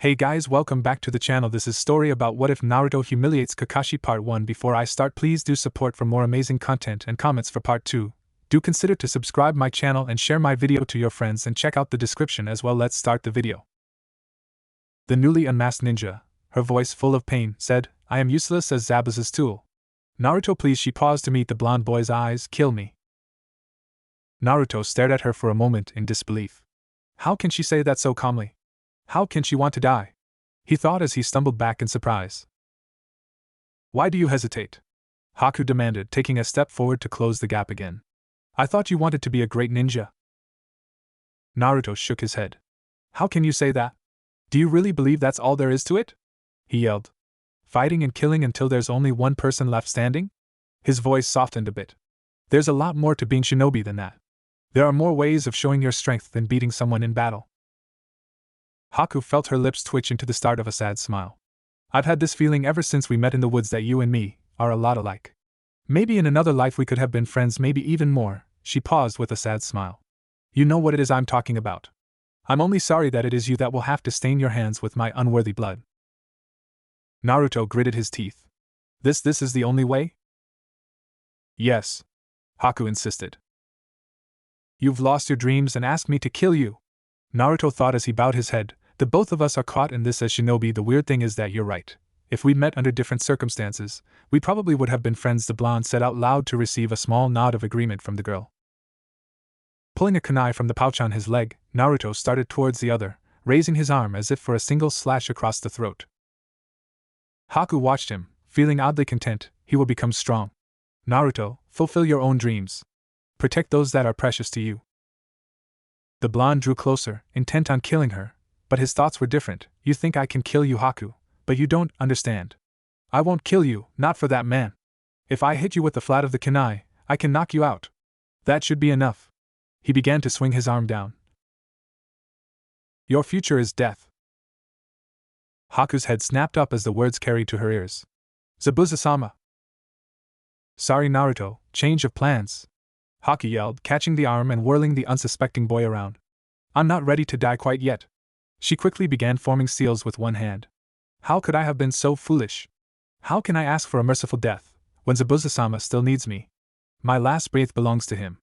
Hey guys, welcome back to the channel. This is story about what if Naruto humiliates Kakashi part 1. Before I start, please do support for more amazing content and comments for part 2. Do consider to subscribe my channel and share my video to your friends and check out the description as well. Let's start the video. The newly unmasked ninja, her voice full of pain, said, "I am useless as Zabuza's tool. Naruto, please." She paused to meet the blonde boy's eyes. "Kill me." Naruto stared at her for a moment in disbelief. How can she say that so calmly? How can she want to die? He thought as he stumbled back in surprise. "Why do you hesitate?" Haku demanded, taking a step forward to close the gap again. "I thought you wanted to be a great ninja." Naruto shook his head. "How can you say that? Do you really believe that's all there is to it?" he yelled. "Fighting and killing until there's only one person left standing?" His voice softened a bit. "There's a lot more to being shinobi than that. There are more ways of showing your strength than beating someone in battle." Haku felt her lips twitch into the start of a sad smile. "I've had this feeling ever since we met in the woods that you and me are a lot alike. Maybe in another life we could have been friends, maybe even more." She paused with a sad smile. "You know what it is I'm talking about. I'm only sorry that it is you that will have to stain your hands with my unworthy blood." Naruto gritted his teeth. This is the only way?" "Yes," Haku insisted. "You've lost your dreams and asked me to kill you." Naruto thought as he bowed his head. "The both of us are caught in this as shinobi. The weird thing is that you're right. If we met under different circumstances, we probably would have been friends," the blonde said out loud to receive a small nod of agreement from the girl. Pulling a kunai from the pouch on his leg, Naruto started towards the other, raising his arm as if for a single slash across the throat. Haku watched him, feeling oddly content. He will become strong. "Naruto, fulfill your own dreams. Protect those that are precious to you." The blonde drew closer, intent on killing her, but his thoughts were different. "You think I can kill you, Haku, but you don't understand. I won't kill you, not for that man. If I hit you with the flat of the kunai, I can knock you out. That should be enough." He began to swing his arm down. "Your future is death." Haku's head snapped up as the words carried to her ears. "Zabuza-sama." "Sorry, Naruto, change of plans," Haku yelled, catching the arm and whirling the unsuspecting boy around. "I'm not ready to die quite yet." She quickly began forming seals with one hand. "How could I have been so foolish? How can I ask for a merciful death, when Zabuza-sama still needs me? My last breath belongs to him."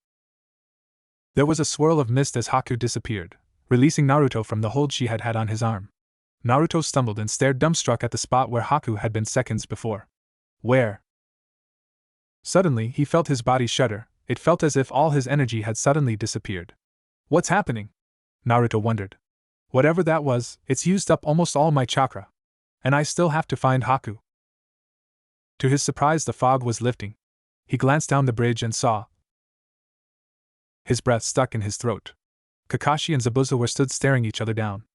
There was a swirl of mist as Haku disappeared, releasing Naruto from the hold she had had on his arm. Naruto stumbled and stared dumbstruck at the spot where Haku had been seconds before. Where? Suddenly he felt his body shudder. It felt as if all his energy had suddenly disappeared. "What's happening?" Naruto wondered. "Whatever that was, it's used up almost all my chakra. And I still have to find Haku." To his surprise, the fog was lifting. He glanced down the bridge and saw. His breath stuck in his throat. Kakashi and Zabuza were stood staring each other down.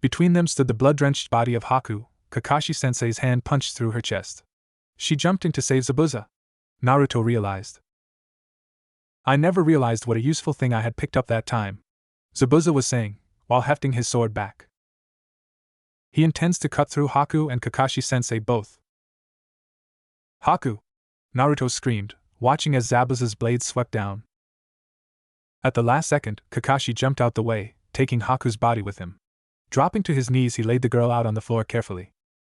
Between them stood the blood-drenched body of Haku. Kakashi-sensei's hand punched through her chest. She jumped in to save Zabuza. Naruto realized. "I never realized what a useful thing I had picked up that time," Zabuza was saying, while hefting his sword back. "He intends to cut through Haku and Kakashi-sensei both." "Haku!" Naruto screamed, watching as Zabuza's blade swept down. At the last second, Kakashi jumped out the way, taking Haku's body with him. Dropping to his knees, he laid the girl out on the floor carefully.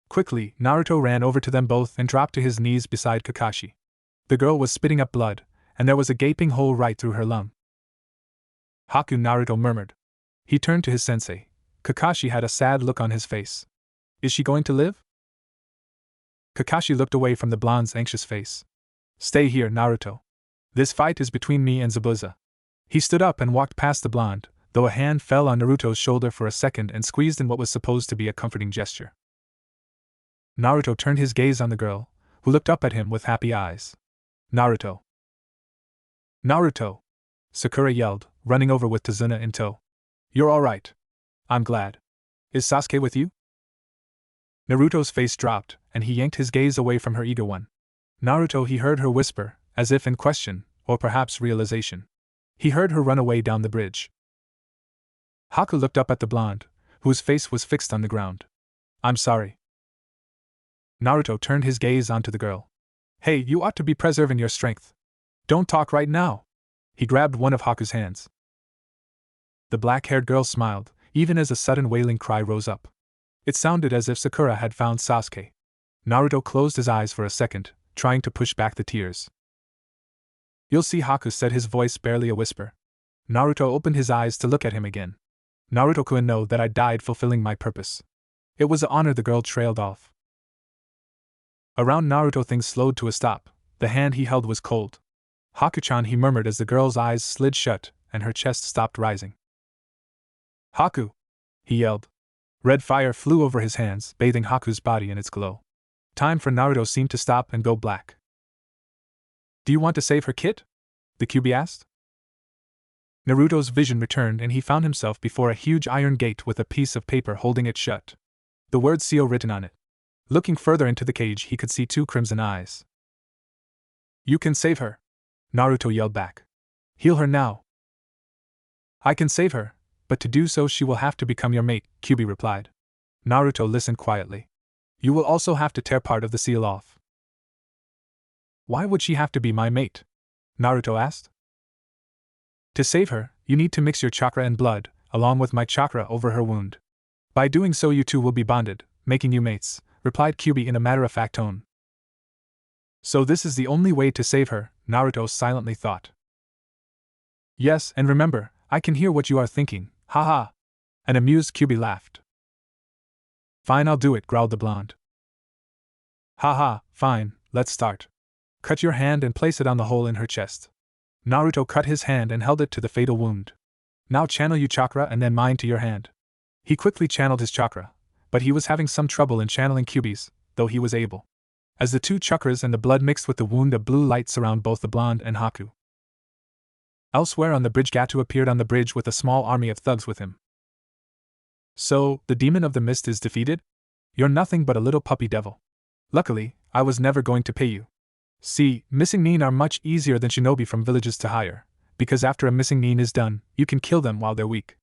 Quickly, Naruto ran over to them both and dropped to his knees beside Kakashi. The girl was spitting up blood, and there was a gaping hole right through her lung. "Haku," Naruto murmured. He turned to his sensei. Kakashi had a sad look on his face. "Is she going to live?" Kakashi looked away from the blonde's anxious face. "Stay here, Naruto. This fight is between me and Zabuza." He stood up and walked past the blonde, though a hand fell on Naruto's shoulder for a second and squeezed in what was supposed to be a comforting gesture. Naruto turned his gaze on the girl, who looked up at him with happy eyes. "Naruto! Naruto!" Sakura yelled, running over with Tazuna in tow. "You're all right. I'm glad. Is Sasuke with you?" Naruto's face dropped, and he yanked his gaze away from her eager one. "Naruto," he heard her whisper, as if in question, or perhaps realization. He heard her run away down the bridge. Haku looked up at the blonde, whose face was fixed on the ground. "I'm sorry." Naruto turned his gaze onto the girl. "Hey, you ought to be preserving your strength. Don't talk right now." He grabbed one of Haku's hands. The black-haired girl smiled, even as a sudden wailing cry rose up. It sounded as if Sakura had found Sasuke. Naruto closed his eyes for a second, trying to push back the tears. "You'll see," Haku said, his voice barely a whisper. Naruto opened his eyes to look at him again. "Naruto-kun, know that I died fulfilling my purpose. It was an honor." The girl trailed off. Around Naruto things slowed to a stop. The hand he held was cold. "Haku-chan," he murmured as the girl's eyes slid shut and her chest stopped rising. "Haku!" he yelled. Red fire flew over his hands, bathing Haku's body in its glow. Time for Naruto seemed to stop and go black. "Do you want to save her, Kit?" the QB asked. Naruto's vision returned and he found himself before a huge iron gate with a piece of paper holding it shut. The word "Seo" written on it. Looking further into the cage, he could see two crimson eyes. "You can save her," Naruto yelled back. "Heal her now." "I can save her, but to do so she will have to become your mate," QB replied. Naruto listened quietly. "You will also have to tear part of the seal off." "Why would she have to be my mate?" Naruto asked. "To save her, you need to mix your chakra and blood, along with my chakra, over her wound. By doing so you two will be bonded, making you mates," replied QB in a matter-of-fact tone. "So this is the only way to save her," Naruto silently thought. "Yes, and remember, I can hear what you are thinking, haha." An amused QB laughed. "Fine, I'll do it," growled the blonde. "Haha, fine, let's start. Cut your hand and place it on the hole in her chest." Naruto cut his hand and held it to the fatal wound. "Now channel your chakra and then mine to your hand." He quickly channeled his chakra, but he was having some trouble in channeling QB's, though he was able. As the two chakras and the blood mixed with the wound, a blue light surrounded both the blonde and Haku. Elsewhere on the bridge, Gato appeared on the bridge with a small army of thugs with him. "So, the demon of the mist is defeated? You're nothing but a little puppy devil. Luckily, I was never going to pay you. See, missing nin are much easier than shinobi from villages to hire, because after a missing nin is done, you can kill them while they're weak.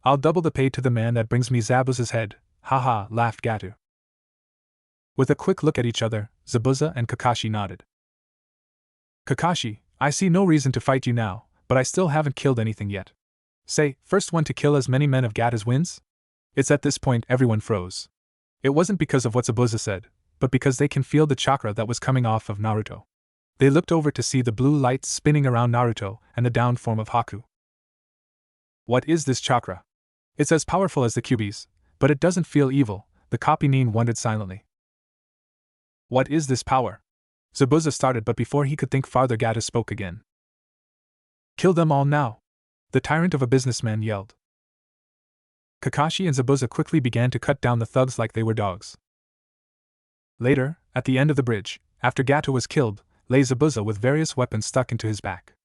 I'll double the pay to the man that brings me Zabuza's head," haha, laughed Gato. With a quick look at each other, Zabuza and Kakashi nodded. "Kakashi, I see no reason to fight you now, but I still haven't killed anything yet. Say, first one to kill as many men of Gatas wins?" It's at this point everyone froze. It wasn't because of what Zabuza said, but because they can feel the chakra that was coming off of Naruto. They looked over to see the blue lights spinning around Naruto and the down form of Haku. "What is this chakra? It's as powerful as the QB's, but it doesn't feel evil," the copy nin wondered silently. "What is this power?" Zabuza started, but before he could think farther, Gata spoke again. "Kill them all now!" the tyrant of a businessman yelled. Kakashi and Zabuza quickly began to cut down the thugs like they were dogs. Later, at the end of the bridge, after Gato was killed, lay Zabuza with various weapons stuck into his back.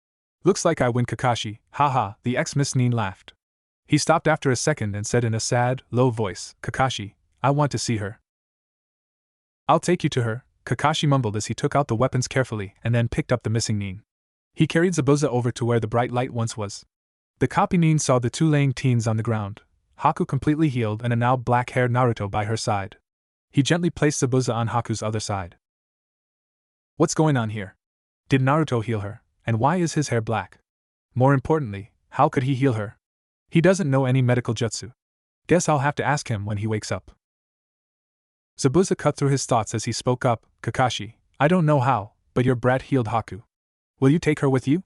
"Looks like I win, Kakashi, haha," the ex-Miss Nin laughed. He stopped after a second and said in a sad, low voice, "Kakashi, I want to see her." "I'll take you to her," Kakashi mumbled as he took out the weapons carefully and then picked up the missing nin. He carried Zabuza over to where the bright light once was. The copy nin saw the two laying teens on the ground, Haku completely healed and a now black-haired Naruto by her side. He gently placed Zabuza on Haku's other side. "What's going on here? Did Naruto heal her, and why is his hair black? More importantly, how could he heal her? He doesn't know any medical jutsu. Guess I'll have to ask him when he wakes up." Zabuza cut through his thoughts as he spoke up, "Kakashi, I don't know how, but your brat healed Haku. Will you take her with you?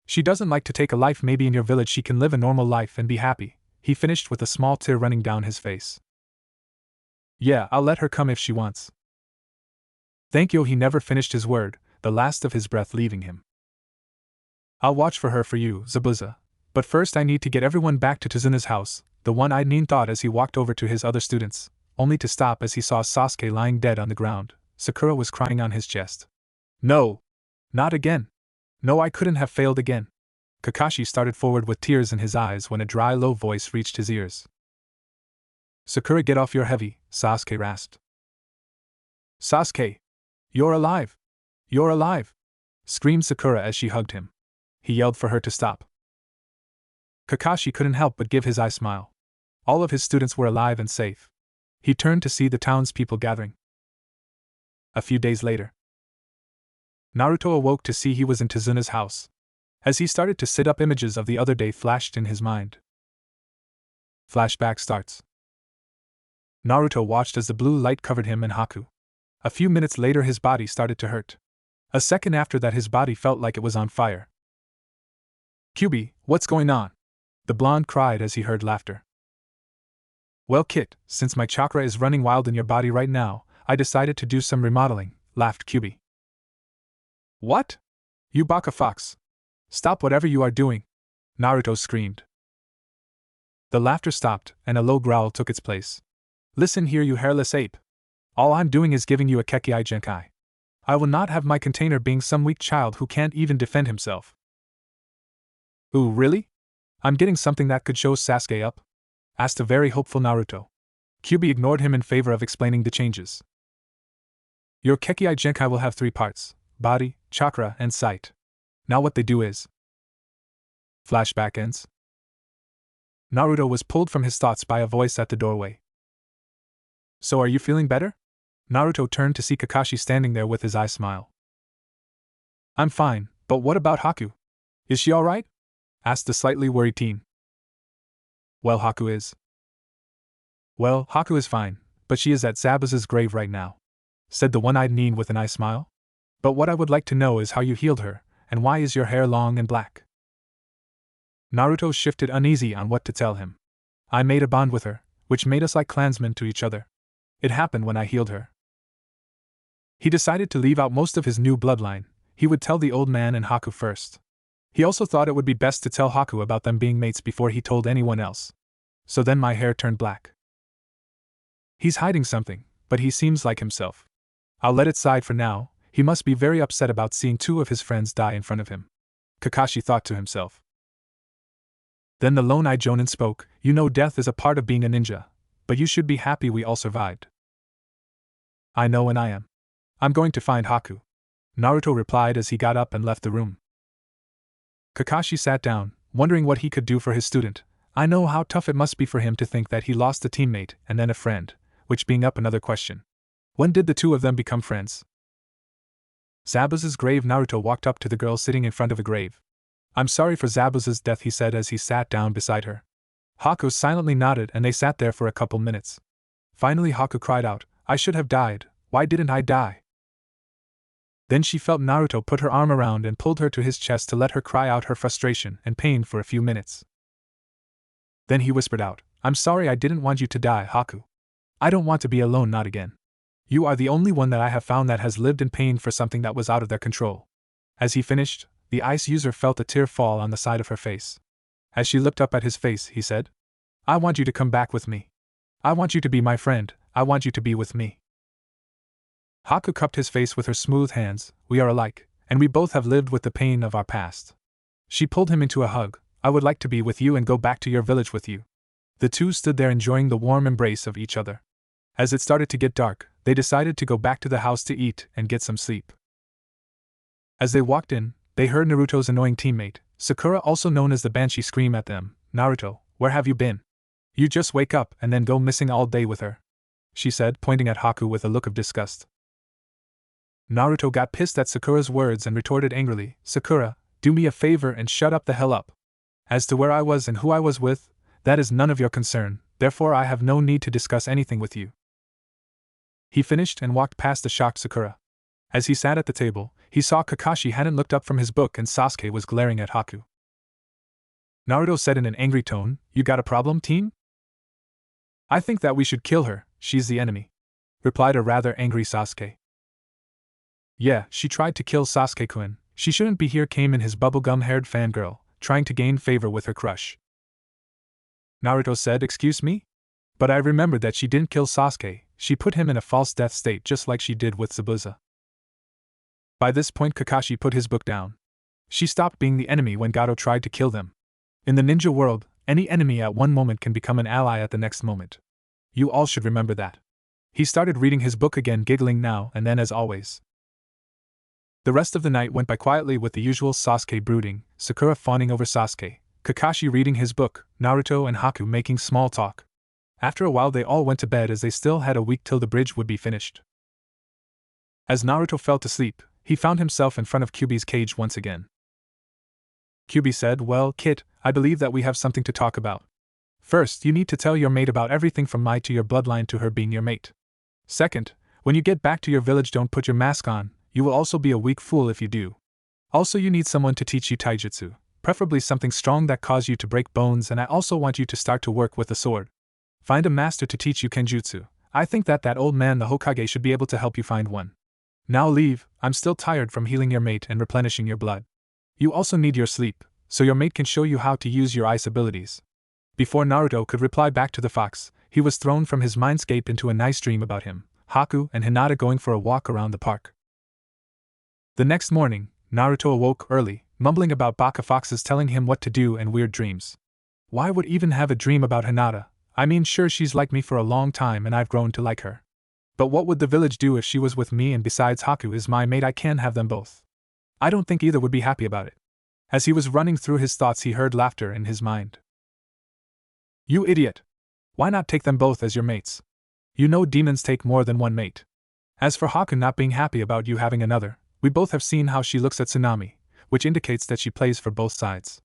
She doesn't like to take a life, maybe in your village she can live a normal life and be happy," he finished with a small tear running down his face. "Yeah, I'll let her come if she wants." "Thank you," he never finished his word, the last of his breath leaving him. "I'll watch for her for you, Zabuza. But first I need to get everyone back to Tazuna's house," the one-eyed nin thought as he walked over to his other students, only to stop as he saw Sasuke lying dead on the ground. Sakura was crying on his chest. "No! Not again! No, I couldn't have failed again." Kakashi started forward with tears in his eyes when a dry, low voice reached his ears. "Sakura, get off your heavy," Sasuke rasped. "Sasuke! You're alive! You're alive!" screamed Sakura as she hugged him. He yelled for her to stop. Kakashi couldn't help but give his eye smile. All of his students were alive and safe. He turned to see the townspeople gathering. A few days later, Naruto awoke to see he was in Tazuna's house. As he started to sit up, images of the other day flashed in his mind. Flashback starts. Naruto watched as the blue light covered him and Haku. A few minutes later his body started to hurt. A second after that his body felt like it was on fire. "Kyubi, what's going on?" the blonde cried as he heard laughter. "Well, Kit, since my chakra is running wild in your body right now, I decided to do some remodeling," laughed Kyubi. "What? You baka fox! Stop whatever you are doing!" Naruto screamed. The laughter stopped, and a low growl took its place. "Listen here, you hairless ape. All I'm doing is giving you a Kekkai Genkai. I will not have my container being some weak child who can't even defend himself." "Ooh, really? I'm getting something that could show Sasuke up?" asked a very hopeful Naruto. Kyubi ignored him in favor of explaining the changes. "Your Kekkai Genkai will have 3 parts: body, chakra, and sight. Now what they do is..." Flashback ends. Naruto was pulled from his thoughts by a voice at the doorway. "So are you feeling better?" Naruto turned to see Kakashi standing there with his eye smile. "I'm fine, but what about Haku? Is she alright?" asked the slightly worried teen. Well, Haku is fine, but she is at Zabuza's grave right now," said the one-eyed teen with an eye smile. "But what I would like to know is how you healed her, and why is your hair long and black?" Naruto shifted uneasy on what to tell him. "I made a bond with her, which made us like clansmen to each other. It happened when I healed her." He decided to leave out most of his new bloodline. He would tell the old man and Haku first. He also thought it would be best to tell Haku about them being mates before he told anyone else. "So then my hair turned black. He's hiding something, but he seems like himself. I'll let it slide for now. He must be very upset about seeing 2 of his friends die in front of him," Kakashi thought to himself. Then the lone-eyed Jonin spoke. "You know death is a part of being a ninja, but you should be happy we all survived." "I know, and I am. I'm going to find Haku," Naruto replied as he got up and left the room. Kakashi sat down, wondering what he could do for his student. I know how tough it must be for him to think that he lost a teammate and then a friend, which being up another question. When did the 2 of them become friends? Zabuza's grave. Naruto walked up to the girl sitting in front of a grave. "I'm sorry for Zabuza's death," he said as he sat down beside her. Haku silently nodded and they sat there for a couple minutes. Finally Haku cried out, "I should have died, why didn't I die?" Then she felt Naruto put her arm around and pulled her to his chest to let her cry out her frustration and pain for a few minutes. Then he whispered out, "I'm sorry I didn't want you to die, Haku. I don't want to be alone, not again. You are the only one that I have found that has lived in pain for something that was out of their control." As he finished, the ice user felt a tear fall on the side of her face. As she looked up at his face, he said, "I want you to come back with me. I want you to be my friend, I want you to be with me." Haku cupped his face with her smooth hands. "We are alike, and we both have lived with the pain of our past." She pulled him into a hug. "I would like to be with you and go back to your village with you." The 2 stood there enjoying the warm embrace of each other. As it started to get dark, they decided to go back to the house to eat and get some sleep. As they walked in, they heard Naruto's annoying teammate, Sakura, also known as the Banshee, scream at them, "Naruto, where have you been? You just wake up and then go missing all day with her," she said, pointing at Haku with a look of disgust. Naruto got pissed at Sakura's words and retorted angrily, "Sakura, do me a favor and shut up the hell up. As to where I was and who I was with, that is none of your concern, therefore I have no need to discuss anything with you." He finished and walked past the shocked Sakura. As he sat at the table, he saw Kakashi hadn't looked up from his book and Sasuke was glaring at Haku. Naruto said in an angry tone, "You got a problem, team?" "I think that we should kill her, she's the enemy," replied a rather angry Sasuke. "Yeah, she tried to kill Sasuke-kun, she shouldn't be here," came in his bubblegum-haired fangirl, trying to gain favor with her crush. Naruto said, "Excuse me? But I remembered that she didn't kill Sasuke, she put him in a false death state just like she did with Zabuza." By this point Kakashi put his book down. She stopped being the enemy when Gato tried to kill them. In the ninja world, any enemy at one moment can become an ally at the next moment. You all should remember that. He started reading his book again, giggling now and then as always. The rest of the night went by quietly with the usual Sasuke brooding, Sakura fawning over Sasuke, Kakashi reading his book, Naruto and Haku making small talk. After a while they all went to bed as they still had a week till the bridge would be finished. As Naruto fell to sleep, he found himself in front of Kyubi's cage once again. Kyubi said, "Well, Kit, I believe that we have something to talk about. First, you need to tell your mate about everything from my to your bloodline to her being your mate. Second, when you get back to your village, don't put your mask on, you will also be a weak fool if you do. Also, you need someone to teach you taijutsu, preferably something strong that cause you to break bones, and I also want you to start to work with the sword. Find a master to teach you kenjutsu. I think that old man the Hokage should be able to help you find one. Now leave, I'm still tired from healing your mate and replenishing your blood. You also need your sleep, so your mate can show you how to use your ice abilities. Before Naruto could reply back to the fox, he was thrown from his mindscape into a nice dream about him, Haku and Hinata going for a walk around the park. The next morning, Naruto awoke early, mumbling about Baka foxes telling him what to do and weird dreams. Why would even have a dream about Hinata? I mean, sure, she's liked me for a long time and I've grown to like her. But what would the village do if she was with me, and besides Haku is my mate, I can't have them both. I don't think either would be happy about it. As he was running through his thoughts, he heard laughter in his mind. You idiot! Why not take them both as your mates? You know demons take more than one mate. As for Haku not being happy about you having another, we both have seen how she looks at Tsunami, which indicates that she plays for both sides.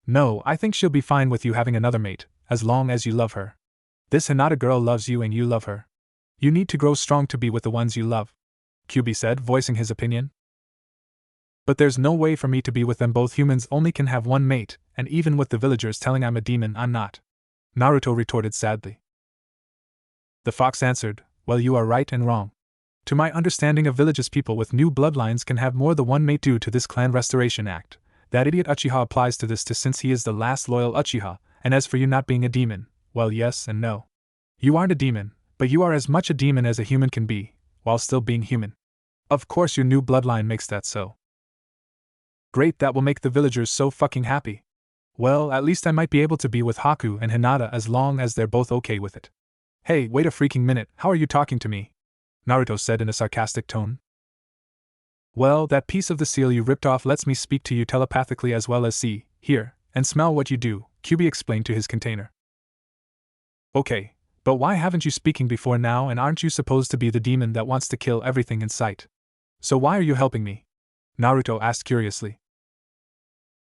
No, I think she'll be fine with you having another mate, as long as you love her. This Hinata girl loves you and you love her. You need to grow strong to be with the ones you love, Kyubi said, voicing his opinion. But there's no way for me to be with them both. Humans only can have one mate, and even with the villagers telling I'm a demon, I'm not. Naruto retorted sadly. The fox answered, well, you are right and wrong. To my understanding of villages, people with new bloodlines can have more than one mate due to this Clan Restoration Act. That idiot Uchiha applies to this since he is the last loyal Uchiha, and as for you not being a demon, well, yes and no. You aren't a demon, but you are as much a demon as a human can be, while still being human. Of course your new bloodline makes that so. Great, that will make the villagers so fucking happy. Well, at least I might be able to be with Haku and Hinata as long as they're both okay with it. Hey, wait a freaking minute, how are you talking to me? Naruto said in a sarcastic tone. Well, that piece of the seal you ripped off lets me speak to you telepathically as well as see, hear, and smell what you do, Kyubi explained to his container. Okay, but why haven't you speaking before now, and aren't you supposed to be the demon that wants to kill everything in sight? So why are you helping me? Naruto asked curiously.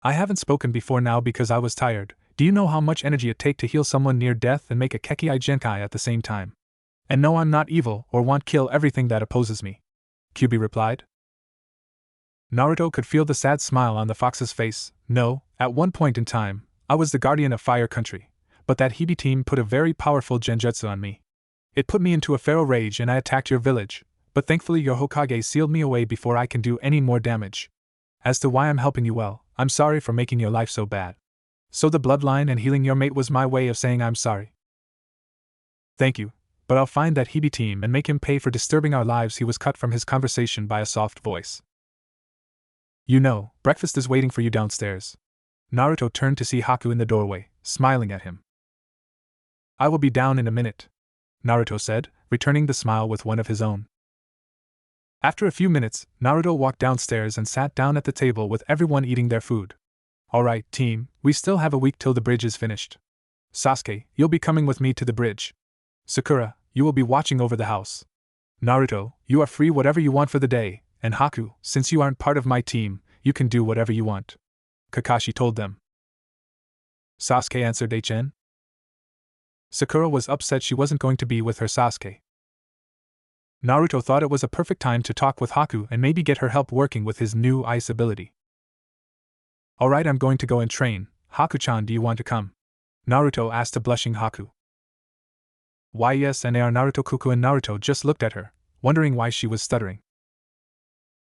I haven't spoken before now because I was tired. Do you know how much energy it takes to heal someone near death and make a Kekki Genkai at the same time? And no, I'm not evil or want kill everything that opposes me, Kyubi replied. Naruto could feel the sad smile on the fox's face. No, at one point in time, I was the guardian of Fire Country, but that Hibi team put a very powerful genjutsu on me. It put me into a feral rage and I attacked your village, but thankfully your Hokage sealed me away before I can do any more damage. As to why I'm helping you, well, I'm sorry for making your life so bad. So the bloodline and healing your mate was my way of saying I'm sorry. Thank you, but I'll find that Hibi team and make him pay for disturbing our lives. He was cut from his conversation by a soft voice. You know, breakfast is waiting for you downstairs. Naruto turned to see Haku in the doorway, smiling at him. I will be down in a minute, Naruto said, returning the smile with one of his own. After a few minutes, Naruto walked downstairs and sat down at the table with everyone eating their food. Alright, team, we still have a week till the bridge is finished. Sasuke, you'll be coming with me to the bridge. Sakura, you will be watching over the house. Naruto, you are free whatever you want for the day, and Haku, since you aren't part of my team, you can do whatever you want. Kakashi told them. Sasuke answered HN. Sakura was upset she wasn't going to be with her Sasuke. Naruto thought it was a perfect time to talk with Haku and maybe get her help working with his new ice ability. Alright, I'm going to go and train. Haku-chan, do you want to come? Naruto asked a blushing Haku. Why yes, and Naruto-kuku, and Naruto just looked at her, wondering why she was stuttering.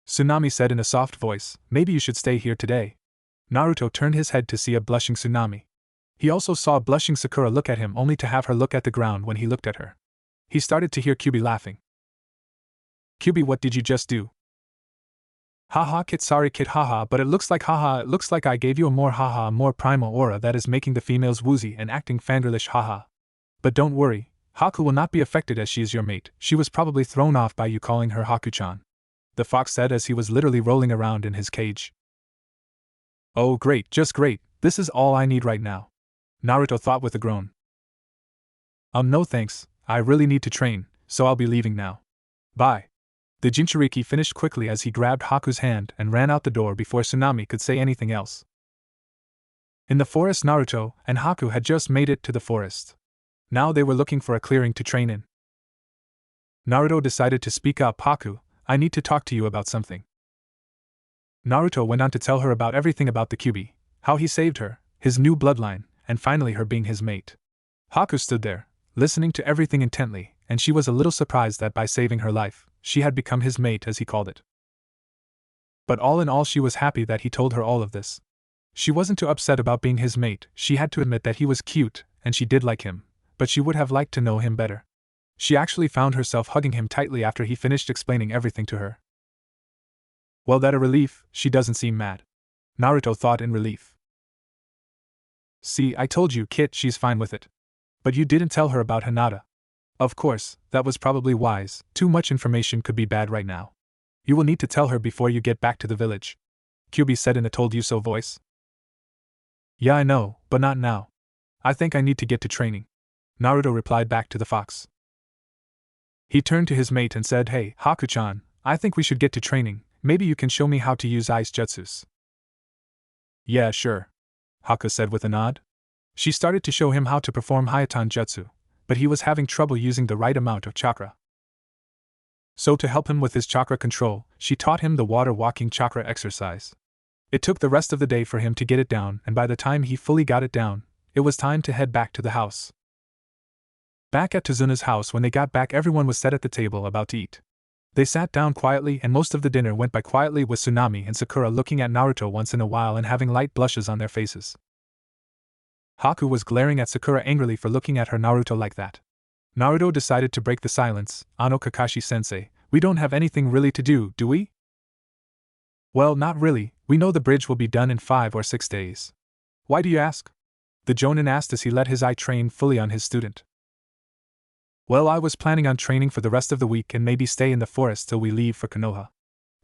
Tsunami said in a soft voice, maybe you should stay here today. Naruto turned his head to see a blushing Tsunami. He also saw a blushing Sakura look at him, only to have her look at the ground when he looked at her. He started to hear Kyubi laughing. Kyubi, what did you just do? Haha, Kit, sorry Kit, haha, but it looks like I gave you a more primal aura that is making the females woozy and acting fangirlish, haha. But don't worry, Haku will not be affected as she is your mate. She was probably thrown off by you calling her Haku-chan, the fox said as he was literally rolling around in his cage. Oh great, just great, this is all I need right now, Naruto thought with a groan. No thanks, I really need to train, so I'll be leaving now. Bye. The Jinchuriki finished quickly as he grabbed Haku's hand and ran out the door before Tsunami could say anything else. In the forest, Naruto and Haku had just made it to the forest. Now they were looking for a clearing to train in. Naruto decided to speak up. Haku, I need to talk to you about something. Naruto went on to tell her about everything about the Kyuubi, how he saved her, his new bloodline, and finally her being his mate. Haku stood there, listening to everything intently, and she was a little surprised that by saving her life, she had become his mate as he called it. But all in all, she was happy that he told her all of this. She wasn't too upset about being his mate. She had to admit that he was cute, and she did like him, but she would have liked to know him better. She actually found herself hugging him tightly after he finished explaining everything to her. Well, that a relief, she doesn't seem mad. Naruto thought in relief. See, I told you, Kit, she's fine with it. But you didn't tell her about Hinata. Of course, that was probably wise. Too much information could be bad right now. You will need to tell her before you get back to the village, Kyuubi said in a told-you-so voice. Yeah, I know, but not now. I think I need to get to training, Naruto replied back to the fox. He turned to his mate and said, Hey, Haku-chan, I think we should get to training. Maybe you can show me how to use ice jutsus. Yeah, sure, Haku said with a nod. She started to show him how to perform Hayatan Jutsu, but he was having trouble using the right amount of chakra. So to help him with his chakra control, she taught him the water-walking chakra exercise. It took the rest of the day for him to get it down, and by the time he fully got it down, it was time to head back to the house. Back at Tazuna's house, when they got back, everyone was set at the table about to eat. They sat down quietly, and most of the dinner went by quietly, with Tsunami and Sakura looking at Naruto once in a while and having light blushes on their faces. Haku was glaring at Sakura angrily for looking at her Naruto like that. Naruto decided to break the silence. Ano Kakashi-sensei, we don't have anything really to do we? Well, not really. We know the bridge will be done in 5 or 6 days. Why do you ask? The Jonin asked as he let his eye train fully on his student. Well, I was planning on training for the rest of the week and maybe stay in the forest till we leave for Konoha,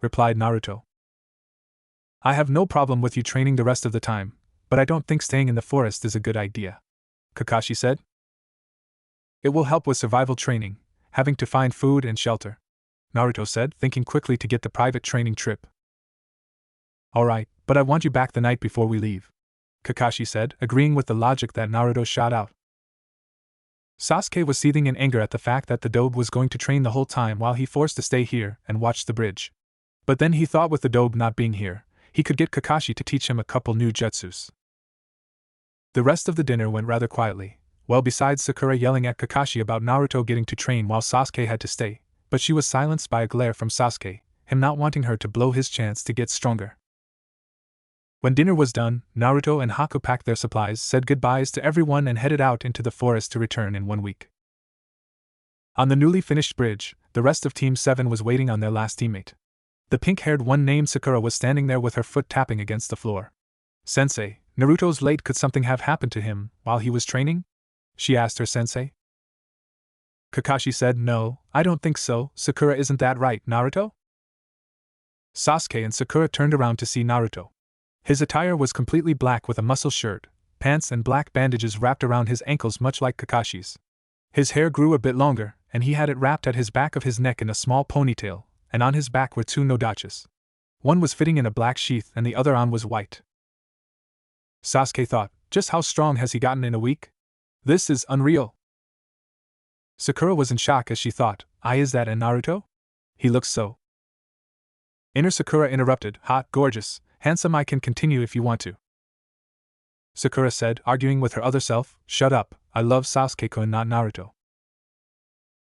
replied Naruto. I have no problem with you training the rest of the time, but I don't think staying in the forest is a good idea, Kakashi said. It will help with survival training, having to find food and shelter, Naruto said, thinking quickly to get the private training trip. Alright, but I want you back the night before we leave, Kakashi said, agreeing with the logic that Naruto shot out. Sasuke was seething in anger at the fact that the Dobe was going to train the whole time while he forced to stay here and watch the bridge. But then he thought with the Dobe not being here, he could get Kakashi to teach him a couple new jutsus. The rest of the dinner went rather quietly, well besides Sakura yelling at Kakashi about Naruto getting to train while Sasuke had to stay, but she was silenced by a glare from Sasuke, him not wanting her to blow his chance to get stronger. When dinner was done, Naruto and Haku packed their supplies, said goodbyes to everyone and headed out into the forest to return in 1 week. On the newly finished bridge, the rest of Team 7 was waiting on their last teammate. The pink-haired one named Sakura was standing there with her foot tapping against the floor. Sensei, Naruto's late. Could something have happened to him while he was training? She asked her sensei. Kakashi said, No, I don't think so. Sakura, isn't that right, Naruto? Sasuke and Sakura turned around to see Naruto. His attire was completely black with a muscle shirt, pants and black bandages wrapped around his ankles much like Kakashi's. His hair grew a bit longer, and he had it wrapped at his back of his neck in a small ponytail, and on his back were 2 nodachas. One was fitting in a black sheath and the other on was white. Sasuke thought, just how strong has he gotten in a week? This is unreal. Sakura was in shock as she thought, is that in Naruto? He looks so. Inner Sakura interrupted, hot, gorgeous, handsome. I can continue if you want to. Sakura said, arguing with her other self, shut up, I love Sasuke-kun, not Naruto.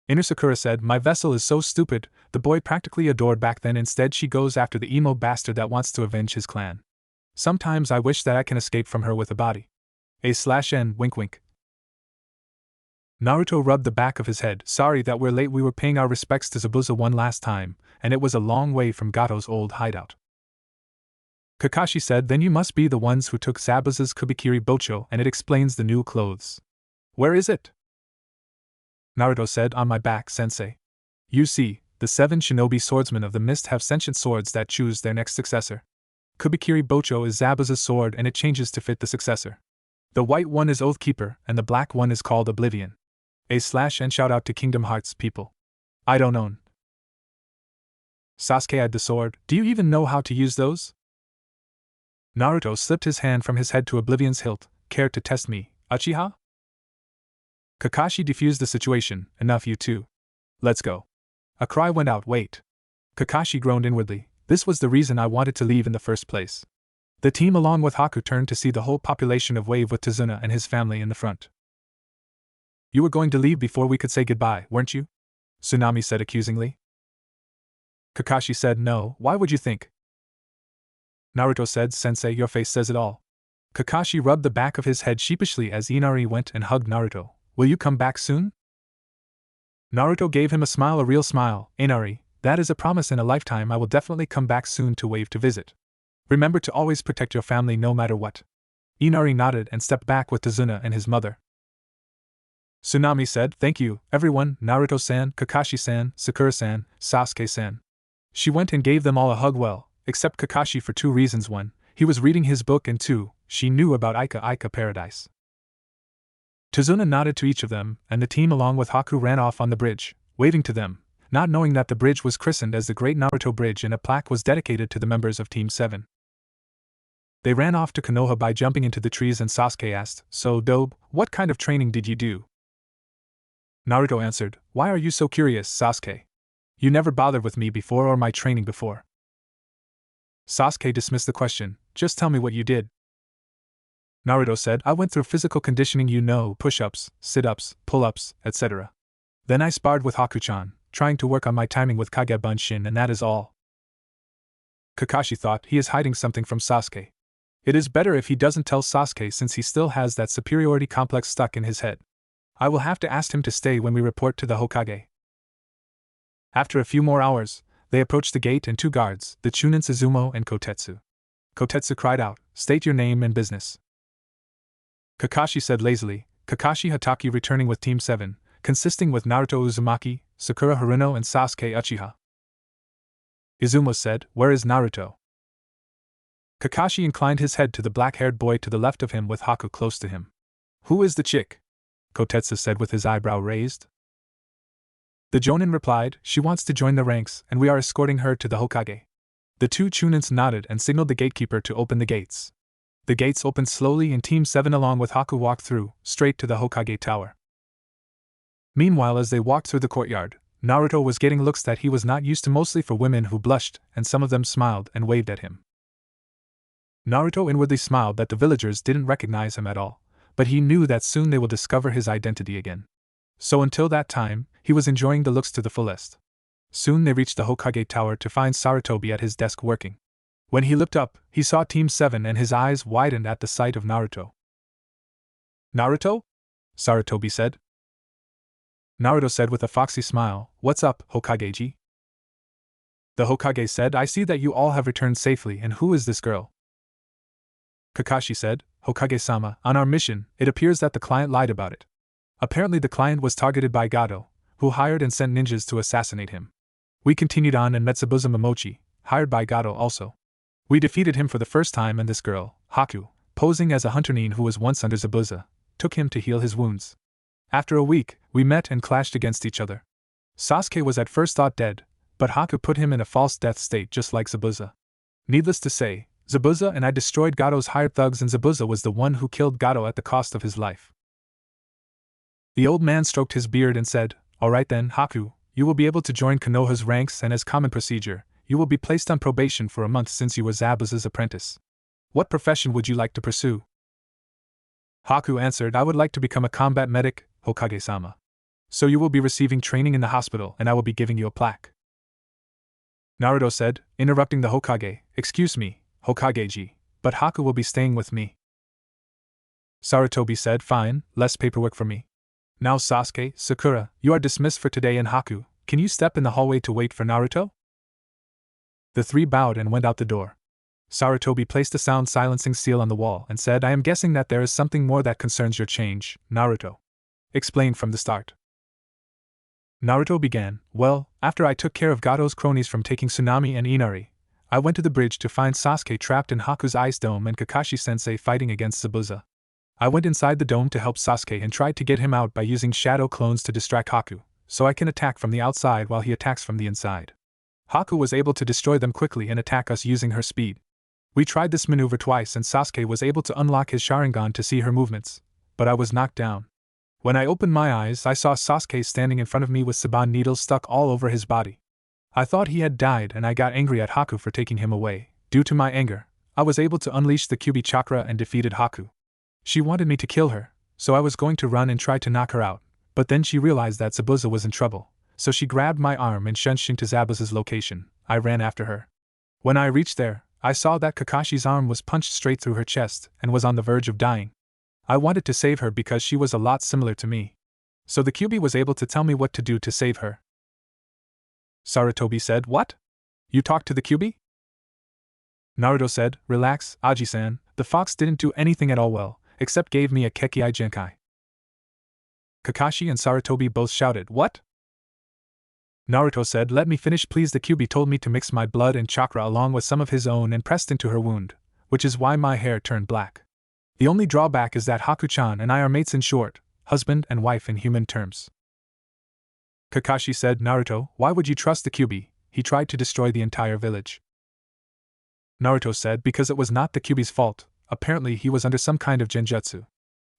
Inner Sakura said, my vessel is so stupid, the boy practically adored back then. Instead she goes after the emo bastard that wants to avenge his clan. Sometimes I wish that I can escape from her with a body. A/N, wink wink. Naruto rubbed the back of his head. Sorry that we're late. We were paying our respects to Zabuza one last time, and it was a long way from Gato's old hideout. Kakashi said, then you must be the ones who took Zabuza's Kubikiri Bocho, and it explains the new clothes. Where is it? Naruto said, on my back, sensei. You see, the 7 shinobi swordsmen of the mist have sentient swords that choose their next successor. Kubikiri Bocho is Zabuza's sword and it changes to fit the successor. The white one is Oathkeeper and the black one is called Oblivion. A/N, shout out to Kingdom Hearts people. I don't own. Sasuke eyed the sword. Do you even know how to use those? Naruto slipped his hand from his head to Oblivion's hilt. Care to test me, Uchiha? Kakashi defused the situation. Enough, you two. Let's go. A cry went out. Wait. Kakashi groaned inwardly. This was the reason I wanted to leave in the first place. The team along with Haku turned to see the whole population of Wave with Tazuna and his family in the front. You were going to leave before we could say goodbye, weren't you? Tsunami said accusingly. Kakashi said no, why would you think? Naruto said, Sensei, your face says it all. Kakashi rubbed the back of his head sheepishly as Inari went and hugged Naruto. Will you come back soon? Naruto gave him a real smile. Inari, that is a promise in a lifetime. I will definitely come back soon to Wave to visit. Remember to always protect your family no matter what. Inari nodded and stepped back with Tazuna and his mother. Tsunami said, thank you, everyone, Naruto-san, Kakashi-san, Sakura-san, Sasuke-san. She went and gave them all a hug except Kakashi for 2 reasons. 1, he was reading his book, and 2, she knew about Ika Paradise. Tazuna nodded to each of them, and the team along with Haku ran off on the bridge, waving to them, not knowing that the bridge was christened as the Great Naruto Bridge and a plaque was dedicated to the members of Team 7. They ran off to Konoha by jumping into the trees, and Sasuke asked, So, Dobe, what kind of training did you do? Naruto answered, Why are you so curious, Sasuke? You never bothered with me before or my training before. Sasuke dismissed the question, just tell me what you did. Naruto said, I went through physical conditioning, push-ups, sit-ups, pull-ups, etc. Then I sparred with Haku-chan, trying to work on my timing with Kage Bunshin, and that is all. Kakashi thought he is hiding something from Sasuke. It is better if he doesn't tell Sasuke since he still has that superiority complex stuck in his head. I will have to ask him to stay when we report to the Hokage. After a few more hours, they approached the gate and 2 guards, the Chunin Suzumo and Kotetsu. Kotetsu cried out, State your name and business. Kakashi said lazily, Kakashi Hatake, returning with Team 7, consisting with Naruto Uzumaki, Sakura Haruno and Sasuke Uchiha. Izumo said, Where is Naruto? Kakashi inclined his head to the black-haired boy to the left of him with Haku close to him. Who is the chick? Kotetsu said with his eyebrow raised. The Jonin replied, She wants to join the ranks, and we are escorting her to the Hokage. The 2 Chunins nodded and signaled the gatekeeper to open the gates. The gates opened slowly and Team 7 along with Haku walked through, straight to the Hokage Tower. Meanwhile, as they walked through the courtyard, Naruto was getting looks that he was not used to, mostly for women who blushed, and some of them smiled and waved at him. Naruto inwardly smiled that the villagers didn't recognize him at all, but he knew that soon they will discover his identity again. So until that time, he was enjoying the looks to the fullest. Soon they reached the Hokage Tower to find Sarutobi at his desk working. When he looked up, he saw Team 7 and his eyes widened at the sight of Naruto. Naruto? Sarutobi said. Naruto said with a foxy smile, What's up, Hokage-ji? The Hokage said, I see that you all have returned safely, and who is this girl? Kakashi said, Hokage-sama, on our mission, it appears that the client lied about it. Apparently the client was targeted by Gato, who hired and sent ninjas to assassinate him. We continued on and met Zabuza Momochi, hired by Gato also. We defeated him for the first time, and this girl, Haku, posing as a hunter nin who was once under Zabuza, took him to heal his wounds. After a week, we met and clashed against each other. Sasuke was at first thought dead, but Haku put him in a false death state just like Zabuza. Needless to say, Zabuza and I destroyed Gato's hired thugs, and Zabuza was the one who killed Gato at the cost of his life. The old man stroked his beard and said, All right then, Haku, you will be able to join Konoha's ranks, and as common procedure, you will be placed on probation for a month since you were Zabuza's apprentice. What profession would you like to pursue? Haku answered, I would like to become a combat medic, Hokage-sama. So you will be receiving training in the hospital, and I will be giving you a plaque. Naruto said, interrupting the Hokage, Excuse me, Hokage-ji, but Haku will be staying with me. Sarutobi said, Fine, less paperwork for me. Now Sasuke, Sakura, you are dismissed for today, and Haku, can you step in the hallway to wait for Naruto? The 3 bowed and went out the door. Sarutobi placed a sound silencing seal on the wall and said, I am guessing that there is something more that concerns your change, Naruto. Explain from the start. Naruto began, Well, after I took care of Gato's cronies from taking Tsunami and Inari, I went to the bridge to find Sasuke trapped in Haku's ice dome and Kakashi-sensei fighting against Zabuza. I went inside the dome to help Sasuke and tried to get him out by using shadow clones to distract Haku, so I can attack from the outside while he attacks from the inside. Haku was able to destroy them quickly and attack us using her speed. We tried this maneuver twice and Sasuke was able to unlock his Sharingan to see her movements, but I was knocked down. When I opened my eyes, I saw Sasuke standing in front of me with Saban needles stuck all over his body. I thought he had died and I got angry at Haku for taking him away. Due to my anger, I was able to unleash the Kyuubi chakra and defeated Haku. She wanted me to kill her, so I was going to run and try to knock her out, but then she realized that Zabuza was in trouble, so she grabbed my arm and shunshed to Zabuza's location. I ran after her. When I reached there, I saw that Kakashi's arm was punched straight through her chest and was on the verge of dying. I wanted to save her because she was a lot similar to me. So the Kyuubi was able to tell me what to do to save her. Sarutobi said, "What? You talked to the Kyuubi?" Naruto said, "Relax, Aji-san, the fox didn't do anything at all well, except gave me a Kekkai Genkai." Kakashi and Sarutobi both shouted, "What?" Naruto said, "Let me finish please. The Kyuubi told me to mix my blood and chakra along with some of his own and pressed into her wound, which is why my hair turned black. The only drawback is that Haku-chan and I are mates in short, husband and wife in human terms." Kakashi said, "Naruto, why would you trust the Kyuubi? He tried to destroy the entire village." Naruto said, "Because it was not the Kyuubi's fault, apparently he was under some kind of genjutsu.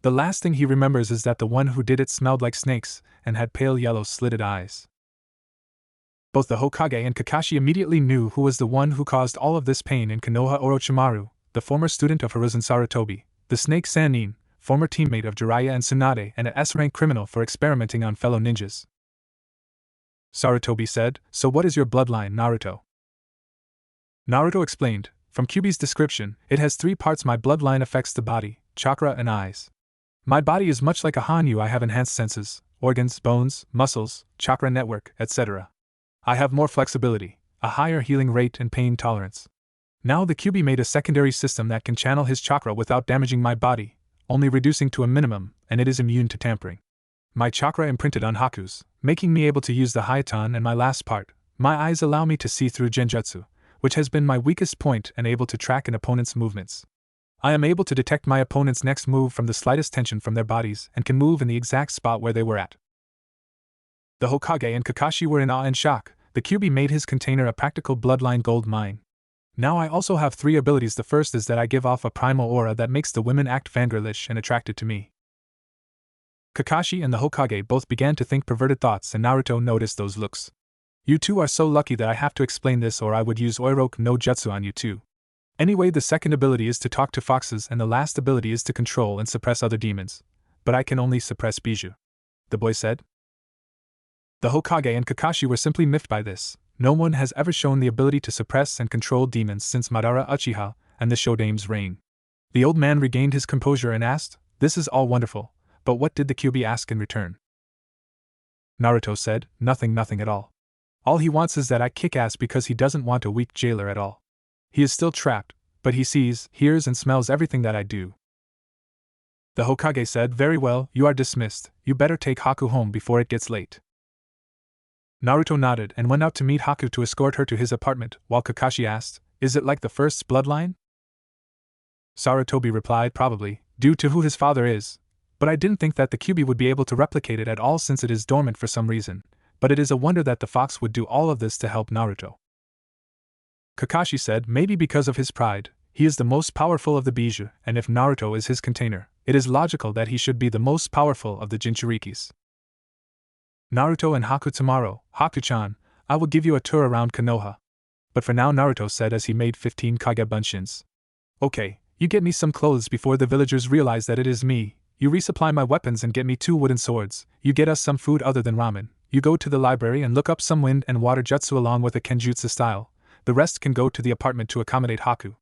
The last thing he remembers is that the one who did it smelled like snakes and had pale yellow slitted eyes." Both the Hokage and Kakashi immediately knew who was the one who caused all of this pain in Konoha. Orochimaru, the former student of Hiruzen Sarutobi, the Snake Sannin, former teammate of Jiraiya and Tsunade and a S-rank criminal for experimenting on fellow ninjas. Sarutobi said, "So what is your bloodline, Naruto?" Naruto explained, "From Kyuubi's description, it has 3 parts. My bloodline affects the body, chakra and eyes. My body is much like a Hanyu. I have enhanced senses, organs, bones, muscles, chakra network, etc. I have more flexibility, a higher healing rate and pain tolerance. Now the Kyuubi made a secondary system that can channel his chakra without damaging my body, only reducing to a minimum, and it is immune to tampering. My chakra imprinted on Haku's, making me able to use the Hayatan, and my last part, my eyes allow me to see through genjutsu, which has been my weakest point, and able to track an opponent's movements. I am able to detect my opponent's next move from the slightest tension from their bodies and can move in the exact spot where they were at." The Hokage and Kakashi were in awe and shock. The Kyuubi made his container a practical bloodline gold mine. Now I also have 3 abilities. The first is that I give off a primal aura that makes the women act fangirlish and attracted to me. Kakashi and the Hokage both began to think perverted thoughts, and Naruto noticed those looks. "You two are so lucky that I have to explain this, or I would use Oiroku no Jutsu on you too. Anyway, the second ability is to talk to foxes, and the last ability is to control and suppress other demons. But I can only suppress Bijou," the boy said. The Hokage and Kakashi were simply miffed by this. No one has ever shown the ability to suppress and control demons since Madara Uchiha and the Shodame's reign. The old man regained his composure and asked, "This is all wonderful, but what did the Kyuubi ask in return?" Naruto said, nothing at all. All he wants is that I kick ass because he doesn't want a weak jailer at all. He is still trapped, but he sees, hears and smells everything that I do." The Hokage said, "Very well, you are dismissed. You better take Haku home before it gets late." Naruto nodded and went out to meet Haku to escort her to his apartment, while Kakashi asked, "Is it like the first's bloodline?" Sarutobi replied, "Probably, due to who his father is, but I didn't think that the Kyuubi would be able to replicate it at all since it is dormant for some reason, but it is a wonder that the fox would do all of this to help Naruto." Kakashi said, "Maybe because of his pride. He is the most powerful of the Bijou, and if Naruto is his container, it is logical that he should be the most powerful of the Jinchurikis. Naruto and Haku tomorrow. Haku-chan, I will give you a tour around Konoha. But for now," Naruto said as he made 15 Kage Bunshins. "Okay, you get me some clothes before the villagers realize that it is me, you resupply my weapons and get me 2 wooden swords, you get us some food other than ramen, you go to the library and look up some wind and water jutsu along with a kenjutsu style, the rest can go to the apartment to accommodate Haku,"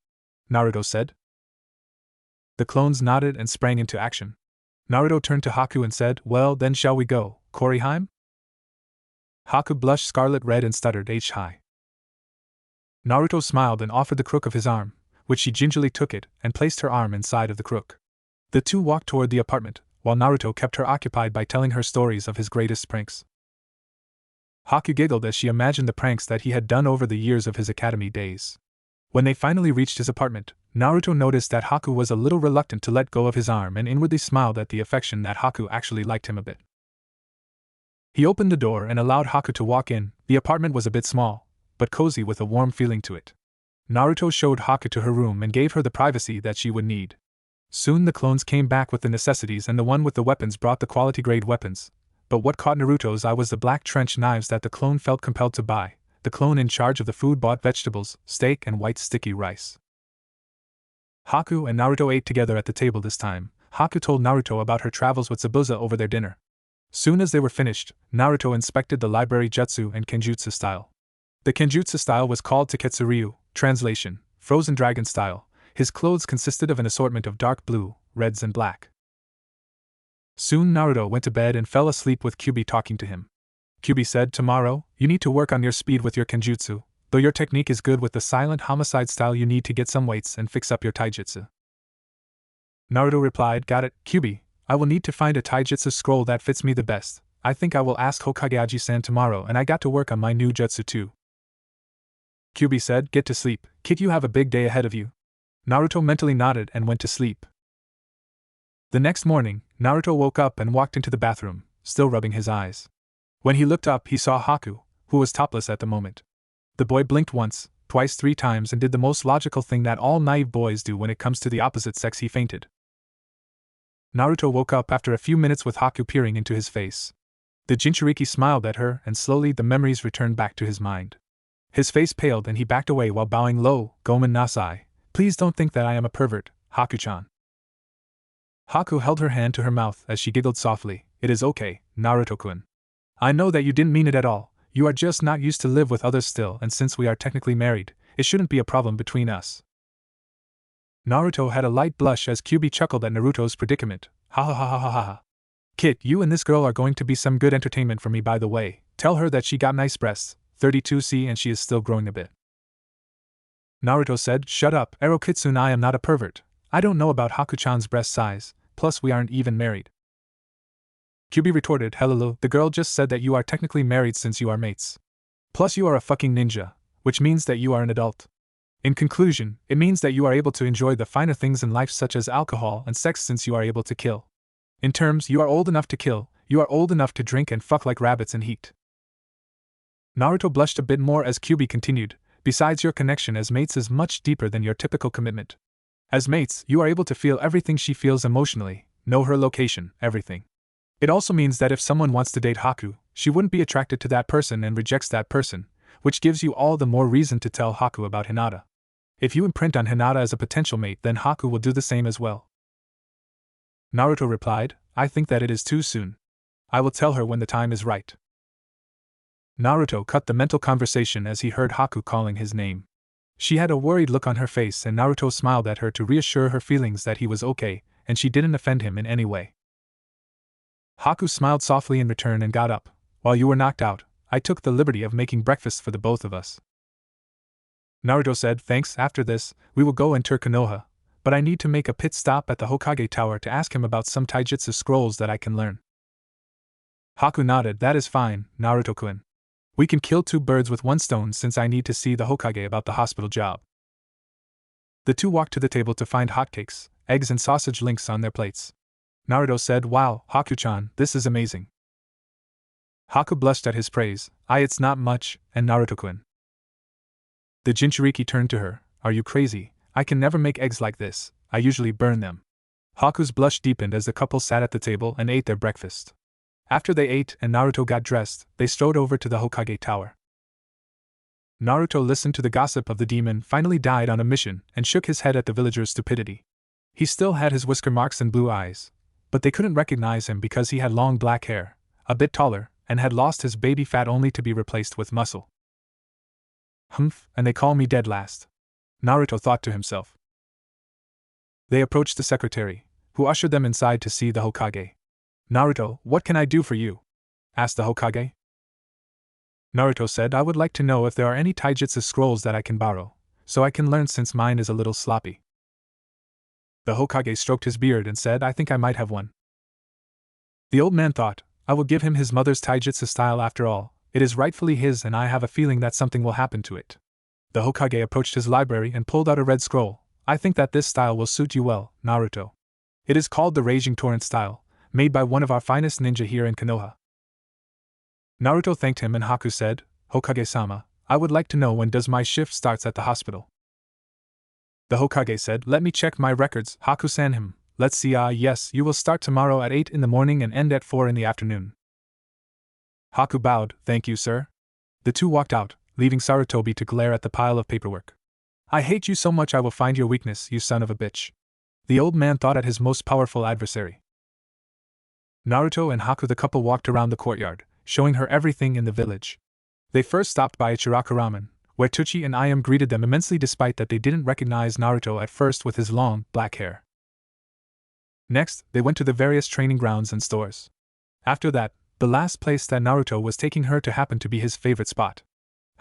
Naruto said. The clones nodded and sprang into action. Naruto turned to Haku and said, "Well, then shall we go, Koriheim?" Haku blushed scarlet red and stuttered H-high. Naruto smiled and offered the crook of his arm, which she gingerly took it and placed her arm inside of the crook. The two walked toward the apartment, while Naruto kept her occupied by telling her stories of his greatest pranks. Haku giggled as she imagined the pranks that he had done over the years of his academy days. When they finally reached his apartment, Naruto noticed that Haku was a little reluctant to let go of his arm and inwardly smiled at the affection that Haku actually liked him a bit. He opened the door and allowed Haku to walk in. The apartment was a bit small, but cozy with a warm feeling to it. Naruto showed Haku to her room and gave her the privacy that she would need. Soon the clones came back with the necessities, and the one with the weapons brought the quality-grade weapons. But what caught Naruto's eye was the black trench knives that the clone felt compelled to buy. The clone in charge of the food bought vegetables, steak, and white sticky rice. Haku and Naruto ate together at the table this time. Haku told Naruto about her travels with Zabuza over their dinner. Soon as they were finished, Naruto inspected the library jutsu and kenjutsu style. The kenjutsu style was called Taketsuryu, translation, frozen dragon style. His clothes consisted of an assortment of dark blue, reds and black. Soon Naruto went to bed and fell asleep with Kyubi talking to him. Kyubi said, "Tomorrow, you need to work on your speed with your kenjutsu. Though your technique is good with the silent homicide style, you need to get some weights and fix up your taijutsu." Naruto replied, "Got it, Kyubi. I will need to find a taijutsu scroll that fits me the best. I think I will ask Hokage Aji-san tomorrow, and I got to work on my new jutsu too." Kyubi said, "Get to sleep, kid, you have a big day ahead of you." Naruto mentally nodded and went to sleep. The next morning, Naruto woke up and walked into the bathroom, still rubbing his eyes. When he looked up, he saw Haku, who was topless at the moment. The boy blinked once, twice, 3 times, and did the most logical thing that all naive boys do when it comes to the opposite sex: he fainted. Naruto woke up after a few minutes with Haku peering into his face. The Jinchuriki smiled at her, and slowly the memories returned back to his mind. His face paled and he backed away while bowing low. "Gomen nasai. Please don't think that I am a pervert, Haku-chan." Haku held her hand to her mouth as she giggled softly. "It is okay, Naruto-kun. I know that you didn't mean it at all. You are just not used to live with others still, and since we are technically married, it shouldn't be a problem between us." Naruto had a light blush as Kyubi chuckled at Naruto's predicament. "Ha ha ha ha ha ha. Kid, you and this girl are going to be some good entertainment for me, by the way. Tell her that she got nice breasts, 32C, and she is still growing a bit." Naruto said, "Shut up, Ero-kitsune, I am not a pervert. I don't know about Haku-chan's breast size, plus we aren't even married." Kyubi retorted, "Hello, the girl just said that you are technically married since you are mates. Plus you are a fucking ninja, which means that you are an adult. In conclusion, it means that you are able to enjoy the finer things in life such as alcohol and sex since you are able to kill. In terms, you are old enough to kill, you are old enough to drink and fuck like rabbits in heat." Naruto blushed a bit more as Kyubi continued, "Besides, your connection as mates is much deeper than your typical commitment. As mates, you are able to feel everything she feels emotionally, know her location, everything. It also means that if someone wants to date Haku, she wouldn't be attracted to that person and rejects that person, which gives you all the more reason to tell Haku about Hinata. If you imprint on Hinata as a potential mate, then Haku will do the same as well." Naruto replied, "I think that it is too soon. I will tell her when the time is right." Naruto cut the mental conversation as he heard Haku calling his name. She had a worried look on her face, and Naruto smiled at her to reassure her feelings that he was okay, and she didn't offend him in any way. Haku smiled softly in return and got up. "While you were knocked out, I took the liberty of making breakfast for the both of us." Naruto said, "Thanks, after this, we will go enter Konoha, but I need to make a pit stop at the Hokage Tower to ask him about some taijutsu scrolls that I can learn." Haku nodded. "That is fine, Naruto-kun. We can kill 2 birds with 1 stone since I need to see the Hokage about the hospital job." The two walked to the table to find hotcakes, eggs and sausage links on their plates. Naruto said, "Wow, Haku-chan, this is amazing." Haku blushed at his praise. "It's not much, and Naruto-kun." The Jinchuriki turned to her. "Are you crazy? I can never make eggs like this, I usually burn them." Haku's blush deepened as the couple sat at the table and ate their breakfast. After they ate and Naruto got dressed, they strode over to the Hokage Tower. Naruto listened to the gossip of the demon finally died on a mission and shook his head at the villagers' stupidity. He still had his whisker marks and blue eyes, but they couldn't recognize him because he had long black hair, a bit taller, and had lost his baby fat only to be replaced with muscle. "Humph, and they call me dead last," Naruto thought to himself. They approached the secretary, who ushered them inside to see the Hokage. "Naruto, what can I do for you?" asked the Hokage. Naruto said, "I would like to know if there are any taijutsu scrolls that I can borrow, so I can learn since mine is a little sloppy." The Hokage stroked his beard and said, "I think I might have one." The old man thought, "I will give him his mother's taijutsu style after all, it is rightfully his and I have a feeling that something will happen to it." The Hokage approached his library and pulled out a red scroll. "I think that this style will suit you well, Naruto. It is called the Raging Torrent style, made by one of our finest ninja here in Konoha." Naruto thanked him and Haku said, "Hokage-sama, I would like to know when does my shift starts at the hospital." The Hokage said. Let me check my records. Haku-san. Let's see. Yes, you will start tomorrow at 8 in the morning and end at 4 in the afternoon. Haku bowed. Thank you, sir. The two walked out, leaving Sarutobi to glare at the pile of paperwork. I hate you so much I will find your weakness, you son of a bitch. The old man thought at his most powerful adversary. Naruto and Haku the couple walked around the courtyard, showing her everything in the village. They first stopped by Ichiraku Ramen, where Tuchi and Ayam greeted them immensely despite that they didn't recognize Naruto at first with his long, black hair. Next, they went to the various training grounds and stores. After that, the last place that Naruto was taking her to happened to be his favorite spot.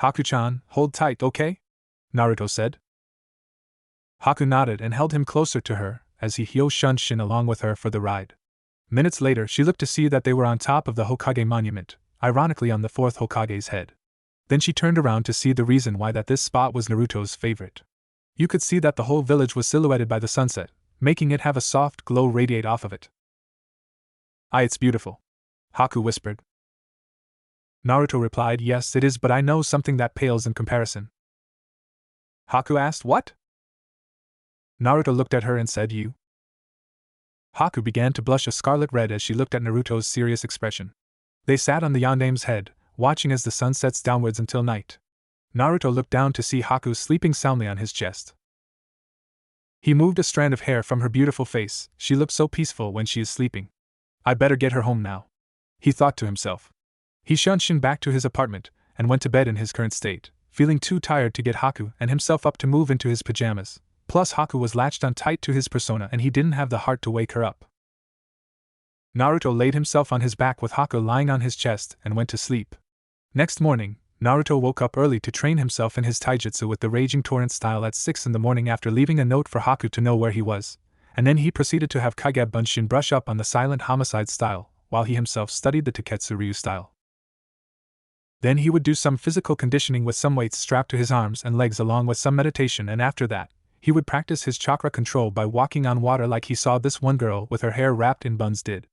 Haku-chan, hold tight, okay? Naruto said. Haku nodded and held him closer to her, as he Hyo-shunshin along with her for the ride. Minutes later she looked to see that they were on top of the Hokage monument, ironically on the fourth Hokage's head. Then she turned around to see the reason why that this spot was Naruto's favorite. You could see that the whole village was silhouetted by the sunset, making it have a soft glow radiate off of it. It's beautiful. Haku whispered. Naruto replied, yes it is, but I know something that pales in comparison. Haku asked, what? Naruto looked at her and said, you. Haku began to blush a scarlet red as she looked at Naruto's serious expression. They sat on the Yandame's head, watching as the sun sets downwards until night. Naruto looked down to see Haku sleeping soundly on his chest. He moved a strand of hair from her beautiful face. She looked so peaceful when she is sleeping. I better get her home now, he thought to himself. He shunshined back to his apartment, and went to bed in his current state, feeling too tired to get Haku and himself up to move into his pajamas. Plus Haku was latched on tight to his persona and he didn't have the heart to wake her up. Naruto laid himself on his back with Haku lying on his chest and went to sleep. Next morning, Naruto woke up early to train himself in his taijutsu with the raging torrent style at 6 in the morning after leaving a note for Haku to know where he was, and then he proceeded to have Kage Bunshin brush up on the silent homicide style, while he himself studied the Taketsu Ryu style. Then he would do some physical conditioning with some weights strapped to his arms and legs along with some meditation, and after that, he would practice his chakra control by walking on water like he saw this one girl with her hair wrapped in buns did.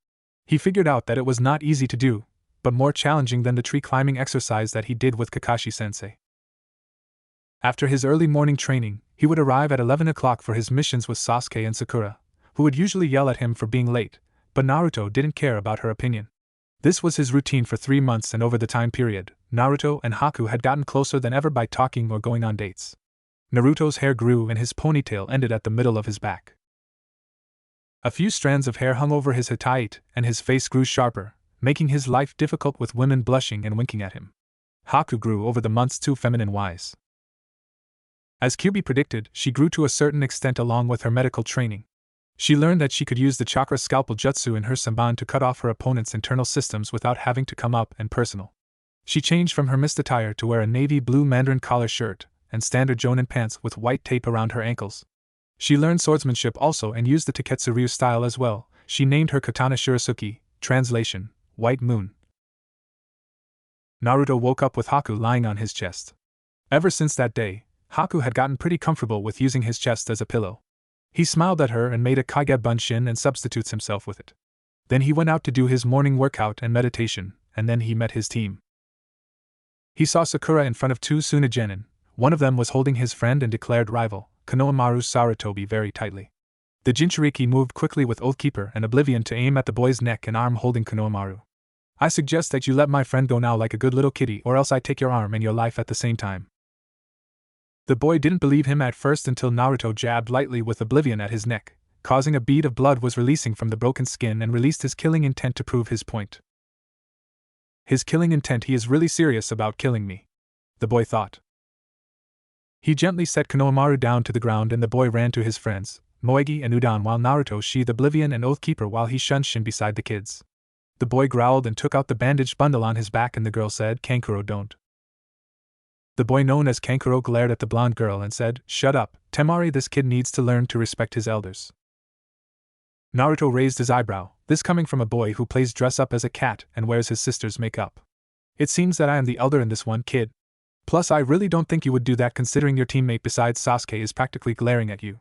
He figured out that it was not easy to do, but more challenging than the tree climbing exercise that he did with Kakashi-sensei. After his early morning training, he would arrive at 11 o'clock for his missions with Sasuke and Sakura, who would usually yell at him for being late, but Naruto didn't care about her opinion. This was his routine for 3 months, and over the time period, Naruto and Haku had gotten closer than ever by talking or going on dates. Naruto's hair grew and his ponytail ended at the middle of his back. A few strands of hair hung over his hitai, and his face grew sharper, making his life difficult with women blushing and winking at him. Haku grew over the months too feminine-wise. As Kyubi predicted, she grew to a certain extent along with her medical training. She learned that she could use the chakra scalpel jutsu in her Senban to cut off her opponent's internal systems without having to come up and personal. She changed from her mist attire to wear a navy blue mandarin collar shirt and standard jonin pants with white tape around her ankles. She learned swordsmanship also and used the Taketsu Ryu style as well. She named her katana Shurasuke, translation, White Moon. Naruto woke up with Haku lying on his chest. Ever since that day, Haku had gotten pretty comfortable with using his chest as a pillow. He smiled at her and made a Kage Bunshin and substitutes himself with it. Then he went out to do his morning workout and meditation, and then he met his team. He saw Sakura in front of 2 Tsunagenin. One of them was holding his friend and declared rival, Konohamaru Sarutobi, very tightly. The Jinchuriki moved quickly with Oathkeeper and Oblivion to aim at the boy's neck and arm holding Konohamaru. I suggest that you let my friend go now like a good little kitty, or else I take your arm and your life at the same time. The boy didn't believe him at first until Naruto jabbed lightly with Oblivion at his neck, causing a bead of blood was releasing from the broken skin and released his killing intent to prove his point. His killing intent, he is really serious about killing me, the boy thought. He gently set Konohamaru down to the ground and the boy ran to his friends, Moegi and Udon, while Naruto sheathed Oblivion and Oathkeeper while he shunshin beside the kids. The boy growled and took out the bandaged bundle on his back and the girl said, Kankuro, don't. The boy known as Kankuro glared at the blonde girl and said, shut up, Temari, this kid needs to learn to respect his elders. Naruto raised his eyebrow, this coming from a boy who plays dress up as a cat and wears his sister's makeup. It seems that I am the elder in this one, kid. Plus I really don't think you would do that considering your teammate besides Sasuke is practically glaring at you.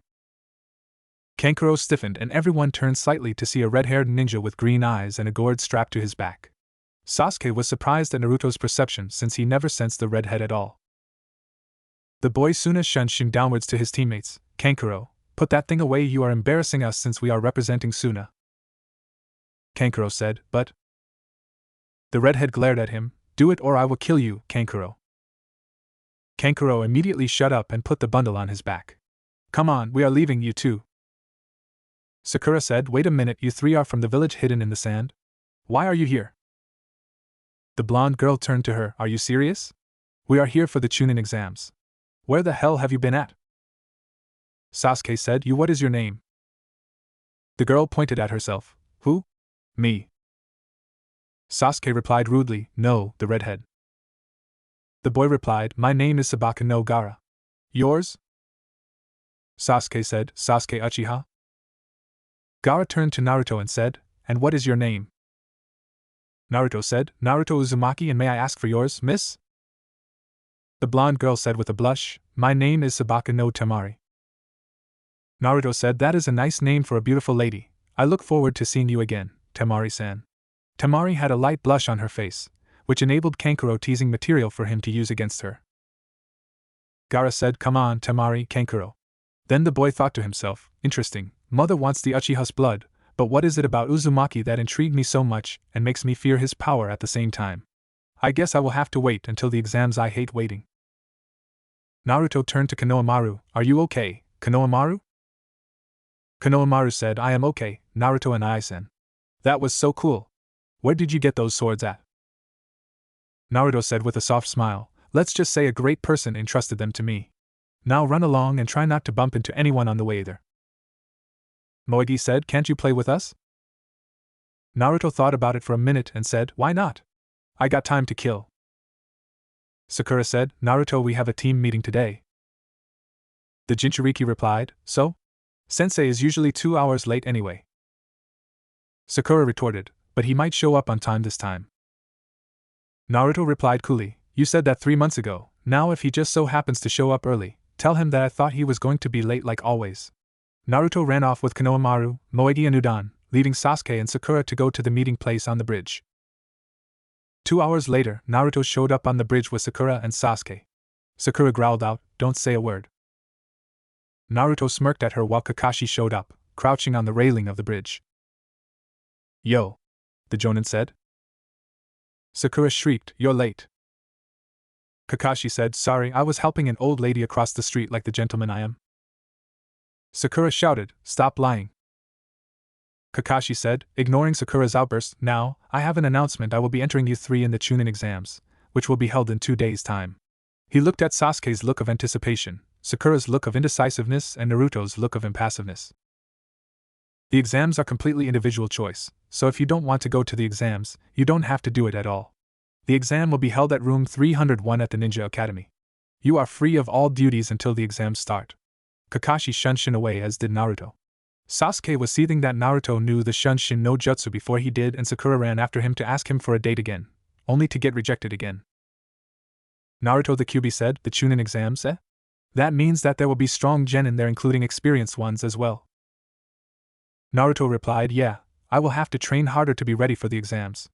Kankuro stiffened and everyone turned slightly to see a red-haired ninja with green eyes and a gourd strapped to his back. Sasuke was surprised at Naruto's perception since he never sensed the redhead at all. The boy soon as shunshined downwards to his teammates, Kankuro, put that thing away, you are embarrassing us since we are representing Suna. Kankuro said, but. The redhead glared at him, do it or I will kill you, Kankuro. Kankuro immediately shut up and put the bundle on his back. Come on, we are leaving, you too. Sakura said, wait a minute, you three are from the village hidden in the sand? Why are you here? The blonde girl turned to her, are you serious? We are here for the Chunin exams. Where the hell have you been at? Sasuke said, what is your name? The girl pointed at herself. Who? Me. Sasuke replied rudely, no, the redhead. The boy replied, my name is Sabaka no Gaara. Yours? Sasuke said, Sasuke Uchiha. Gaara turned to Naruto and said, and what is your name? Naruto said, Naruto Uzumaki, and may I ask for yours, miss? The blonde girl said with a blush, my name is Sabaka no Tamari. Naruto said, that is a nice name for a beautiful lady. I look forward to seeing you again, Tamari-san. Tamari had a light blush on her face, which enabled Kankuro teasing material for him to use against her. Gaara said, come on, Tamari, Kankuro. Then the boy thought to himself, interesting, mother wants the Uchiha's blood, but what is it about Uzumaki that intrigued me so much and makes me fear his power at the same time? I guess I will have to wait until the exams, I hate waiting. Naruto turned to Konohamaru, are you okay, Konohamaru? Konohamaru said, I am okay, Naruto and Aizen. That was so cool. Where did you get those swords at? Naruto said with a soft smile, let's just say a great person entrusted them to me. Now run along and try not to bump into anyone on the way either. Moegi said, can't you play with us? Naruto thought about it for a minute and said, why not? I got time to kill. Sakura said, Naruto, we have a team meeting today. The Jinchuriki replied, so? Sensei is usually 2 hours late anyway. Sakura retorted, but he might show up on time this time. Naruto replied coolly, you said that 3 months ago, now if he just so happens to show up early, tell him that I thought he was going to be late like always. Naruto ran off with Konohamaru, Moegi and Udan, leaving Sasuke and Sakura to go to the meeting place on the bridge. 2 hours later, Naruto showed up on the bridge with Sakura and Sasuke. Sakura growled out, don't say a word. Naruto smirked at her while Kakashi showed up, crouching on the railing of the bridge. Yo! The Jonin said. Sakura shrieked, you're late. Kakashi said, sorry, I was helping an old lady across the street like the gentleman I am. Sakura shouted, stop lying. Kakashi said, ignoring Sakura's outburst, now, I have an announcement, I will be entering you three in the Chunin exams, which will be held in 2 days' time. He looked at Sasuke's look of anticipation, Sakura's look of indecisiveness, and Naruto's look of impassiveness. The exams are completely individual choice, so if you don't want to go to the exams, you don't have to do it at all. The exam will be held at room 301 at the Ninja Academy. You are free of all duties until the exams start. Kakashi shunshin away, as did Naruto. Sasuke was seething that Naruto knew the Shunshin no Jutsu before he did, and Sakura ran after him to ask him for a date again, only to get rejected again. Naruto the Kyuubi said, the Chunin exams, eh? That means that there will be strong genin there, including experienced ones as well. Naruto replied, yeah, I will have to train harder to be ready for the exams.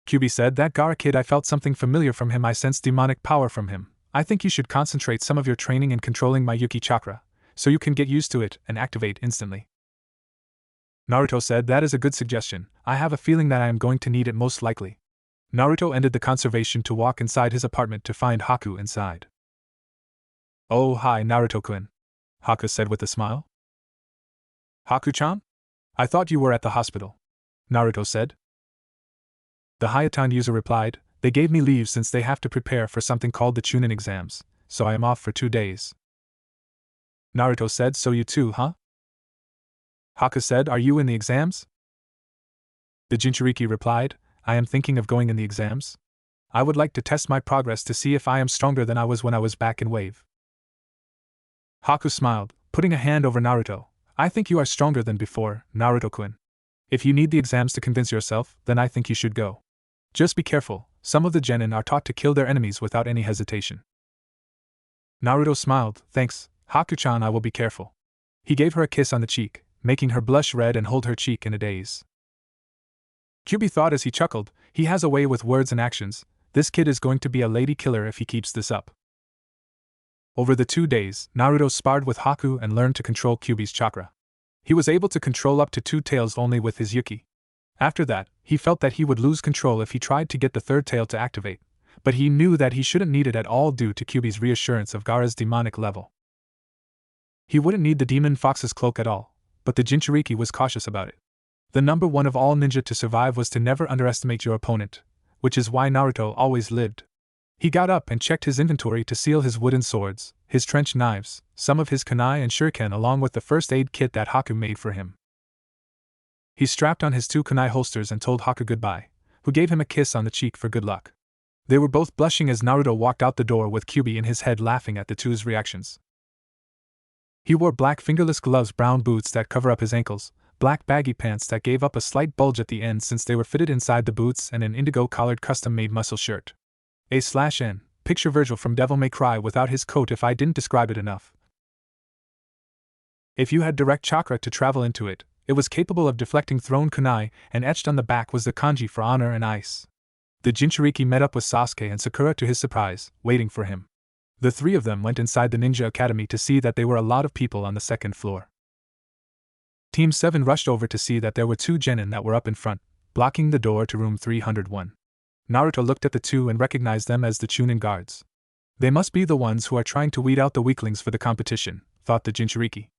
Kyuubi said, that Gaara kid, I felt something familiar from him, I sensed demonic power from him. I think you should concentrate some of your training in controlling my Yuki chakra, so you can get used to it and activate instantly. Naruto said, that is a good suggestion, I have a feeling that I am going to need it most likely. Naruto ended the conversation to walk inside his apartment to find Haku inside. Oh hi Naruto-kun, Haku said with a smile. Haku-chan? I thought you were at the hospital, Naruto said. The Hayatan user replied, they gave me leave since they have to prepare for something called the Chunin exams, so I am off for 2 days. Naruto said, so you too, huh? Haku said, are you in the exams? The Jinchuriki replied, I am thinking of going in the exams. I would like to test my progress to see if I am stronger than I was when I was back in Wave. Haku smiled, putting a hand over Naruto. I think you are stronger than before, Naruto-kun. If you need the exams to convince yourself, then I think you should go. Just be careful, some of the genin are taught to kill their enemies without any hesitation. Naruto smiled, thanks, Haku-chan, I will be careful. He gave her a kiss on the cheek, making her blush red and hold her cheek in a daze. Kyuubi thought as he chuckled, he has a way with words and actions, this kid is going to be a lady killer if he keeps this up. Over the 2 days, Naruto sparred with Haku and learned to control Kyuubi's chakra. He was able to control up to 2 tails only with his Yuki. After that, he felt that he would lose control if he tried to get the 3rd tail to activate, but he knew that he shouldn't need it at all due to Kyuubi's reassurance of Gaara's demonic level. He wouldn't need the demon fox's cloak at all, but the Jinchuriki was cautious about it. The number 1 of all ninja to survive was to never underestimate your opponent, which is why Naruto always lived. He got up and checked his inventory to seal his wooden swords, his trench knives, some of his kunai and shuriken along with the first aid kit that Haku made for him. He strapped on his 2 kunai holsters and told Haku goodbye, who gave him a kiss on the cheek for good luck. They were both blushing as Naruto walked out the door with Kyuubi in his head laughing at the two's reactions. He wore black fingerless gloves, brown boots that cover up his ankles, black baggy pants that gave up a slight bulge at the end since they were fitted inside the boots, and an indigo-collared custom-made muscle shirt. A/N, picture Virgil from Devil May Cry without his coat if I didn't describe it enough. If you had direct chakra to travel into it, it was capable of deflecting thrown kunai, and etched on the back was the kanji for honor and ice. The Jinchuriki met up with Sasuke and Sakura to his surprise, waiting for him. The 3 of them went inside the ninja academy to see that there were a lot of people on the 2nd floor. Team 7 rushed over to see that there were 2 genin that were up in front, blocking the door to room 301. Naruto looked at the 2 and recognized them as the Chunin guards. They must be the ones who are trying to weed out the weaklings for the competition, thought the Jinchuriki.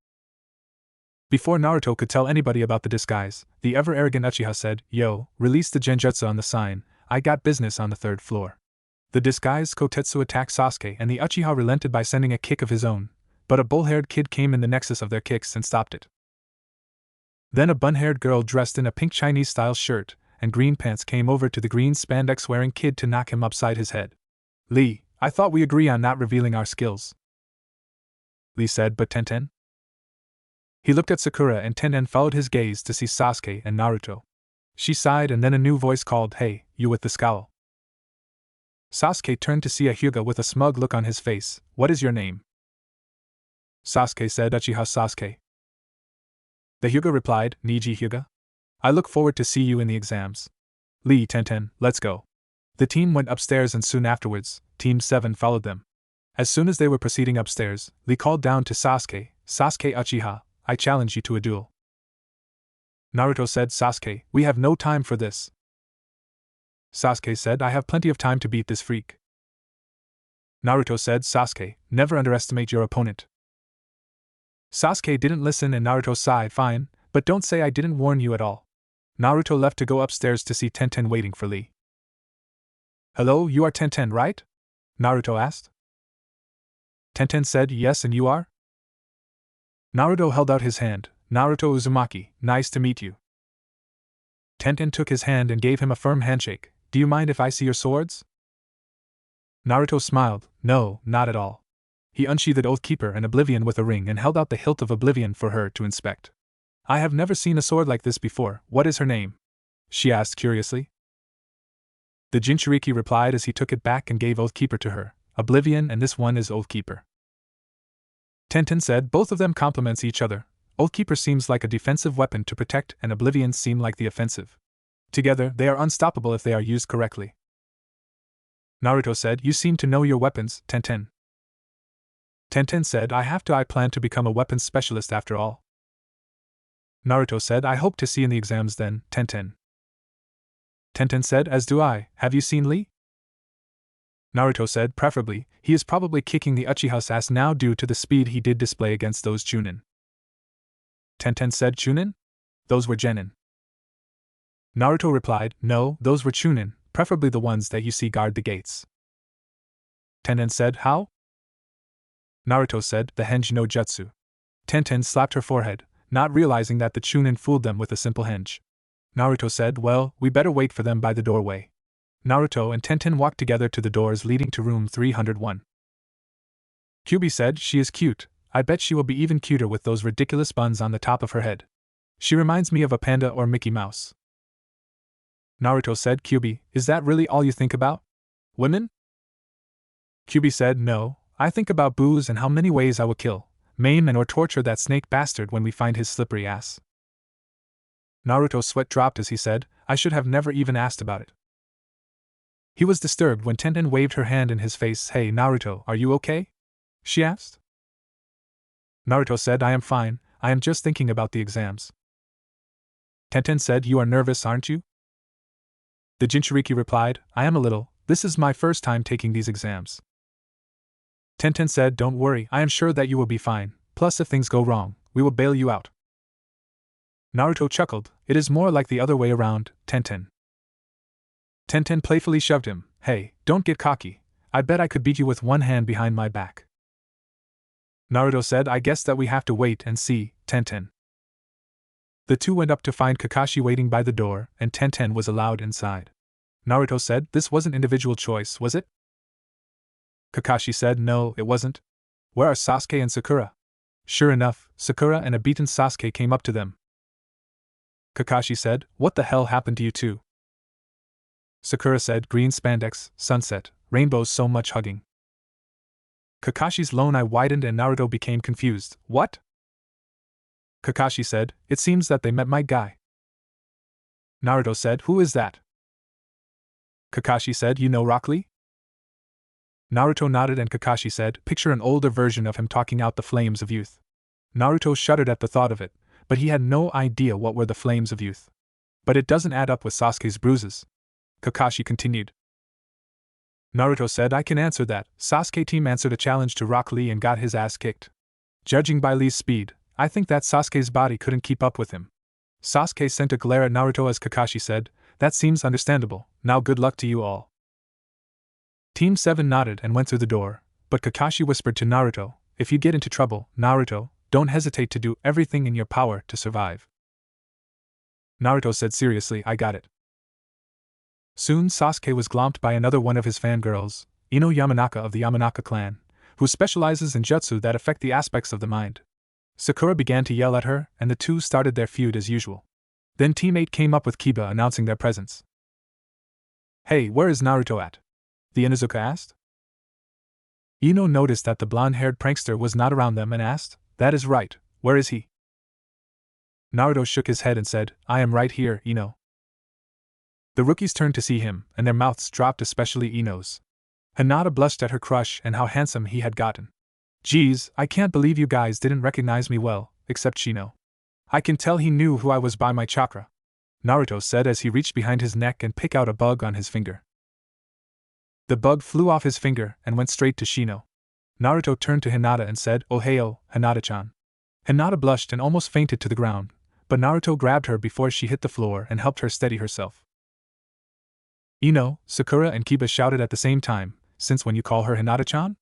Before Naruto could tell anybody about the disguise, the ever-arrogant Uchiha said, "Yo, release the genjutsu on the sign, I got business on the 3rd floor." The disguised Kotetsu attacked Sasuke and the Uchiha relented by sending a kick of his own, but a bull-haired kid came in the nexus of their kicks and stopped it. Then a bun-haired girl dressed in a pink Chinese-style shirt and green pants came over to the green spandex-wearing kid to knock him upside his head. "Lee, I thought we agree on not revealing our skills," Lee said, "but Tenten?" He looked at Sakura and Tenten followed his gaze to see Sasuke and Naruto. She sighed and then a new voice called, "Hey, you with the scowl." Sasuke turned to see a Hyuga with a smug look on his face. "What is your name?" Sasuke said, "Uchiha Sasuke." The Hyuga replied, "Niji Hyuga? I look forward to see you in the exams." "Lee, Tenten, let's go." The team went upstairs and soon afterwards, Team 7 followed them. As soon as they were proceeding upstairs, Lee called down to Sasuke, "Sasuke Uchiha, I challenge you to a duel." Naruto said, "Sasuke, we have no time for this." Sasuke said, "I have plenty of time to beat this freak." Naruto said, "Sasuke, never underestimate your opponent." Sasuke didn't listen and Naruto sighed, "Fine, but don't say I didn't warn you at all." Naruto left to go upstairs to see Tenten waiting for Lee. "Hello, you are Tenten, right?" Naruto asked. Tenten said, "Yes, and you are?" Naruto held out his hand. "Naruto Uzumaki, nice to meet you." Tenten took his hand and gave him a firm handshake. "Do you mind if I see your swords?" Naruto smiled. "No, not at all." He unsheathed Oathkeeper and Oblivion with a ring and held out the hilt of Oblivion for her to inspect. "I have never seen a sword like this before. What is her name?" she asked curiously. The Jinchuriki replied as he took it back and gave Oathkeeper to her. "Oblivion, and this one is Oathkeeper." Tenten said, "Both of them complements each other. Oathkeeper seems like a defensive weapon to protect and Oblivion seem like the offensive. Together, they are unstoppable if they are used correctly." Naruto said, "You seem to know your weapons, Tenten." Tenten said, I plan to become a weapons specialist after all." Naruto said, "I hope to see you in the exams then, Tenten." Tenten said, "As do I. Have you seen Lee?" Naruto said, "Preferably, he is probably kicking the Uchiha's ass now due to the speed he did display against those Chunin." Tenten said, "Chunin? Those were genin." Naruto replied, "No, those were Chunin, preferably the ones that you see guard the gates." Tenten said, "How?" Naruto said, "The henge no jutsu." Tenten slapped her forehead, not realizing that the Chunin fooled them with a simple henge. Naruto said, "Well, we better wait for them by the doorway." Naruto and Tenten walked together to the doors leading to room 301. Kyuubi said, "She is cute. I bet she will be even cuter with those ridiculous buns on the top of her head. She reminds me of a panda or Mickey Mouse." Naruto said, "Kyuubi, is that really all you think about? Women?" Kyuubi said, "No, I think about booze and how many ways I will kill, maim and or torture that snake bastard when we find his slippery ass." Naruto's sweat dropped as he said, "I should have never even asked about it." He was disturbed when Tenten waved her hand in his face. "Hey Naruto, are you okay?" she asked. Naruto said, I am fine, I am just thinking about the exams. Tenten said, you are nervous, aren't you? The Jinchuriki replied, I am a little, this is my first time taking these exams. Tenten said, don't worry, I am sure that you will be fine, plus if things go wrong, we will bail you out. Naruto chuckled, it is more like the other way around, Tenten. Tenten playfully shoved him, hey, don't get cocky, I bet I could beat you with one hand behind my back. Naruto said, I guess that we have to wait and see, Tenten. The two went up to find Kakashi waiting by the door, and Tenten was allowed inside. Naruto said, this wasn't individual choice, was it? Kakashi said, no, it wasn't. Where are Sasuke and Sakura? Sure enough, Sakura and a beaten Sasuke came up to them. Kakashi said, what the hell happened to you two? Sakura said, green spandex, sunset, rainbows, so much hugging. Kakashi's lone eye widened and Naruto became confused. What? Kakashi said, it seems that they met my guy. Naruto said, who is that? Kakashi said, you know Rock Lee? Naruto nodded and Kakashi said, picture an older version of him talking out the flames of youth. Naruto shuddered at the thought of it, but he had no idea what were the flames of youth. But it doesn't add up with Sasuke's bruises. Kakashi continued. Naruto said, I can answer that. Sasuke team answered a challenge to Rock Lee and got his ass kicked. Judging by Lee's speed, I think that Sasuke's body couldn't keep up with him. Sasuke sent a glare at Naruto as Kakashi said, that seems understandable, now good luck to you all. Team 7 nodded and went through the door, but Kakashi whispered to Naruto, if you get into trouble, Naruto, don't hesitate to do everything in your power to survive. Naruto said seriously, I got it. Soon Sasuke was glomped by another one of his fangirls, Ino Yamanaka of the Yamanaka clan, who specializes in jutsu that affect the aspects of the mind. Sakura began to yell at her, and the two started their feud as usual. Then Team 8 came up with Kiba announcing their presence. Hey, where is Naruto at? The Inuzuka asked. Ino noticed that the blonde-haired prankster was not around them and asked, that is right, where is he? Naruto shook his head and said, I am right here, Ino. The rookies turned to see him, and their mouths dropped, especially Ino's. Hinata blushed at her crush and how handsome he had gotten. Geez, I can't believe you guys didn't recognize me well, except Shino. I can tell he knew who I was by my chakra, Naruto said as he reached behind his neck and picked out a bug on his finger. The bug flew off his finger and went straight to Shino. Naruto turned to Hinata and said, oh heyo, Hinata-chan. Hinata blushed and almost fainted to the ground, but Naruto grabbed her before she hit the floor and helped her steady herself. Ino, Sakura and Kiba shouted at the same time, since when you call her Hinata-chan?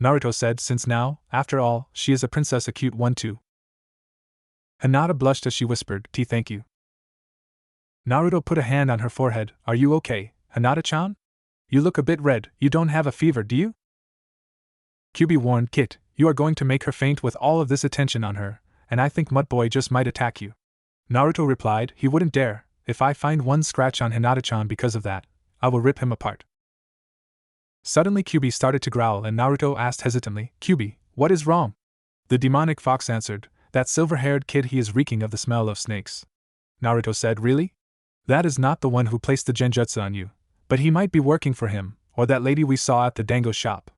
Naruto said, since now, after all, she is a princess, a cute one too. Hinata blushed as she whispered, thank you. Naruto put a hand on her forehead, are you okay, Hinata-chan? You look a bit red, you don't have a fever, do you? Kyubi warned, Kit, you are going to make her faint with all of this attention on her, and I think Mudboy just might attack you. Naruto replied, he wouldn't dare. If I find one scratch on Hinata-chan because of that, I will rip him apart. Suddenly Kyubi started to growl and Naruto asked hesitantly, Kyubi, what is wrong? The demonic fox answered, that silver-haired kid, he is reeking of the smell of snakes. Naruto said, really? That is not the one who placed the genjutsu on you, but he might be working for him, or that lady we saw at the dango shop.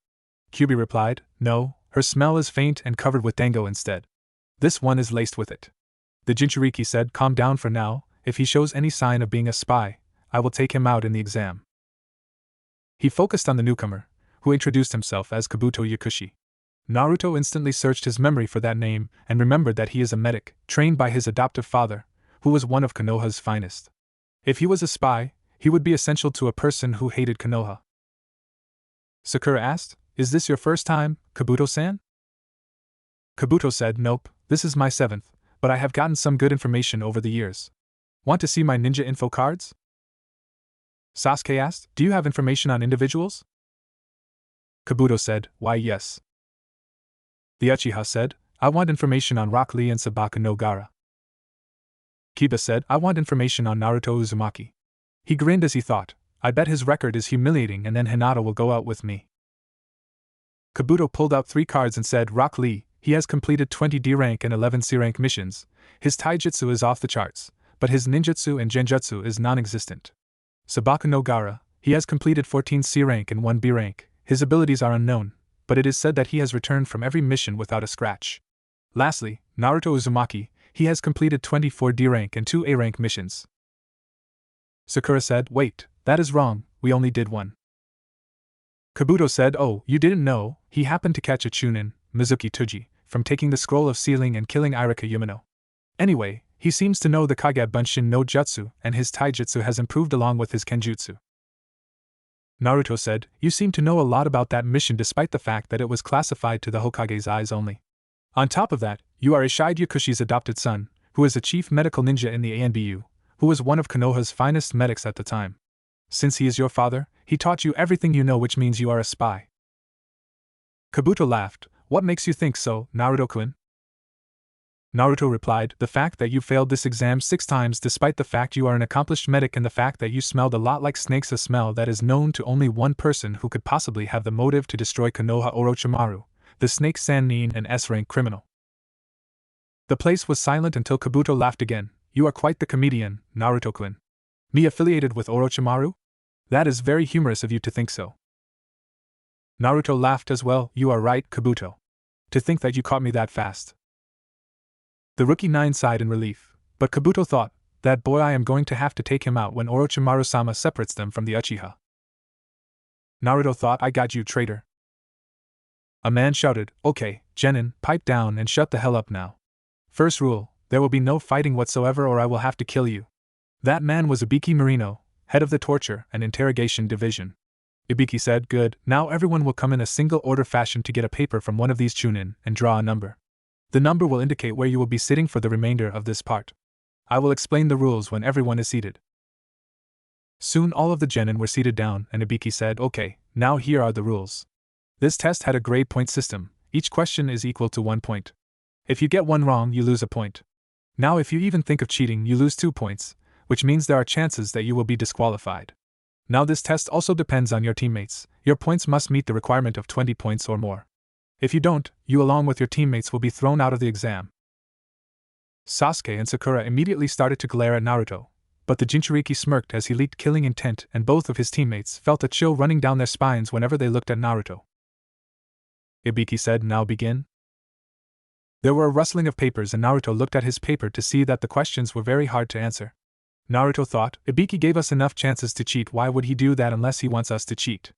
Kyubi replied, no, her smell is faint and covered with dango instead. This one is laced with it. The Jinchuriki said, calm down for now. If he shows any sign of being a spy, I will take him out in the exam. He focused on the newcomer, who introduced himself as Kabuto Yakushi. Naruto instantly searched his memory for that name and remembered that he is a medic, trained by his adoptive father, who was one of Konoha's finest. If he was a spy, he would be essential to a person who hated Konoha. Sakura asked, is this your first time, Kabuto-san? Kabuto said, nope, this is my 7th, but I have gotten some good information over the years. Want to see my ninja info cards? Sasuke asked, do you have information on individuals? Kabuto said, why yes. The Uchiha said, I want information on Rock Lee and Sabaka no Gaara. Kiba said, I want information on Naruto Uzumaki. He grinned as he thought, I bet his record is humiliating and then Hinata will go out with me. Kabuto pulled out 3 cards and said, Rock Lee, he has completed 20 D rank and 11 C rank missions, his taijutsu is off the charts, but his ninjutsu and genjutsu is non-existent. Sabaka no Gaara, he has completed 14 C rank and 1 B rank, his abilities are unknown, but it is said that he has returned from every mission without a scratch. Lastly, Naruto Uzumaki, he has completed 24 D rank and 2 A rank missions. Sakura said, wait, that is wrong, we only did one. Kabuto said, oh, you didn't know, he happened to catch a Chunin, Mizuki Tuji, from taking the scroll of sealing and killing Irika Yumino. Anyway, he seems to know the Kage Bunshin no Jutsu, and his taijutsu has improved along with his kenjutsu. Naruto said, you seem to know a lot about that mission despite the fact that it was classified to the Hokage's eyes only. On top of that, you are Ishide Yakushi's adopted son, who is a chief medical ninja in the ANBU, who was one of Konoha's finest medics at the time. Since he is your father, he taught you everything you know, which means you are a spy. Kabuto laughed. What makes you think so, Naruto-kun? Naruto replied, the fact that you failed this exam 6 times despite the fact you are an accomplished medic and the fact that you smelled a lot like snakes, a smell that is known to only one person who could possibly have the motive to destroy Konoha Orochimaru, the snake Sannin and S-rank criminal. The place was silent until Kabuto laughed again. You are quite the comedian, Naruto-kun. Me affiliated with Orochimaru? That is very humorous of you to think so. Naruto laughed as well. You are right, Kabuto. To think that you caught me that fast. The rookie 9 sighed in relief, but Kabuto thought, that boy, I am going to have to take him out when Orochimaru-sama separates them from the Uchiha. Naruto thought, I got you, traitor. A man shouted, okay, Genin, pipe down and shut the hell up now. First rule, there will be no fighting whatsoever or I will have to kill you. That man was Ibiki Marino, head of the torture and interrogation division. Ibiki said, good, now everyone will come in a single order fashion to get a paper from one of these chunin and draw a number. The number will indicate where you will be sitting for the remainder of this part. I will explain the rules when everyone is seated. Soon all of the genin were seated down and Ibiki said, okay, now here are the rules. This test had a grade point system. Each question is equal to 1 point. If you get one wrong, you lose a point. Now if you even think of cheating, you lose 2 points, which means there are chances that you will be disqualified. Now this test also depends on your teammates. Your points must meet the requirement of 20 points or more. If you don't, you along with your teammates will be thrown out of the exam. Sasuke and Sakura immediately started to glare at Naruto, but the Jinchuriki smirked as he leaked killing intent and both of his teammates felt a chill running down their spines whenever they looked at Naruto. Ibiki said, now begin. There were a rustling of papers and Naruto looked at his paper to see that the questions were very hard to answer. Naruto thought, Ibiki gave us enough chances to cheat, why would he do that unless he wants us to cheat?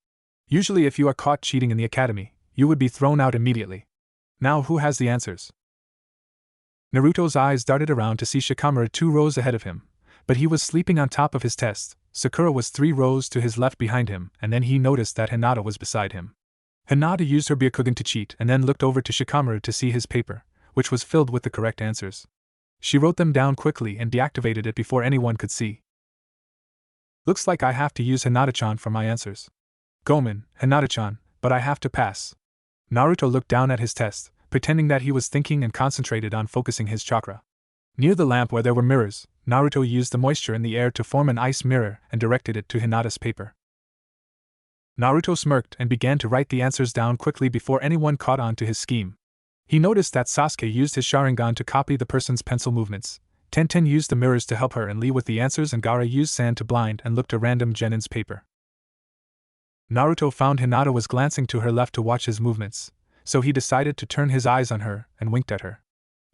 Usually if you are caught cheating in the academy, you would be thrown out immediately. Now who has the answers? Naruto's eyes darted around to see Shikamaru 2 rows ahead of him, but he was sleeping on top of his test. Sakura was 3 rows to his left behind him, and then he noticed that Hinata was beside him. Hinata used her Byakugan to cheat and then looked over to Shikamaru to see his paper, which was filled with the correct answers. She wrote them down quickly and deactivated it before anyone could see. Looks like I have to use Hinata-chan for my answers. Gomen, Hinata-chan, but I have to pass. Naruto looked down at his test, pretending that he was thinking and concentrated on focusing his chakra. Near the lamp where there were mirrors, Naruto used the moisture in the air to form an ice mirror and directed it to Hinata's paper. Naruto smirked and began to write the answers down quickly before anyone caught on to his scheme. He noticed that Sasuke used his Sharingan to copy the person's pencil movements, Tenten used the mirrors to help her and Lee with the answers, and Gaara used sand to blind and looked at random Genin's paper. Naruto found Hinata was glancing to her left to watch his movements, so he decided to turn his eyes on her and winked at her.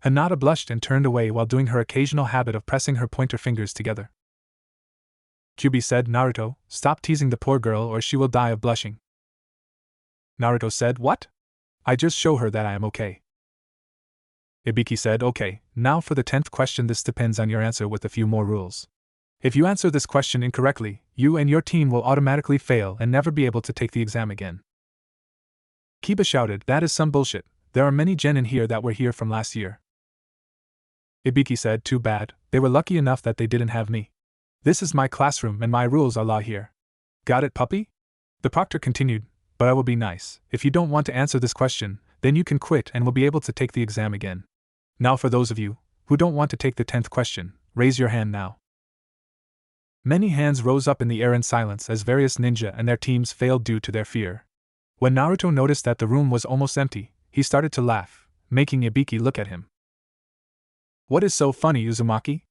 Hinata blushed and turned away while doing her occasional habit of pressing her pointer fingers together. Kyuubi said, Naruto, stop teasing the poor girl or she will die of blushing. Naruto said, what? I just show her that I am okay. Ibiki said, okay, now for the 10th question. This depends on your answer with a few more rules. If you answer this question incorrectly, you and your team will automatically fail and never be able to take the exam again. Kiba shouted, that is some bullshit, there are many genin here that were here from last year. Ibiki said, too bad, they were lucky enough that they didn't have me. This is my classroom and my rules are law here. Got it, puppy? The proctor continued, but I will be nice. If you don't want to answer this question, then you can quit and will be able to take the exam again. Now for those of you who don't want to take the 10th question, raise your hand now. Many hands rose up in the air in silence as various ninja and their teams failed due to their fear. When Naruto noticed that the room was almost empty, he started to laugh, making Ibiki look at him. What is so funny, Uzumaki?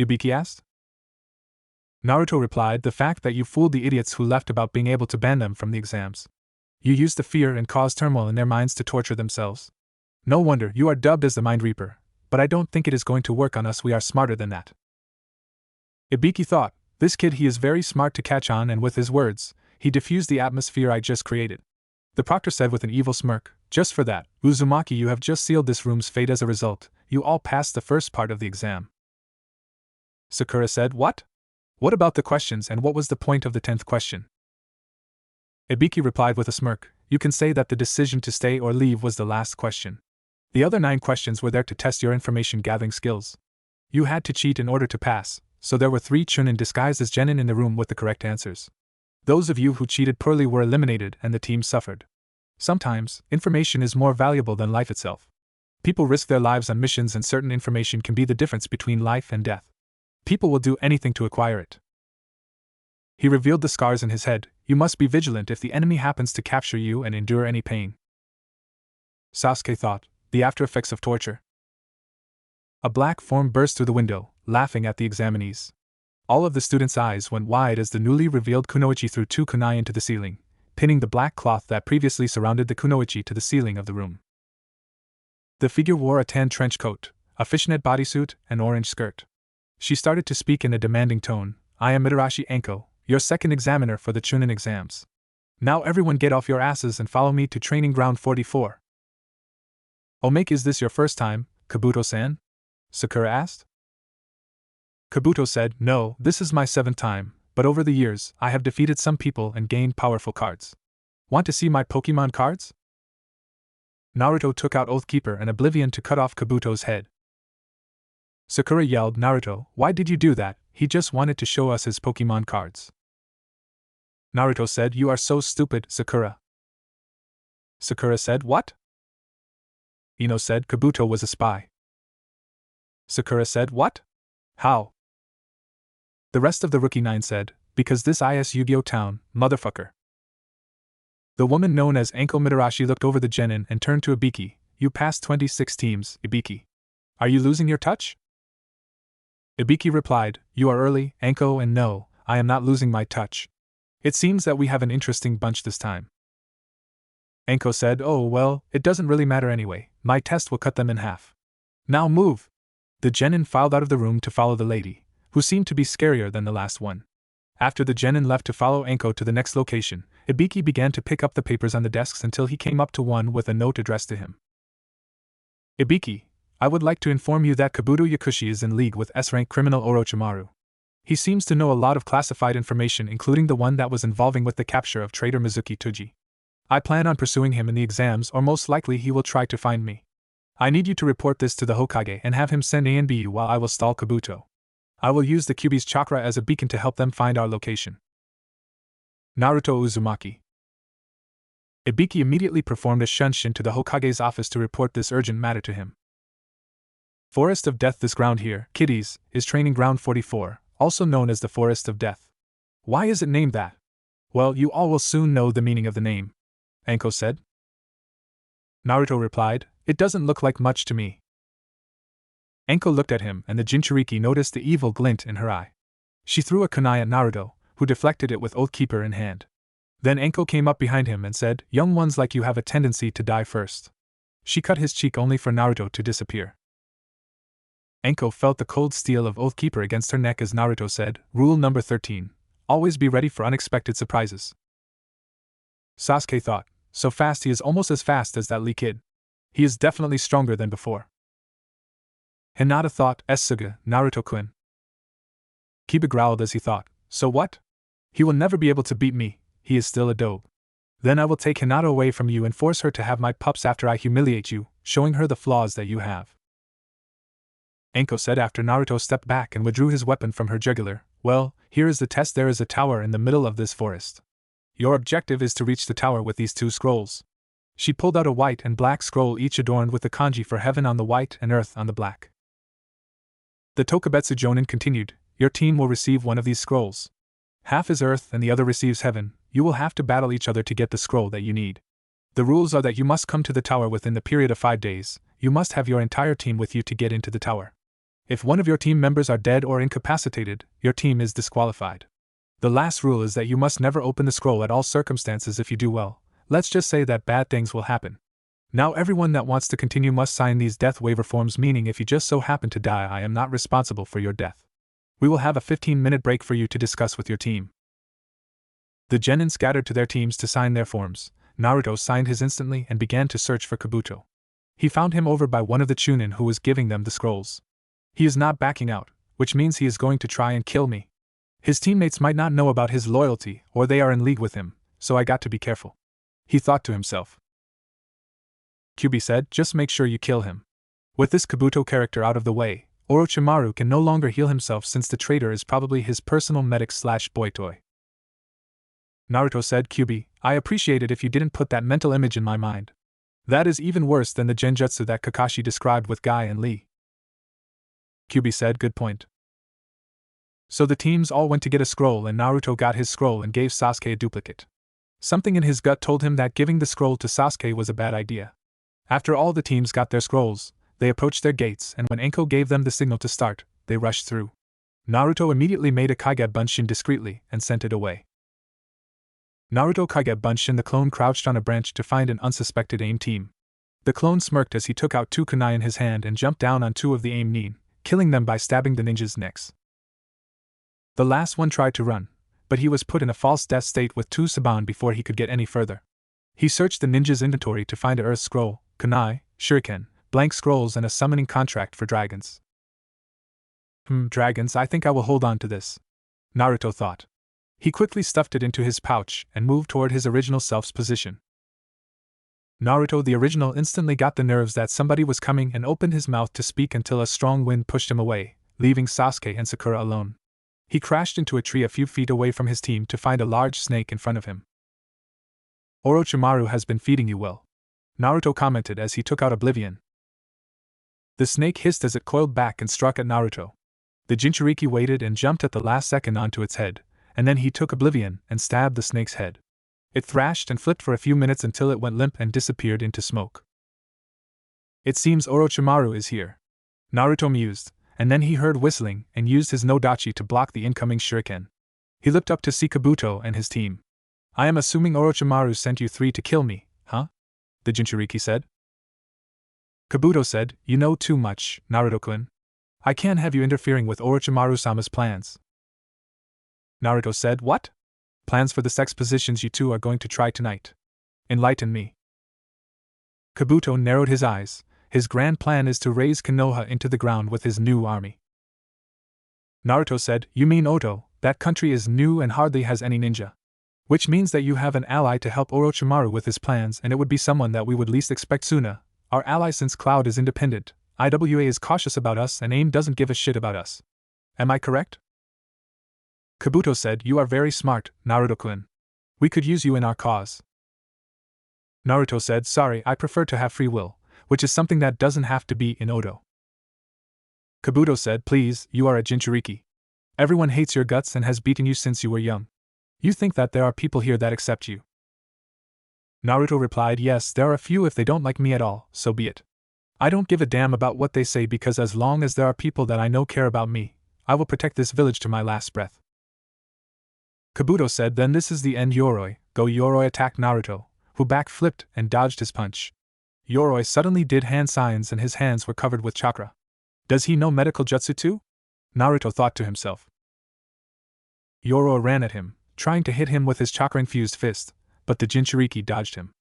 Ibiki asked. Naruto replied, the fact that you fooled the idiots who left about being able to ban them from the exams. You use the fear and cause turmoil in their minds to torture themselves. No wonder you are dubbed as the Mind Reaper, but I don't think it is going to work on us. We are smarter than that. Ibiki thought, this kid, he is very smart to catch on, and with his words, he diffused the atmosphere I just created. The proctor said with an evil smirk, just for that, Uzumaki, you have just sealed this room's fate. As a result, you all passed the first part of the exam. Sakura said, what? What about the questions, and what was the point of the 10th question? Ibiki replied with a smirk, you can say that the decision to stay or leave was the last question. The other 9 questions were there to test your information gathering skills. You had to cheat in order to pass, so there were 3 Chunin disguised as genin in the room with the correct answers. Those of you who cheated poorly were eliminated and the team suffered. Sometimes, information is more valuable than life itself. People risk their lives on missions, and certain information can be the difference between life and death. People will do anything to acquire it. He revealed the scars in his head. You must be vigilant if the enemy happens to capture you and endure any pain. Sasuke thought, the after effects of torture. A black form burst through the window, laughing at the examinees. All of the students' eyes went wide as the newly revealed kunoichi threw 2 kunai into the ceiling, pinning the black cloth that previously surrounded the kunoichi to the ceiling of the room. The figure wore a tan trench coat, a fishnet bodysuit, and orange skirt. She started to speak in a demanding tone, I am Mitarashi Enko, your second examiner for the Chunin exams. Now everyone get off your asses and follow me to training ground 44. Omake, is this your first time, Kabuto-san? Sakura asked. Kabuto said, no, this is my 7th time, but over the years, I have defeated some people and gained powerful cards. Want to see my Pokemon cards? Naruto took out Oathkeeper and Oblivion to cut off Kabuto's head. Sakura yelled, Naruto, why did you do that? He just wanted to show us his Pokemon cards. Naruto said, you are so stupid, Sakura. Sakura said, what? Ino said, Kabuto was a spy. Sakura said, what? How? The rest of the Rookie 9 said, because this is Yu-Gi-Oh! Town, motherfucker. The woman known as Enko Mitarashi looked over the genin and turned to Ibiki, you passed 26 teams, Ibiki. Are you losing your touch? Ibiki replied, you are early, Enko, and no, I am not losing my touch. It seems that we have an interesting bunch this time. Enko said, oh well, it doesn't really matter anyway, my test will cut them in half. Now move! The genin filed out of the room to follow the lady, who seemed to be scarier than the last one. After the genin left to follow Enko to the next location, Ibiki began to pick up the papers on the desks until he came up to one with a note addressed to him. Ibiki, I would like to inform you that Kabuto Yakushi is in league with S-rank criminal Orochimaru. He seems to know a lot of classified information, including the one that was involving with the capture of traitor Mizuki Tuji. I plan on pursuing him in the exams, or most likely he will try to find me. I need you to report this to the Hokage and have him send ANBU while I will stall Kabuto. I will use the Kyuubi's chakra as a beacon to help them find our location. Naruto Uzumaki. Ibiki immediately performed a shunshin to the Hokage's office to report this urgent matter to him. Forest of Death. This ground here, kiddies, is training ground 44, also known as the Forest of Death. Why is it named that? Well, you all will soon know the meaning of the name, Enko said. Naruto replied, it doesn't look like much to me. Enko looked at him, and the Jinchuriki noticed the evil glint in her eye. She threw a kunai at Naruto, who deflected it with Oathkeeper in hand. Then Enko came up behind him and said, young ones like you have a tendency to die first. She cut his cheek only for Naruto to disappear. Enko felt the cold steel of Oathkeeper against her neck as Naruto said, rule number 13. Always be ready for unexpected surprises. Sasuke thought, so fast, he is almost as fast as that Lee kid. He is definitely stronger than before. Hinata thought, Suga, Naruto-kun. Kiba growled as he thought, so what? He will never be able to beat me, he is still a dope. Then I will take Hinata away from you and force her to have my pups after I humiliate you, showing her the flaws that you have. Enko said after Naruto stepped back and withdrew his weapon from her jugular, well, here is the test. There is a tower in the middle of this forest. Your objective is to reach the tower with these 2 scrolls. She pulled out a white and black scroll, each adorned with the kanji for heaven on the white and earth on the black. The Tokubetsu Jonin continued, your team will receive one of these scrolls. Half is earth and the other receives heaven. You will have to battle each other to get the scroll that you need. The rules are that you must come to the tower within the period of 5 days. You must have your entire team with you to get into the tower. If one of your team members are dead or incapacitated, your team is disqualified. The last rule is that you must never open the scroll at all circumstances. If you do well, Let's just say that bad things will happen. Now everyone that wants to continue must sign these death waiver forms, meaning if you just so happen to die, I am not responsible for your death. We will have a 15-minute break for you to discuss with your team. The genin scattered to their teams to sign their forms. Naruto signed his instantly and began to search for Kabuto. He found him over by one of the Chunin who was giving them the scrolls. He is not backing out, which means he is going to try and kill me. His teammates might not know about his loyalty, or they are in league with him, so I got to be careful. He thought to himself. Kyuubi said, just make sure you kill him. With this Kabuto character out of the way, Orochimaru can no longer heal himself since the traitor is probably his personal medic/boy toy. Naruto said, Kyuubi, I appreciate it if you didn't put that mental image in my mind. That is even worse than the genjutsu that Kakashi described with Guy and Lee. Kyuubi said, good point. So the teams all went to get a scroll and Naruto got his scroll and gave Sasuke a duplicate. Something in his gut told him that giving the scroll to Sasuke was a bad idea. After all the teams got their scrolls, they approached their gates and when Enko gave them the signal to start, they rushed through. Naruto immediately made a Kage Bunshin discreetly and sent it away. Naruto Kage Bunshin the clone crouched on a branch to find an unsuspected AIM team. The clone smirked as he took out 2 kunai in his hand and jumped down on 2 of the AIM nin, killing them by stabbing the ninjas' necks. The last one tried to run, but he was put in a false death state with 2 saban before he could get any further. He searched the ninja's inventory to find a earth scroll, kunai, shuriken, blank scrolls and a summoning contract for dragons. Dragons, I think I will hold on to this, Naruto thought. He quickly stuffed it into his pouch and moved toward his original self's position. Naruto the original instantly got the nerves that somebody was coming and opened his mouth to speak until a strong wind pushed him away, leaving Sasuke and Sakura alone. He crashed into a tree a few feet away from his team to find a large snake in front of him. Orochimaru has been feeding you well, Naruto commented as he took out Oblivion. The snake hissed as it coiled back and struck at Naruto. The Jinchuriki waited and jumped at the last second onto its head, and then he took Oblivion and stabbed the snake's head. It thrashed and flipped for a few minutes until it went limp and disappeared into smoke. It seems Orochimaru is here, Naruto mused, and then he heard whistling and used his no-dachi to block the incoming shuriken. He looked up to see Kabuto and his team. I am assuming Orochimaru sent you 3 to kill me, huh? The Jinchuriki said. Kabuto said, you know too much, Naruto-kun. I can't have you interfering with Orochimaru-sama's plans. Naruto said, what? Plans for the sex positions you two are going to try tonight. Enlighten me. Kabuto narrowed his eyes. His grand plan is to raze Konoha into the ground with his new army. Naruto said, you mean Oto, that country is new and hardly has any ninja. Which means that you have an ally to help Orochimaru with his plans and it would be someone that we would least expect Suna, our ally since Cloud is independent, IWA is cautious about us and AIM doesn't give a shit about us. Am I correct? Kabuto said, you are very smart, Naruto-kun. We could use you in our cause. Naruto said, sorry, I prefer to have free will, which is something that doesn't have to be in Oto. Kabuto said, please, you are a Jinchuriki. Everyone hates your guts and has beaten you since you were young. You think that there are people here that accept you? Naruto replied, yes, there are a few. If they don't like me at all, so be it. I don't give a damn about what they say because as long as there are people that I know care about me, I will protect this village to my last breath. Kabuto said, then this is the end. Yoroi, go. Yoroi attacked Naruto, who backflipped and dodged his punch. Yoroi suddenly did hand signs and his hands were covered with chakra. Does he know medical jutsu too? Naruto thought to himself. Yoroi ran at him, trying to hit him with his chakra-infused fist, but the Jinchuriki dodged him.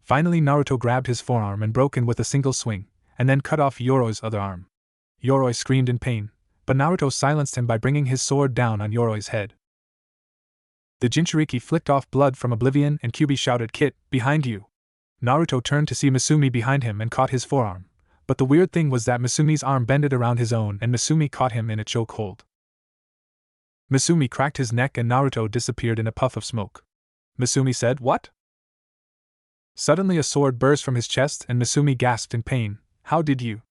Finally Naruto grabbed his forearm and broke in with a single swing, and then cut off Yoroi's other arm. Yoroi screamed in pain, but Naruto silenced him by bringing his sword down on Yoroi's head. The Jinchuriki flicked off blood from Oblivion and Kyuubi shouted, Kit, behind you! Naruto turned to see Misumi behind him and caught his forearm, but the weird thing was that Misumi's arm bended around his own and Misumi caught him in a chokehold. Misumi cracked his neck and Naruto disappeared in a puff of smoke. Misumi said, what? Suddenly a sword burst from his chest and Misumi gasped in pain, how did you?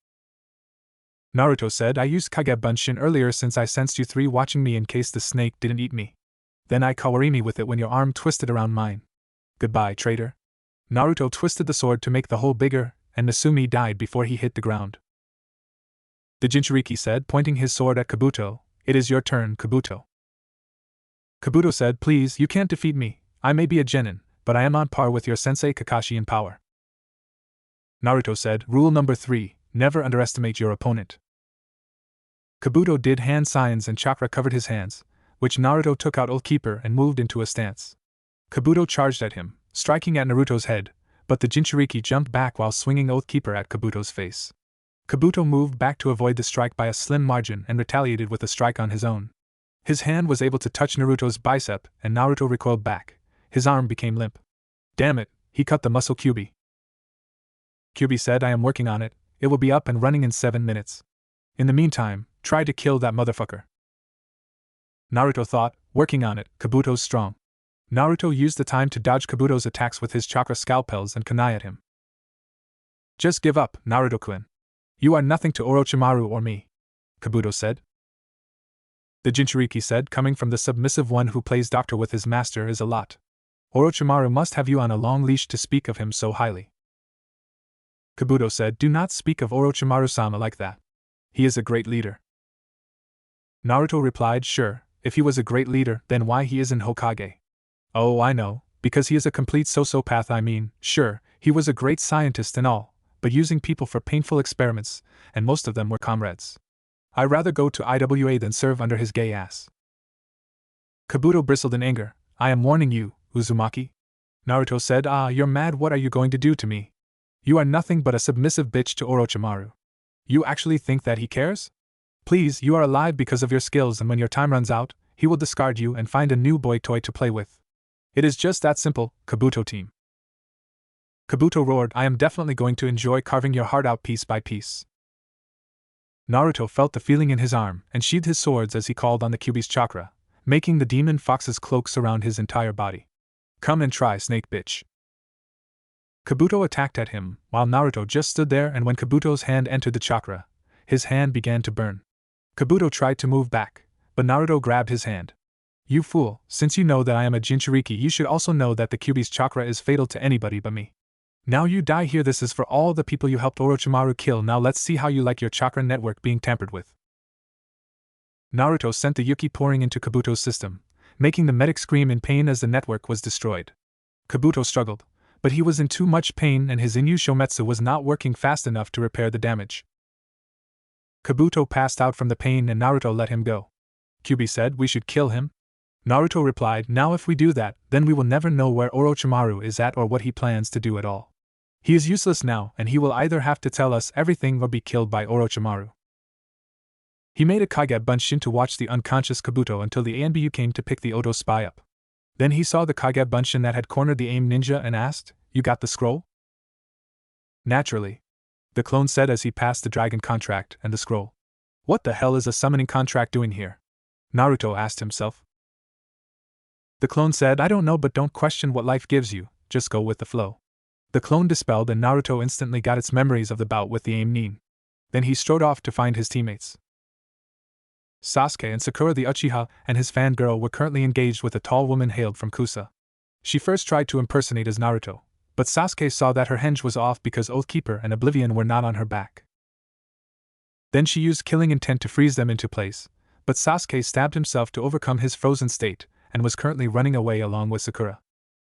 Naruto said, I used Kage Bunshin earlier since I sensed you 3 watching me in case the snake didn't eat me. Then I kawarimi with it when your arm twisted around mine. Goodbye, traitor. Naruto twisted the sword to make the hole bigger, and Misumi died before he hit the ground. The Jinchuriki said, pointing his sword at Kabuto, it is your turn, Kabuto. Kabuto said, please, you can't defeat me. I may be a genin, but I am on par with your sensei Kakashi in power. Naruto said, Rule number 3, never underestimate your opponent. Kabuto did hand signs and chakra covered his hands, which Naruto took out Oath Keeper and moved into a stance. Kabuto charged at him, striking at Naruto's head, but the Jinchuriki jumped back while swinging Oath Keeper at Kabuto's face. Kabuto moved back to avoid the strike by a slim margin and retaliated with a strike on his own. His hand was able to touch Naruto's bicep, and Naruto recoiled back. His arm became limp. Damn it, he cut the muscle Kyuubi. Kyuubi said, I am working on it, it will be up and running in 7 minutes. In the meantime, try to kill that motherfucker. Naruto thought, working on it, Kabuto's strong. Naruto used the time to dodge Kabuto's attacks with his chakra scalpels and kunai at him. Just give up, Naruto-kun. You are nothing to Orochimaru or me, Kabuto said. The Jinchuriki said, coming from the submissive one who plays doctor with his master is a lot. Orochimaru must have you on a long leash to speak of him so highly. Kabuto said, do not speak of Orochimaru-sama like that. He is a great leader. Naruto replied, sure, if he was a great leader, then why he isn't Hokage? Oh, I know, because he is a complete sociopath. I mean, sure, he was a great scientist and all, but using people for painful experiments, and most of them were comrades. I'd rather go to IWA than serve under his gay ass. Kabuto bristled in anger. I am warning you, Uzumaki. Naruto said, you're mad. What are you going to do to me? You are nothing but a submissive bitch to Orochimaru. You actually think that he cares? Please, you are alive because of your skills, and when your time runs out, he will discard you and find a new boy toy to play with. It is just that simple, Kabuto team. Kabuto roared, I am definitely going to enjoy carving your heart out piece by piece. Naruto felt the feeling in his arm and sheathed his swords as he called on the Kyuubi's chakra, making the demon fox's cloak surround his entire body. Come and try, snake bitch. Kabuto attacked at him, while Naruto just stood there, and when Kabuto's hand entered the chakra, his hand began to burn. Kabuto tried to move back, but Naruto grabbed his hand. You fool, since you know that I am a Jinchuriki, you should also know that the Kyuubi's chakra is fatal to anybody but me. Now you die here. This is for all the people you helped Orochimaru kill. Now let's see how you like your chakra network being tampered with. Naruto sent the Yuki pouring into Kabuto's system, making the medic scream in pain as the network was destroyed. Kabuto struggled, but he was in too much pain and his Inu Shometsu was not working fast enough to repair the damage. Kabuto passed out from the pain and Naruto let him go. Kyuubi said, we should kill him? Naruto replied, now if we do that, then we will never know where Orochimaru is at or what he plans to do at all. He is useless now, and he will either have to tell us everything or be killed by Orochimaru. He made a Kage Bunshin to watch the unconscious Kabuto until the ANBU came to pick the Oto spy up. Then he saw the Kage Bunshin that had cornered the AIM ninja and asked, you got the scroll? Naturally. The clone said as he passed the dragon contract and the scroll. What the hell is a summoning contract doing here? Naruto asked himself. The clone said, I don't know, but don't question what life gives you, just go with the flow. The clone dispelled and Naruto instantly got its memories of the bout with the AIM nin. Then he strode off to find his teammates. Sasuke and Sakura the Uchiha and his fangirl were currently engaged with a tall woman hailed from Kusa. She first tried to impersonate as Naruto, but Sasuke saw that her henge was off because Oathkeeper and Oblivion were not on her back. Then she used killing intent to freeze them into place, but Sasuke stabbed himself to overcome his frozen state and was currently running away along with Sakura.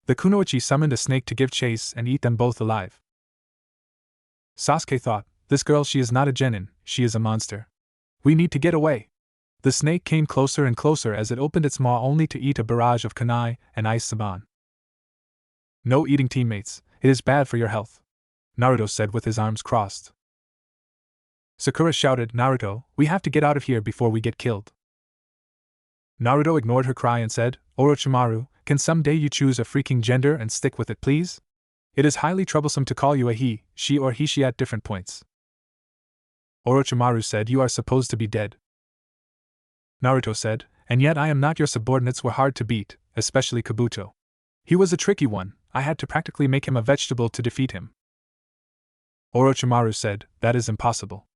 The Kunoichi summoned a snake to give chase and eat them both alive. Sasuke thought, this girl, she is not a genin, she is a monster. We need to get away. The snake came closer and closer as it opened its maw only to eat a barrage of kunai and ice saban. No eating, teammates, it is bad for your health, Naruto said with his arms crossed. Sakura shouted, Naruto, we have to get out of here before we get killed. Naruto ignored her cry and said, Orochimaru, can someday you choose a freaking gender and stick with it, please? It is highly troublesome to call you a he, she or he she at different points. Orochimaru said, you are supposed to be dead. Naruto said, and yet I am not. Your subordinates were hard to beat, especially Kabuto. He was a tricky one, I had to practically make him a vegetable to defeat him. Orochimaru said, that is impossible.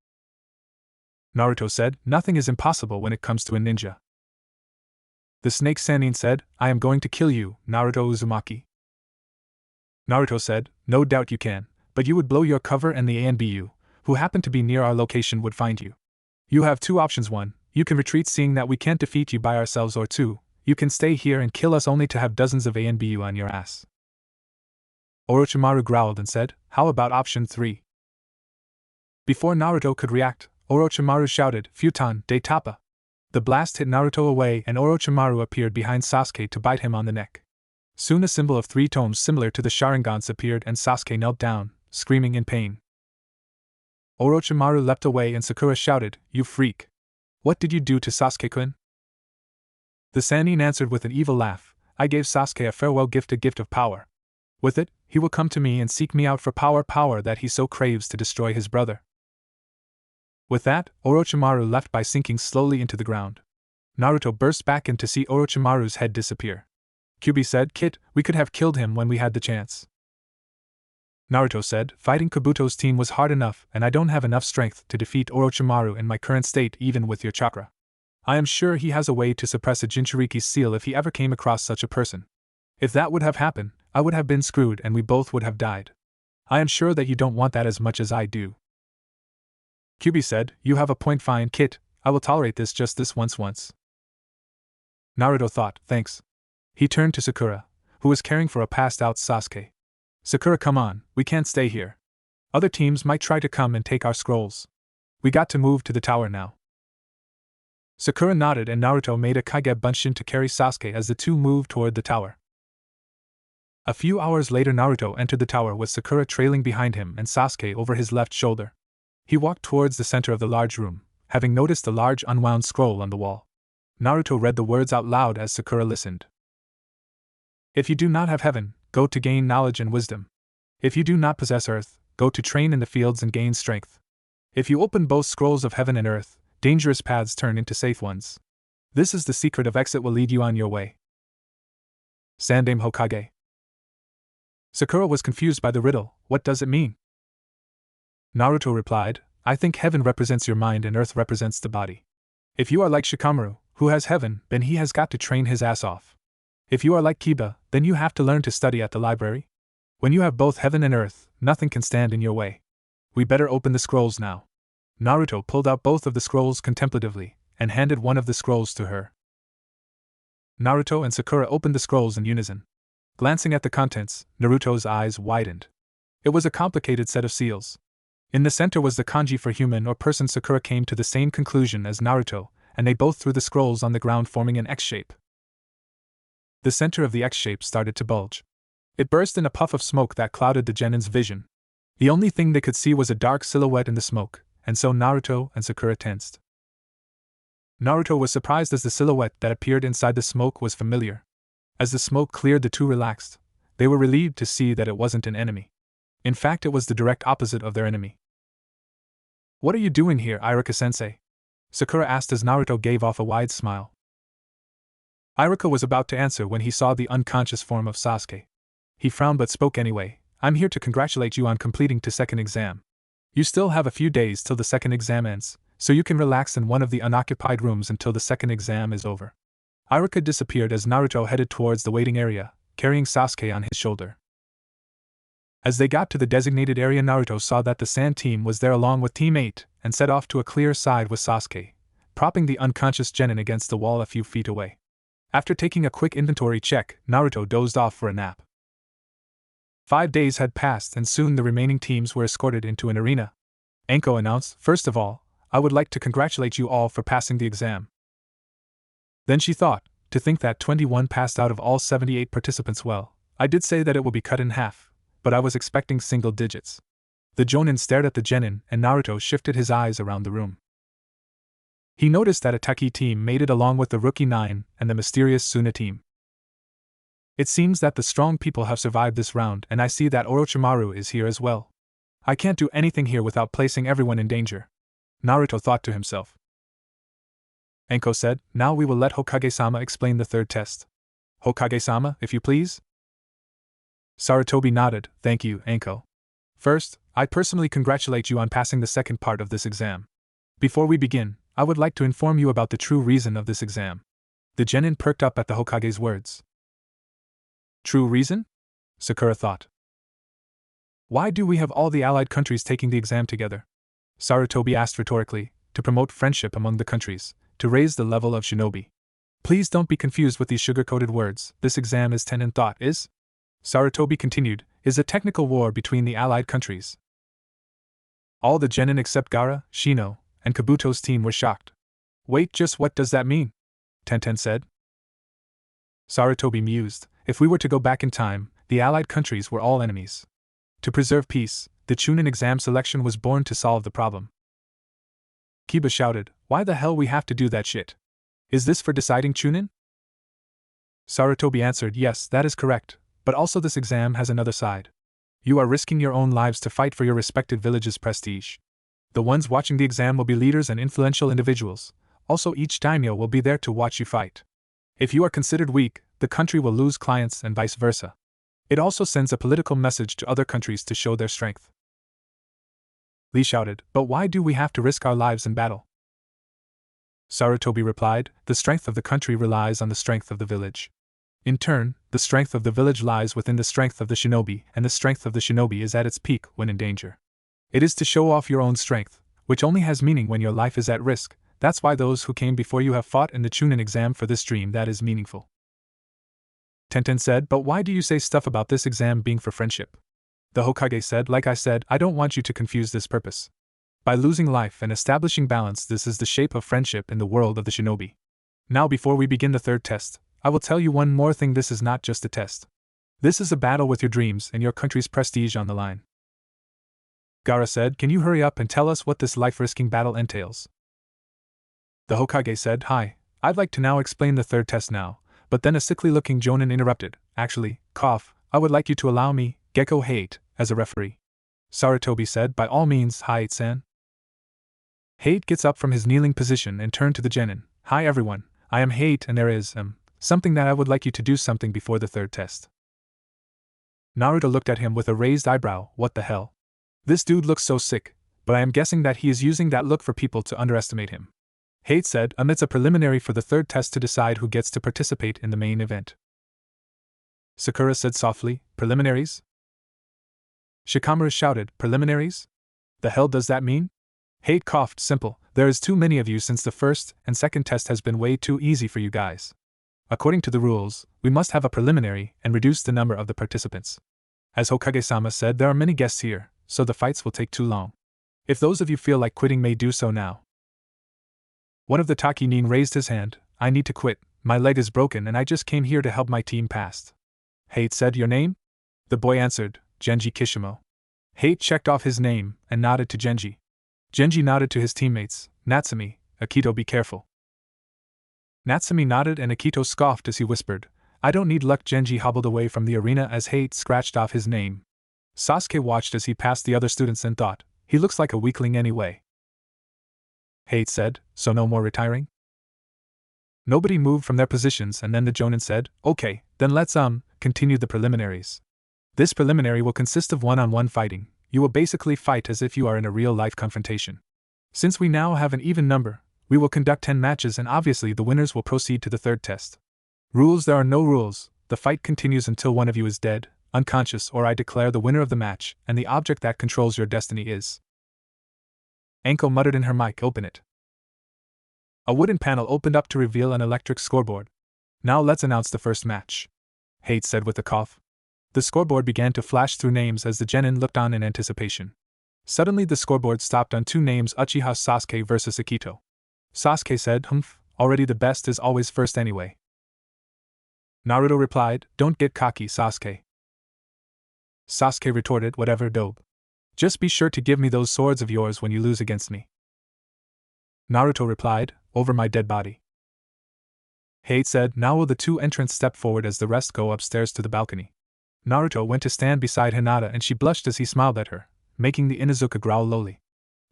Naruto said, nothing is impossible when it comes to a ninja. The snake Sannin said, I am going to kill you, Naruto Uzumaki. Naruto said, no doubt you can, but you would blow your cover and the ANBU, who happen to be near our location, would find you. You have two options. One, you can retreat seeing that we can't defeat you by ourselves, or two, you can stay here and kill us only to have dozens of ANBU on your ass. Orochimaru growled and said, "How about option 3? Before Naruto could react, Orochimaru shouted, "Futon de Tapa!" The blast hit Naruto away and Orochimaru appeared behind Sasuke to bite him on the neck. Soon a symbol of 3 tomes similar to the Sharingans appeared and Sasuke knelt down, screaming in pain. Orochimaru leapt away and Sakura shouted, "You freak! What did you do to Sasuke-kun?" The Sannin answered with an evil laugh, "I gave Sasuke a farewell gift, a gift of power. With it, he will come to me and seek me out for power that he so craves to destroy his brother." With that, Orochimaru left by sinking slowly into the ground. Naruto burst back in to see Orochimaru's head disappear. Kyuubi said, "Kit, we could have killed him when we had the chance." Naruto said, "Fighting Kabuto's team was hard enough and I don't have enough strength to defeat Orochimaru in my current state even with your chakra. I am sure he has a way to suppress a Jinchuriki's seal if he ever came across such a person. If that would have happened, I would have been screwed and we both would have died. I am sure that you don't want that as much as I do." Kyuubi said, "You have a point, fine, Kit, I will tolerate this just this once. Naruto thought, "Thanks." He turned to Sakura, who was caring for a passed-out Sasuke. "Sakura, come on, we can't stay here. Other teams might try to come and take our scrolls. We got to move to the tower now." Sakura nodded and Naruto made a Kage Bunshin to carry Sasuke as the two moved toward the tower. A few hours later Naruto entered the tower with Sakura trailing behind him and Sasuke over his left shoulder. He walked towards the center of the large room, having noticed a large unwound scroll on the wall. Naruto read the words out loud as Sakura listened. "If you do not have heaven, go to gain knowledge and wisdom. If you do not possess earth, go to train in the fields and gain strength. If you open both scrolls of heaven and earth, dangerous paths turn into safe ones. This is the secret of exit will lead you on your way." Sandaime Hokage. Sakura was confused by the riddle. What does it mean? Naruto replied, "I think heaven represents your mind and earth represents the body. If you are like Shikamaru, who has heaven, then he has got to train his ass off. If you are like Kiba, then you have to learn to study at the library. When you have both heaven and earth, nothing can stand in your way. We better open the scrolls now." Naruto pulled out both of the scrolls contemplatively, and handed one of the scrolls to her. Naruto and Sakura opened the scrolls in unison. Glancing at the contents, Naruto's eyes widened. It was a complicated set of seals. In the center was the kanji for human or person. Sakura came to the same conclusion as Naruto, and they both threw the scrolls on the ground forming an X shape. The center of the X shape started to bulge. It burst in a puff of smoke that clouded the genin's vision. The only thing they could see was a dark silhouette in the smoke, and so Naruto and Sakura tensed. Naruto was surprised as the silhouette that appeared inside the smoke was familiar. As the smoke cleared, the two relaxed. They were relieved to see that it wasn't an enemy. In fact, it was the direct opposite of their enemy. "What are you doing here, Iruka-sensei?" Sakura asked as Naruto gave off a wide smile. Iruka was about to answer when he saw the unconscious form of Sasuke. He frowned but spoke anyway. "I'm here to congratulate you on completing the second exam. You still have a few days till the second exam ends, so you can relax in one of the unoccupied rooms until the second exam is over." Iruka disappeared as Naruto headed towards the waiting area, carrying Sasuke on his shoulder. As they got to the designated area, Naruto saw that the Sand team was there along with Team 8, and set off to a clear side with Sasuke, propping the unconscious genin against the wall a few feet away. After taking a quick inventory check, Naruto dozed off for a nap. 5 days had passed and soon the remaining teams were escorted into an arena. Anko announced, "First of all, I would like to congratulate you all for passing the exam." Then she thought, to think that 21 passed out of all 78 participants. Well, I did say that it will be cut in half, but I was expecting single digits. The Jonin stared at the genin and Naruto shifted his eyes around the room. He noticed that a Taki team made it along with the Rookie 9 and the mysterious Suna team. It seems that the strong people have survived this round and I see that Orochimaru is here as well. I can't do anything here without placing everyone in danger, Naruto thought to himself. Anko said, "Now we will let Hokage-sama explain the third test." "Hokage-sama, if you please?" Sarutobi nodded, "Thank you, Anko. First, I personally congratulate you on passing the second part of this exam. Before we begin, I would like to inform you about the true reason of this exam." The genin perked up at the Hokage's words. True reason? Sakura thought. Why do we have all the allied countries taking the exam together? Sarutobi asked rhetorically, to promote friendship among the countries, to raise the level of shinobi. Please don't be confused with these sugar-coated words. This exam is ten in thought, is? Sarutobi continued, is a technical war between the allied countries. All the genin except Gaara, Shino, and Kabuto's team were shocked. Wait, just what does that mean? Tenten said. Sarutobi mused, if we were to go back in time, the allied countries were all enemies. To preserve peace, the Chunin exam selection was born to solve the problem. Kiba shouted, why the hell we have to do that shit? Is this for deciding Chunin? Sarutobi answered, yes, that is correct, but also this exam has another side. You are risking your own lives to fight for your respected village's prestige. The ones watching the exam will be leaders and influential individuals. Also, each daimyo will be there to watch you fight. If you are considered weak, the country will lose clients and vice versa. It also sends a political message to other countries to show their strength. Lee shouted, but why do we have to risk our lives in battle? Sarutobi replied, the strength of the country relies on the strength of the village. In turn, the strength of the village lies within the strength of the shinobi, and the strength of the shinobi is at its peak when in danger. It is to show off your own strength, which only has meaning when your life is at risk. That's why those who came before you have fought in the Chunin exam for this dream that is meaningful. Tenten said, but why do you say stuff about this exam being for friendship? The Hokage said, like I said, I don't want you to confuse this purpose. By losing life and establishing balance, this is the shape of friendship in the world of the shinobi. Now before we begin the third test, I will tell you one more thing, this is not just a test. This is a battle with your dreams and your country's prestige on the line. Gaara said, can you hurry up and tell us what this life-risking battle entails? The Hokage said, hi, I'd like to now explain the third test now, but then a sickly-looking Jonin interrupted, actually, I would like you to allow me, Gecko Hate, as a referee. Sarutobi said, by all means, Hate-san. Hate gets up from his kneeling position and turned to the genin. Hi everyone, I am Hate and there is, something that I would like you to do something before the third test. Naruto looked at him with a raised eyebrow, what the hell? This dude looks so sick, but I am guessing that he is using that look for people to underestimate him. Hate said, it's a preliminary for the third test to decide who gets to participate in the main event. Sakura said softly, preliminaries? Shikamaru shouted, preliminaries? The hell does that mean? Hate coughed, simple, there is too many of you since the first and second test has been way too easy for you guys. According to the rules, we must have a preliminary and reduce the number of the participants. As Hokage-sama said, there are many guests here, so the fights will take too long. If those of you feel like quitting may do so now. One of the Taki-nin raised his hand, I need to quit, my leg is broken and I just came here to help my team pass. Hate said, your name? The boy answered, Genji Kishimo. Hate checked off his name and nodded to Genji. Genji nodded to his teammates, Natsumi, Akito be careful. Natsumi nodded and Akito scoffed as he whispered, I don't need luck. Genji hobbled away from the arena as Hate scratched off his name. Sasuke watched as he passed the other students and thought, he looks like a weakling anyway. Hate said, so no more retiring? Nobody moved from their positions and then the Jonin said, okay, then let's continue the preliminaries. This preliminary will consist of one-on-one fighting. You will basically fight as if you are in a real-life confrontation. Since we now have an even number, we will conduct 10 matches and obviously the winners will proceed to the third test. Rules: there are no rules, the fight continues until one of you is dead, unconscious, or I declare the winner of the match, and the object that controls your destiny is. Anko muttered in her mic, open it. A wooden panel opened up to reveal an electric scoreboard. Now let's announce the first match. Hate said with a cough. The scoreboard began to flash through names as the genin looked on in anticipation. Suddenly the scoreboard stopped on two names, Uchiha Sasuke versus Akito. Sasuke said, already the best is always first anyway. Naruto replied, don't get cocky, Sasuke. Sasuke retorted, whatever, dope. Just be sure to give me those swords of yours when you lose against me. Naruto replied, over my dead body. Hate said, now will the two entrants step forward as the rest go upstairs to the balcony. Naruto went to stand beside Hinata and she blushed as he smiled at her, making the Inuzuka growl lowly.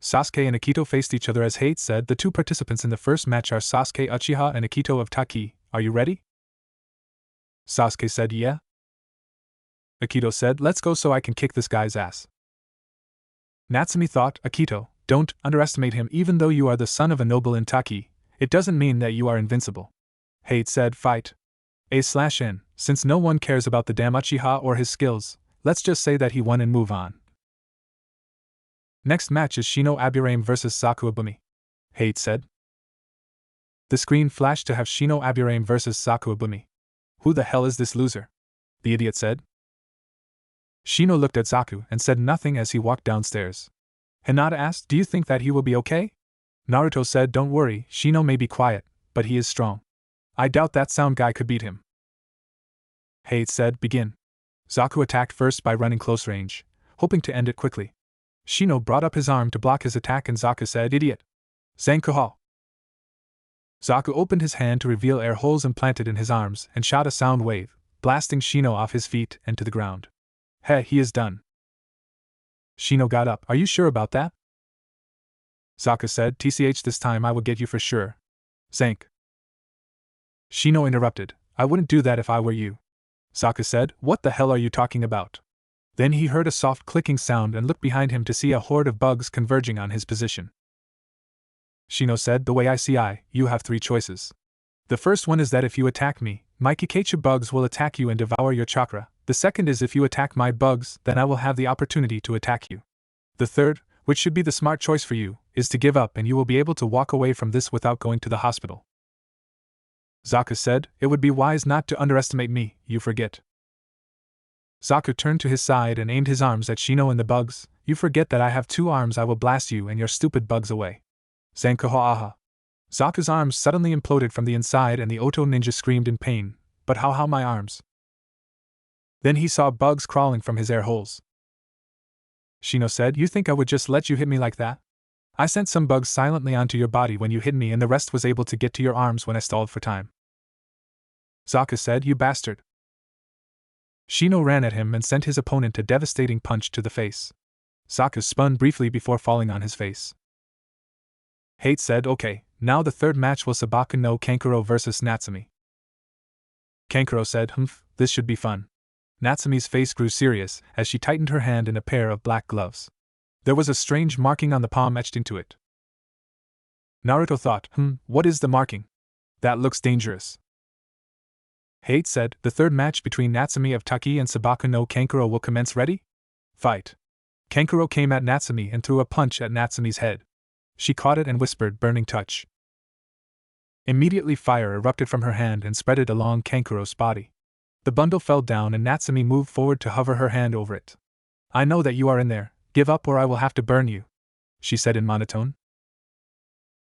Sasuke and Akito faced each other as Hate said, the two participants in the first match are Sasuke Uchiha and Akito of Taki, are you ready? Sasuke said, yeah. Akito said, let's go so I can kick this guy's ass. Natsumi thought, Akito, don't underestimate him. Even though you are the son of a noble in Taki, it doesn't mean that you are invincible. Hate said, fight. A/N, since no one cares about the damn Uchiha or his skills, let's just say that he won and move on. Next match is Shino Aburame vs Sakuabumi. Hate said. The screen flashed to have Shino Aburame vs Sakuabumi. Who the hell is this loser? The idiot said. Shino looked at Zaku and said nothing as he walked downstairs. Hinata asked, "Do you think that he will be okay?" Naruto said, "Don't worry, Shino may be quiet, but he is strong. I doubt that sound guy could beat him." Hate said, "Begin." Zaku attacked first by running close range, hoping to end it quickly. Shino brought up his arm to block his attack and Zaku said, "Idiot. Zankuha." Zaku opened his hand to reveal air holes implanted in his arms and shot a sound wave, blasting Shino off his feet and to the ground. "Heh, he is done." Shino got up. "Are you sure about that?" Zaku said, "TCH, this time I will get you for sure." Zank. Shino interrupted, "I wouldn't do that if I were you." Zaku said, "What the hell are you talking about?" Then he heard a soft clicking sound and looked behind him to see a horde of bugs converging on his position. Shino said, "The way I see you have three choices. The first one is that if you attack me, my Kikachu bugs will attack you and devour your chakra. The second is if you attack my bugs, then I will have the opportunity to attack you. The third, which should be the smart choice for you, is to give up and you will be able to walk away from this without going to the hospital." Zaku said, "It would be wise not to underestimate me, you forget." Zaku turned to his side and aimed his arms at Shino and the bugs. "You forget that I have two arms, I will blast you and your stupid bugs away." Zankuha. Zaku's arms suddenly imploded from the inside and the Oto ninja screamed in pain, "But how my arms?" Then he saw bugs crawling from his air holes. Shino said, "You think I would just let you hit me like that? I sent some bugs silently onto your body when you hit me and the rest was able to get to your arms when I stalled for time." Zaku said, "You bastard." Shino ran at him and sent his opponent a devastating punch to the face. Zaku spun briefly before falling on his face. Hate said, "Okay, now the third match will Sabaku no Kankuro vs Natsumi." Kankuro said, This should be fun." Natsumi's face grew serious as she tightened her hand in a pair of black gloves. There was a strange marking on the palm etched into it. Naruto thought, what is the marking? That looks dangerous. Hate said, "The third match between Natsumi of Taki and Sabaku no Kankuro will commence. Ready? Fight." Kankuro came at Natsumi and threw a punch at Natsumi's head. She caught it and whispered, "Burning touch." Immediately fire erupted from her hand and spread it along Kankuro's body. The bundle fell down and Natsumi moved forward to hover her hand over it. "I know that you are in there, give up or I will have to burn you," she said in monotone.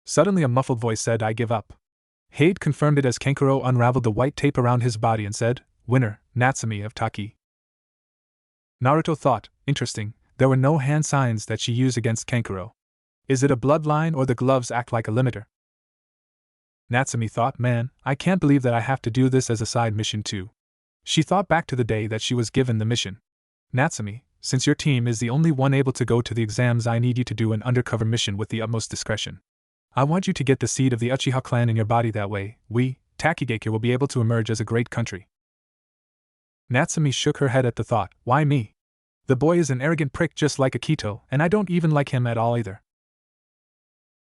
Suddenly a muffled voice said, "I give up." Hade confirmed it as Kankuro unraveled the white tape around his body and said, "Winner, Natsumi of Taki." Naruto thought, interesting, there were no hand signs that she used against Kankuro. Is it a bloodline or the gloves act like a limiter? Natsumi thought, man, I can't believe that I have to do this as a side mission too. She thought back to the day that she was given the mission. Natsumi, since your team is the only one able to go to the exams, I need you to do an undercover mission with the utmost discretion. I want you to get the seed of the Uchiha clan in your body, that way, we, Takigakure, will be able to emerge as a great country. Natsumi shook her head at the thought, why me? The boy is an arrogant prick just like Akito, and I don't even like him at all either.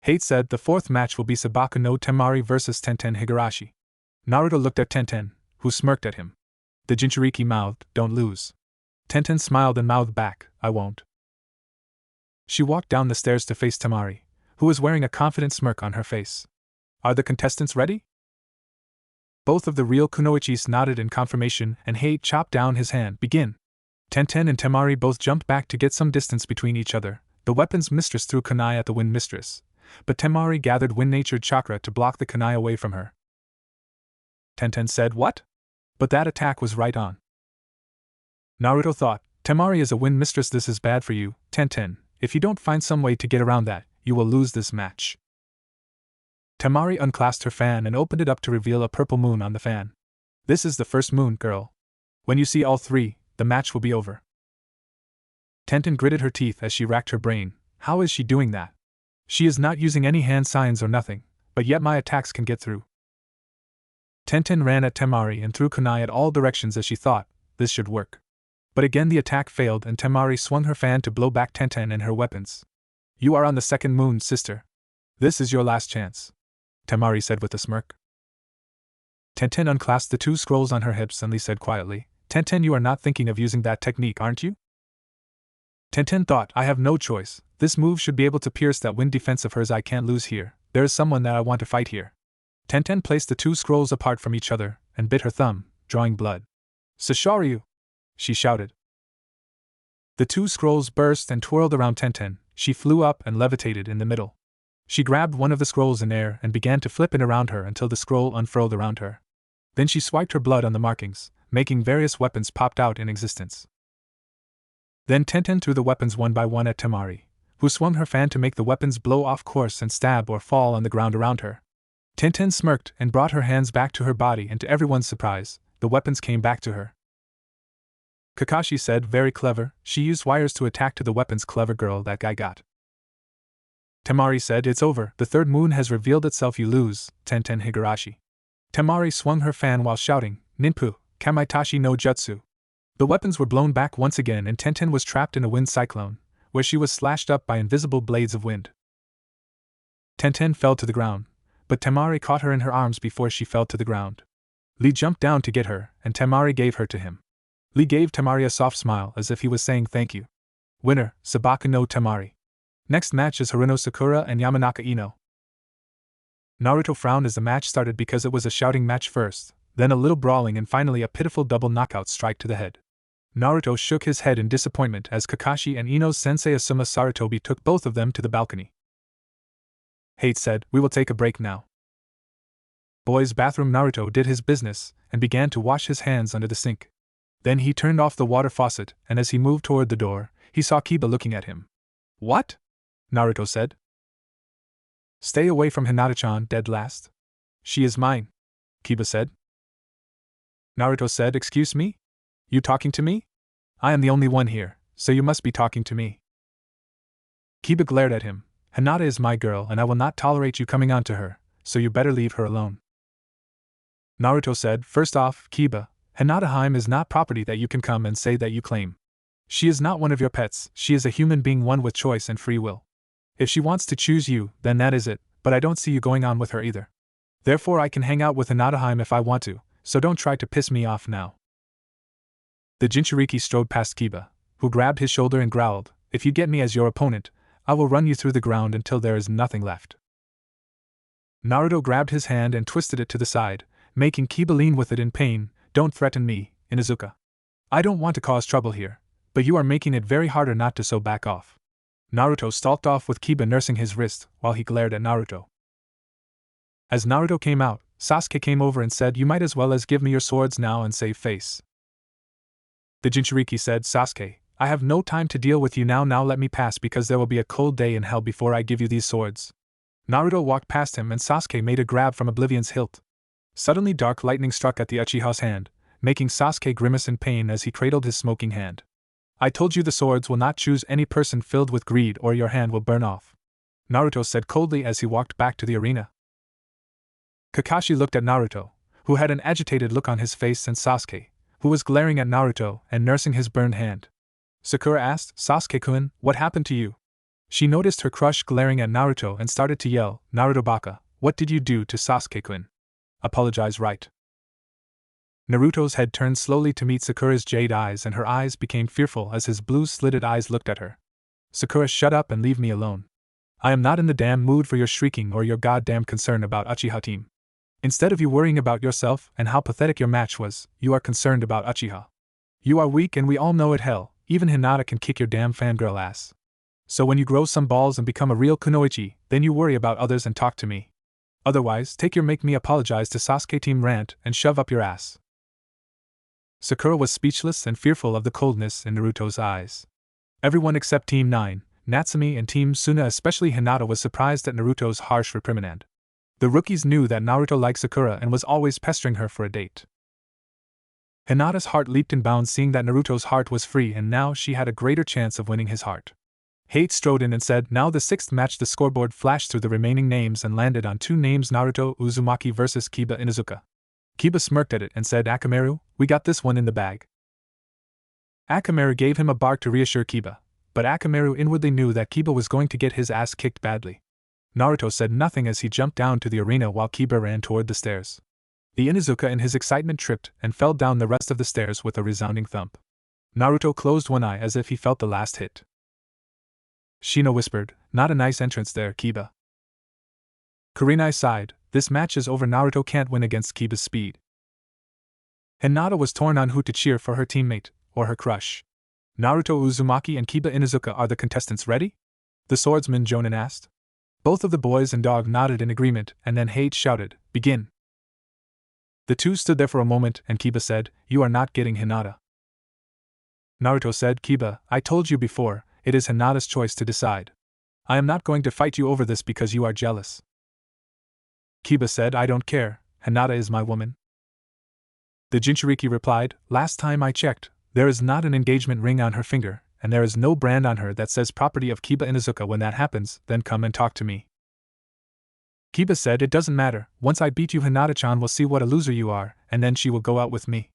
Hate said, the fourth match will be Sabaku no Temari vs Tenten Higurashi. Naruto looked at Tenten, who smirked at him. The Jinchuriki mouthed, don't lose. Tenten smiled and mouthed back, I won't. She walked down the stairs to face Temari, who was wearing a confident smirk on her face. Are the contestants ready? Both of the real kunoichis nodded in confirmation and Hate chopped down his hand. Begin. Tenten and Temari both jumped back to get some distance between each other. The weapon's mistress threw kunai at the wind mistress, but Temari gathered wind-natured chakra to block the kunai away from her. Tenten said, what? But that attack was right on. Naruto thought, Temari is a wind mistress, this is bad for you, Tenten. If you don't find some way to get around that, you will lose this match. Temari unclasped her fan and opened it up to reveal a purple moon on the fan. This is the first moon, girl. When you see all three, the match will be over. Tenten gritted her teeth as she racked her brain. How is she doing that? She is not using any hand signs or nothing, but yet my attacks can get through. Tenten ran at Temari and threw kunai at all directions as she thought, this should work. But again the attack failed and Temari swung her fan to blow back Tenten and her weapons. You are on the second moon, sister. This is your last chance, Temari said with a smirk. Tenten unclasped the two scrolls on her hips and said quietly, Tenten, you are not thinking of using that technique, aren't you? Tenten thought, I have no choice. This move should be able to pierce that wind defense of hers. I can't lose here. There is someone that I want to fight here. Tenten placed the two scrolls apart from each other and bit her thumb, drawing blood. Sasharyu! She shouted. The two scrolls burst and twirled around Tenten. She flew up and levitated in the middle. She grabbed one of the scrolls in air and began to flip it around her until the scroll unfurled around her. Then she swiped her blood on the markings, making various weapons popped out in existence. Then Tenten threw the weapons one by one at Temari, who swung her fan to make the weapons blow off course and stab or fall on the ground around her. Tenten smirked and brought her hands back to her body, and to everyone's surprise, the weapons came back to her. Kakashi said, very clever, she used wires to attack to the weapons, clever girl that guy got. Temari said, it's over, the third moon has revealed itself, you lose, Tenten Higurashi. Temari swung her fan while shouting, Ninpu, Kamaitashi no Jutsu. The weapons were blown back once again and Tenten was trapped in a wind cyclone, where she was slashed up by invisible blades of wind. Tenten fell to the ground, but Temari caught her in her arms before she fell to the ground. Lee jumped down to get her, and Temari gave her to him. Lee gave Temari a soft smile as if he was saying thank you. Winner, Sabaka no Temari. Next match is Haruno Sakura and Yamanaka Ino. Naruto frowned as the match started because it was a shouting match first, then a little brawling and finally a pitiful double knockout strike to the head. Naruto shook his head in disappointment as Kakashi and Ino's sensei Asuma Sarutobi took both of them to the balcony. Hate said, we will take a break now. Boys' bathroom. Naruto did his business and began to wash his hands under the sink. Then he turned off the water faucet, and as he moved toward the door, he saw Kiba looking at him. What? Naruto said. Stay away from Hinata-chan, dead last. She is mine, Kiba said. Naruto said, excuse me? You talking to me? I am the only one here, so you must be talking to me. Kiba glared at him. Hinata is my girl and I will not tolerate you coming on to her, so you better leave her alone. Naruto said, first off, Kiba, Hinata-hime is not property that you can come and say that you claim. She is not one of your pets, she is a human being, one with choice and free will. If she wants to choose you, then that is it, but I don't see you going on with her either. Therefore I can hang out with Hinata-hime if I want to, so don't try to piss me off now. The Jinchuriki strode past Kiba, who grabbed his shoulder and growled, if you get me as your opponent, I will run you through the ground until there is nothing left. Naruto grabbed his hand and twisted it to the side, making Kiba lean with it in pain. Don't threaten me, Inuzuka. I don't want to cause trouble here, but you are making it very harder not to, so back off. Naruto stalked off with Kiba nursing his wrist while he glared at Naruto. As Naruto came out, Sasuke came over and said, you might as well as give me your swords now and save face. The Jinchuriki said, Sasuke, I have no time to deal with you now let me pass because there will be a cold day in hell before I give you these swords. Naruto walked past him and Sasuke made a grab from Oblivion's hilt. Suddenly dark lightning struck at the Uchiha's hand, making Sasuke grimace in pain as he cradled his smoking hand. I told you the swords will not choose any person filled with greed or your hand will burn off, Naruto said coldly as he walked back to the arena. Kakashi looked at Naruto, who had an agitated look on his face, and Sasuke, who was glaring at Naruto and nursing his burned hand. Sakura asked, Sasuke-kun, what happened to you? She noticed her crush glaring at Naruto and started to yell, Naruto baka, what did you do to Sasuke-kun? Apologize right. Naruto's head turned slowly to meet Sakura's jade eyes and her eyes became fearful as his blue slitted eyes looked at her. Sakura, shut up and leave me alone. I am not in the damn mood for your shrieking or your goddamn concern about Uchiha team. Instead of you worrying about yourself and how pathetic your match was, you are concerned about Uchiha. You are weak and we all know it, hell, even Hinata can kick your damn fangirl ass. So when you grow some balls and become a real kunoichi, then you worry about others and talk to me. Otherwise, take your make me apologize to Sasuke team rant and shove up your ass. Sakura was speechless and fearful of the coldness in Naruto's eyes. Everyone except Team 9, Natsumi and Team Suna, especially Hinata, was surprised at Naruto's harsh reprimand. The rookies knew that Naruto liked Sakura and was always pestering her for a date. Hinata's heart leaped in bounds seeing that Naruto's heart was free and now she had a greater chance of winning his heart. Hate strode in and said, now the sixth match. The scoreboard flashed through the remaining names and landed on two names, Naruto Uzumaki vs Kiba Inuzuka. Kiba smirked at it and said, Akamaru, we got this one in the bag. Akamaru gave him a bark to reassure Kiba, but Akamaru inwardly knew that Kiba was going to get his ass kicked badly. Naruto said nothing as he jumped down to the arena while Kiba ran toward the stairs. The Inuzuka in his excitement tripped and fell down the rest of the stairs with a resounding thump. Naruto closed one eye as if he felt the last hit. Shino whispered, not a nice entrance there, Kiba. Kurenai sighed, this match is over. Naruto can't win against Kiba's speed. Hinata was torn on who to cheer for, her teammate or her crush. Naruto Uzumaki and Kiba Inuzuka are the contestants ready? The swordsman Jonin asked. Both of the boys and dog nodded in agreement, and then Hate shouted, "Begin!" The two stood there for a moment, and Kiba said, "You are not getting Hinata." Naruto said, "Kiba, I told you before, it is Hinata's choice to decide. I am not going to fight you over this because you are jealous." Kiba said, "I don't care, Hinata is my woman." The Jinchuriki replied, "Last time I checked, there is not an engagement ring on her finger, and there is no brand on her that says property of Kiba Inuzuka. When that happens, then come and talk to me." Kiba said, "It doesn't matter, once I beat you Hinata-chan will see what a loser you are, and then she will go out with me."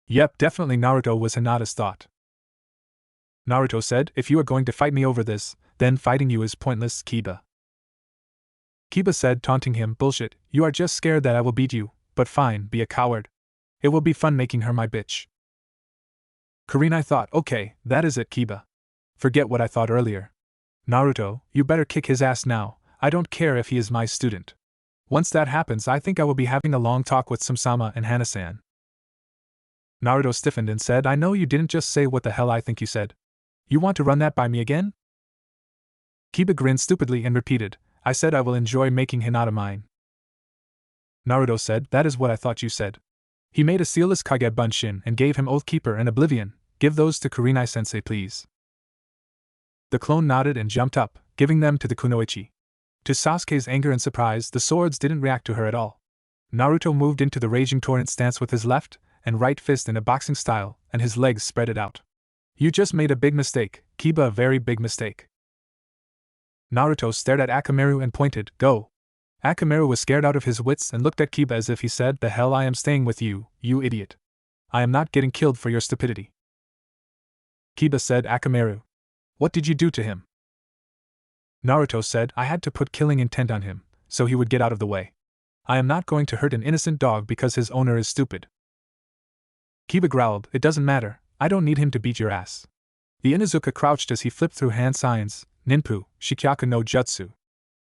Yep, definitely Naruto was Hinata's thought. Naruto said, "If you are going to fight me over this, then fighting you is pointless, Kiba." Kiba said, taunting him, "Bullshit, you are just scared that I will beat you, but fine, be a coward. It will be fun making her my bitch." Kurenai thought, "Okay, that is it, Kiba. Forget what I thought earlier. Naruto, you better kick his ass now, I don't care if he is my student. Once that happens, I think I will be having a long talk with Samsama and Hana-san." Naruto stiffened and said, "I know you didn't just say what the hell I think you said. You want to run that by me again?" Kiba grinned stupidly and repeated, "I said I will enjoy making Hinata mine." Naruto said, "That is what I thought you said." He made a sealless Kage Bunshin and gave him Oathkeeper and Oblivion. "Give those to Kurenai-sensei, please." The clone nodded and jumped up, giving them to the Kunoichi. To Sasuke's anger and surprise, the swords didn't react to her at all. Naruto moved into the Raging Torrent stance with his left and right fist in a boxing style, and his legs spread out. "You just made a big mistake, Kiba, a very big mistake." Naruto stared at Akamaru and pointed, "Go." Akamaru was scared out of his wits and looked at Kiba as if he said, "The hell I am staying with you, you idiot. I am not getting killed for your stupidity." Kiba said, "Akamaru, what did you do to him?" Naruto said, "I had to put killing intent on him, so he would get out of the way. I am not going to hurt an innocent dog because his owner is stupid." Kiba growled, "It doesn't matter, I don't need him to beat your ass." The Inuzuka crouched as he flipped through hand signs, Ninpu, Shikyaku no Jutsu.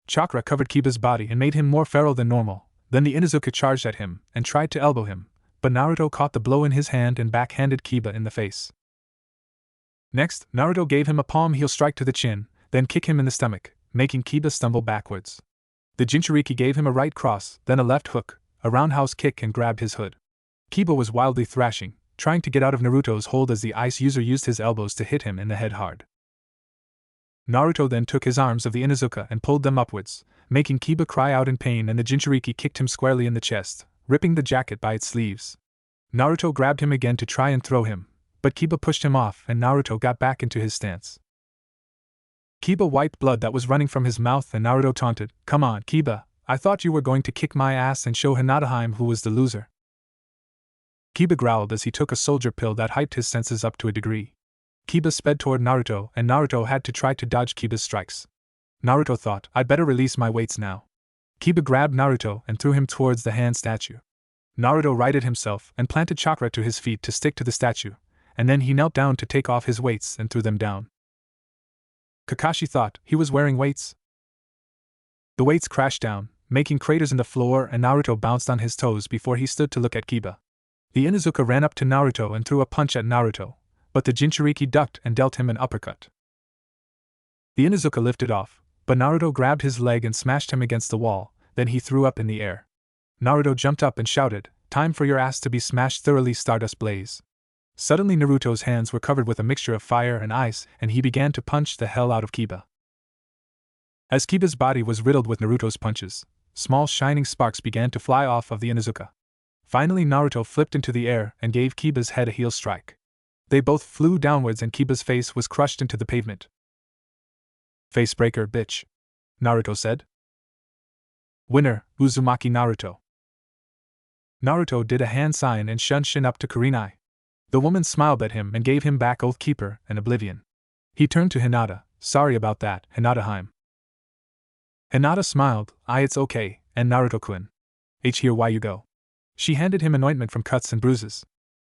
Chakra covered Kiba's body and made him more feral than normal. Then the Inuzuka charged at him and tried to elbow him, but Naruto caught the blow in his hand and backhanded Kiba in the face. Next, Naruto gave him a palm heel strike to the chin, then kick him in the stomach, making Kiba stumble backwards. The Jinchuriki gave him a right cross, then a left hook, a roundhouse kick, and grabbed his hood. Kiba was wildly thrashing, trying to get out of Naruto's hold as the ice user used his elbows to hit him in the head hard. Naruto then took his arms of the Inuzuka and pulled them upwards, making Kiba cry out in pain, and the Jinchuriki kicked him squarely in the chest, ripping the jacket by its sleeves. Naruto grabbed him again to try and throw him, but Kiba pushed him off and Naruto got back into his stance. Kiba wiped blood that was running from his mouth and Naruto taunted, "Come on, Kiba, I thought you were going to kick my ass and show Hinataheim who was the loser." Kiba growled as he took a soldier pill that hyped his senses up to a degree. Kiba sped toward Naruto and Naruto had to try to dodge Kiba's strikes. Naruto thought, "I'd better release my weights now." Kiba grabbed Naruto and threw him towards the hand statue. Naruto righted himself and planted chakra to his feet to stick to the statue, and then he knelt down to take off his weights and threw them down. Kakashi thought he was wearing weights. The weights crashed down, making craters in the floor, and Naruto bounced on his toes before he stood to look at Kiba. The Inuzuka ran up to Naruto and threw a punch at Naruto, but the Jinchuriki ducked and dealt him an uppercut. The Inuzuka lifted off, but Naruto grabbed his leg and smashed him against the wall, then he threw up in the air. Naruto jumped up and shouted, "Time for your ass to be smashed thoroughly, Stardust Blaze." Suddenly Naruto's hands were covered with a mixture of fire and ice, and he began to punch the hell out of Kiba. As Kiba's body was riddled with Naruto's punches, small shining sparks began to fly off of the Inuzuka. Finally Naruto flipped into the air and gave Kiba's head a heel strike. They both flew downwards and Kiba's face was crushed into the pavement. "Facebreaker, bitch," Naruto said. "Winner, Uzumaki Naruto." Naruto did a hand sign and shunshin up to Kurenai. The woman smiled at him and gave him back Oathkeeper and Oblivion. He turned to Hinata, "Sorry about that, Hinataheim." Hinata smiled, It's okay, and Naruto-kun. Here why you go." She handed him an ointment from cuts and bruises.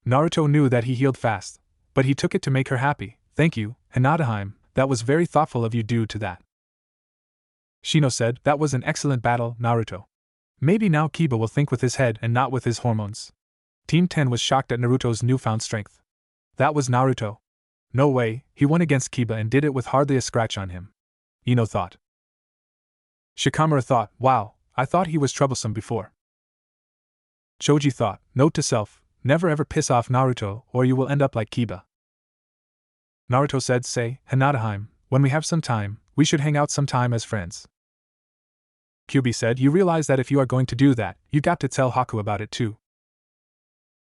Naruto knew that he healed fast, but he took it to make her happy. "Thank you, Hinataheim, that was very thoughtful of you due to that." Shino said, "That was an excellent battle, Naruto. Maybe now Kiba will think with his head and not with his hormones." Team 10 was shocked at Naruto's newfound strength. That was Naruto. No way, he won against Kiba and did it with hardly a scratch on him. Ino thought. Shikamaru thought, wow, I thought he was troublesome before. Choji thought, note to self, never ever piss off Naruto or you will end up like Kiba. Naruto said, say, Hinataheim, when we have some time, we should hang out sometime as friends. Kyuubi said, you realize that if you are going to do that, you got to tell Haku about it too.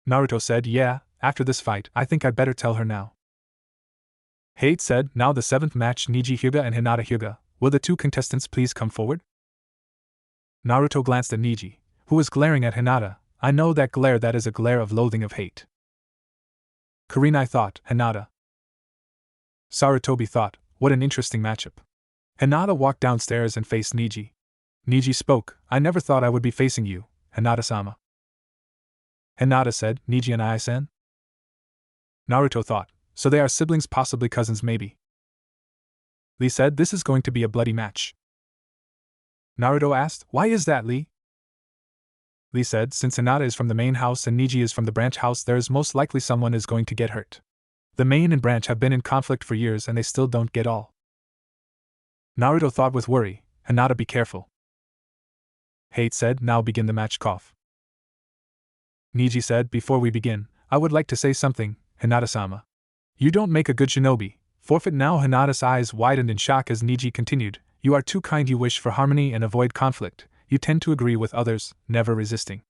Naruto said, yeah, after this fight, I think I'd better tell her now. Hate said, now the 7th match, Niji Hyuga and Hinata Hyuga, will the 2 contestants please come forward? Naruto glanced at Niji, who was glaring at Hinata. I know that glare, that is a glare of loathing, of hate. Kurenai thought, Hinata. Sarutobi thought, what an interesting matchup. Hinata walked downstairs and faced Niji. Niji spoke, I never thought I would be facing you, Hinata-sama. Hinata said, Niji and I-san? Naruto thought, so they are siblings, possibly cousins maybe. Lee said, this is going to be a bloody match. Naruto asked, why is that, Lee? Lee said, since Hinata is from the main house and Niji is from the branch house, there is most likely someone is going to get hurt. The main and branch have been in conflict for years and they still don't get all. Naruto thought with worry, Hinata, be careful. Hate said, now begin the match, cough. Niji said, before we begin, I would like to say something, Hinata-sama. You don't make a good shinobi. Forfeit now. Hinata's eyes widened in shock as Niji continued, you are too kind, you wish for harmony and avoid conflict, you tend to agree with others, never resisting.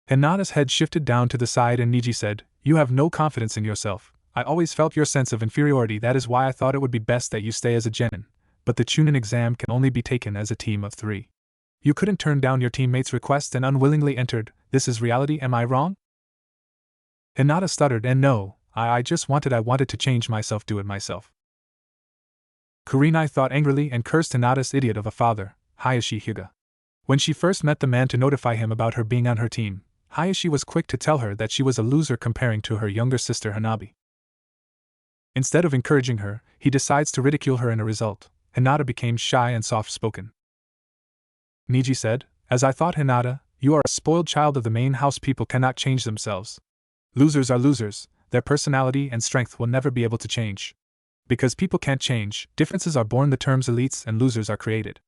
Hinata's head shifted down to the side and Niji said, you have no confidence in yourself. I always felt your sense of inferiority, that is why I thought it would be best that you stay as a genin, but the Chunin exam can only be taken as a team of 3. You couldn't turn down your teammate's request and unwillingly entered, this is reality, am I wrong? Hinata stuttered, and no, I just wanted to change myself, do it myself. Kurenai thought angrily and cursed Hinata's idiot of a father, Hayashi Hyuga. When she first met the man to notify him about her being on her team, Hayashi was quick to tell her that she was a loser comparing to her younger sister Hanabi. Instead of encouraging her, he decides to ridicule her and as a result, Hinata became shy and soft-spoken. Niji said, as I thought, Hinata, you are a spoiled child of the main house, people cannot change themselves. Losers are losers, their personality and strength will never be able to change. Because people can't change, differences are born, the terms elites and losers are created.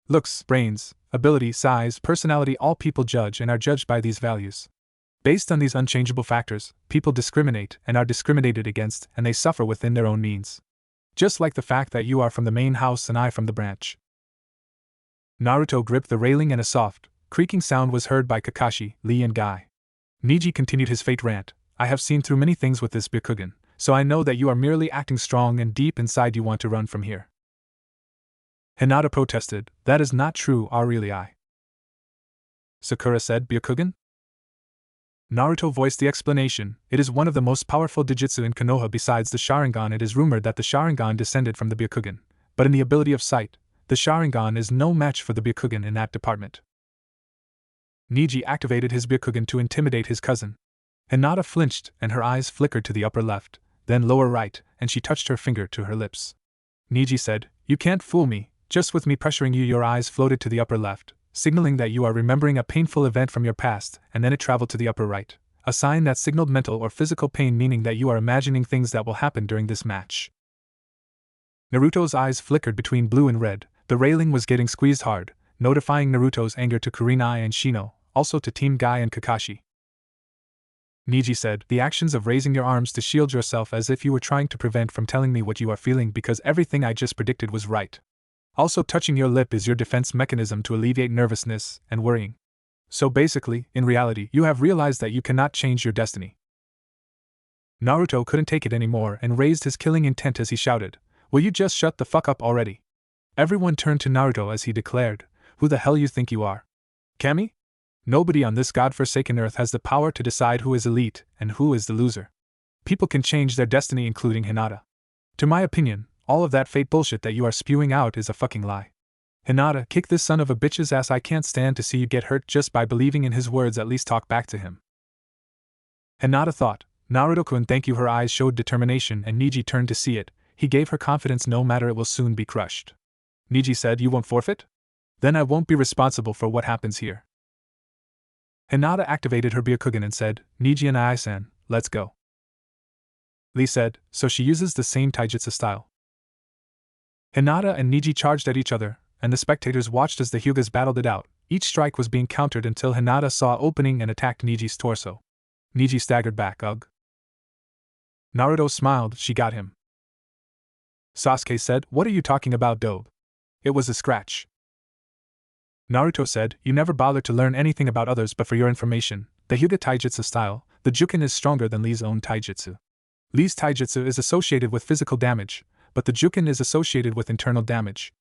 Looks, brains, ability, size, personality, all people judge and are judged by these values. Based on these unchangeable factors, people discriminate and are discriminated against, and they suffer within their own means. Just like the fact that you are from the main house and I from the branch. Naruto gripped the railing and a soft, creaking sound was heard by Kakashi, Lee and Guy. Niji continued his fate rant, I have seen through many things with this Byakugan, so I know that you are merely acting strong and deep inside you want to run from here. Hinata protested, that is not true, really I. Sakura said, Byakugan? Naruto voiced the explanation, it is one of the most powerful Dijutsu in Konoha besides the Sharingan. It is rumored that the Sharingan descended from the Byakugan, but in the ability of sight, the Sharingan is no match for the Byakugan in that department. Niji activated his Byakugan to intimidate his cousin. Hinata flinched and her eyes flickered to the upper left, then lower right, and she touched her finger to her lips. Niji said, you can't fool me, just with me pressuring you your eyes floated to the upper left, signaling that you are remembering a painful event from your past, and then it traveled to the upper right, a sign that signaled mental or physical pain, meaning that you are imagining things that will happen during this match. Naruto's eyes flickered between blue and red, the railing was getting squeezed hard, notifying Naruto's anger to Kurenai and Shino, also to Team Guy and Kakashi. Niji said, the actions of raising your arms to shield yourself as if you were trying to prevent from telling me what you are feeling because everything I just predicted was right. Also touching your lip is your defense mechanism to alleviate nervousness and worrying. So basically, in reality, you have realized that you cannot change your destiny. Naruto couldn't take it anymore and raised his killing intent as he shouted, will you just shut the fuck up already? Everyone turned to Naruto as he declared, who the hell you think you are? Kami? Nobody on this godforsaken earth has the power to decide who is elite and who is the loser. People can change their destiny, including Hinata. To my opinion, all of that fate bullshit that you are spewing out is a fucking lie. Hinata, kick this son of a bitch's ass, I can't stand to see you get hurt just by believing in his words, at least talk back to him. Hinata thought, Naruto-kun, thank you. Her eyes showed determination and Niji turned to see it, he gave her confidence no matter it will soon be crushed. Niji said, you won't forfeit? Then I won't be responsible for what happens here. Hinata activated her Byakugan and said, Niji and I-san, let's go. Lee said, so she uses the same taijutsu style. Hinata and Niji charged at each other, and the spectators watched as the Hyugas battled it out. Each strike was being countered until Hinata saw an opening and attacked Niji's torso. Niji staggered back. Ugh. Naruto smiled, she got him. Sasuke said, what are you talking about, Dobe? It was a scratch. Naruto said, you never bothered to learn anything about others, but for your information, the Hyuga taijutsu style, the Jukin is stronger than Lee's own taijutsu. Lee's taijutsu is associated with physical damage, but the Jukin is associated with internal damage.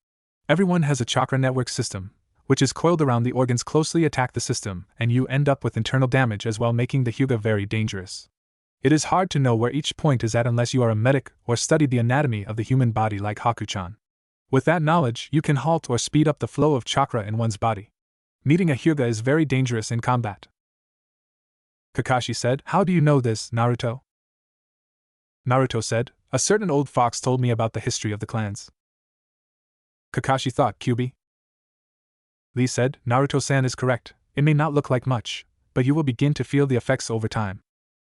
Everyone has a chakra network system, which is coiled around the organs closely attack the system, and you end up with internal damage as well, making the Hyuga very dangerous. It is hard to know where each point is at unless you are a medic or studied the anatomy of the human body like Haku-chan. With that knowledge, you can halt or speed up the flow of chakra in one's body. Meeting a Hyuga is very dangerous in combat. Kakashi said, how do you know this, Naruto? Naruto said, a certain old fox told me about the history of the clans. Kakashi thought, Kyubi. Lee said, Naruto-san is correct, it may not look like much, but you will begin to feel the effects over time.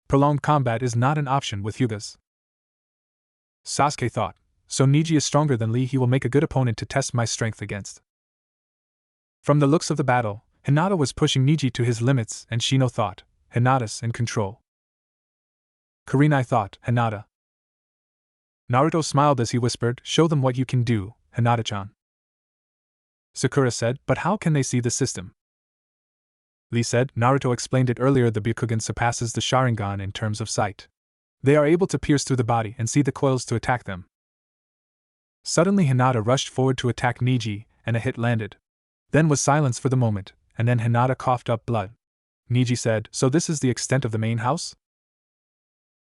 Prolonged combat is not an option with Hyugas. Sasuke thought, so Niji is stronger than Lee, he will make a good opponent to test my strength against. From the looks of the battle, Hinata was pushing Niji to his limits, and Shino thought, Hinata's in control. Kurenai thought, Hinata. Naruto smiled as he whispered, show them what you can do, Hinata-chan. Sakura said, but how can they see the system? Lee said, Naruto explained it earlier, the Byakugan surpasses the Sharingan in terms of sight. They are able to pierce through the body and see the coils to attack them. Suddenly Hinata rushed forward to attack Niji, and a hit landed. Then was silence for the moment, and then Hinata coughed up blood. Niji said, so this is the extent of the main house?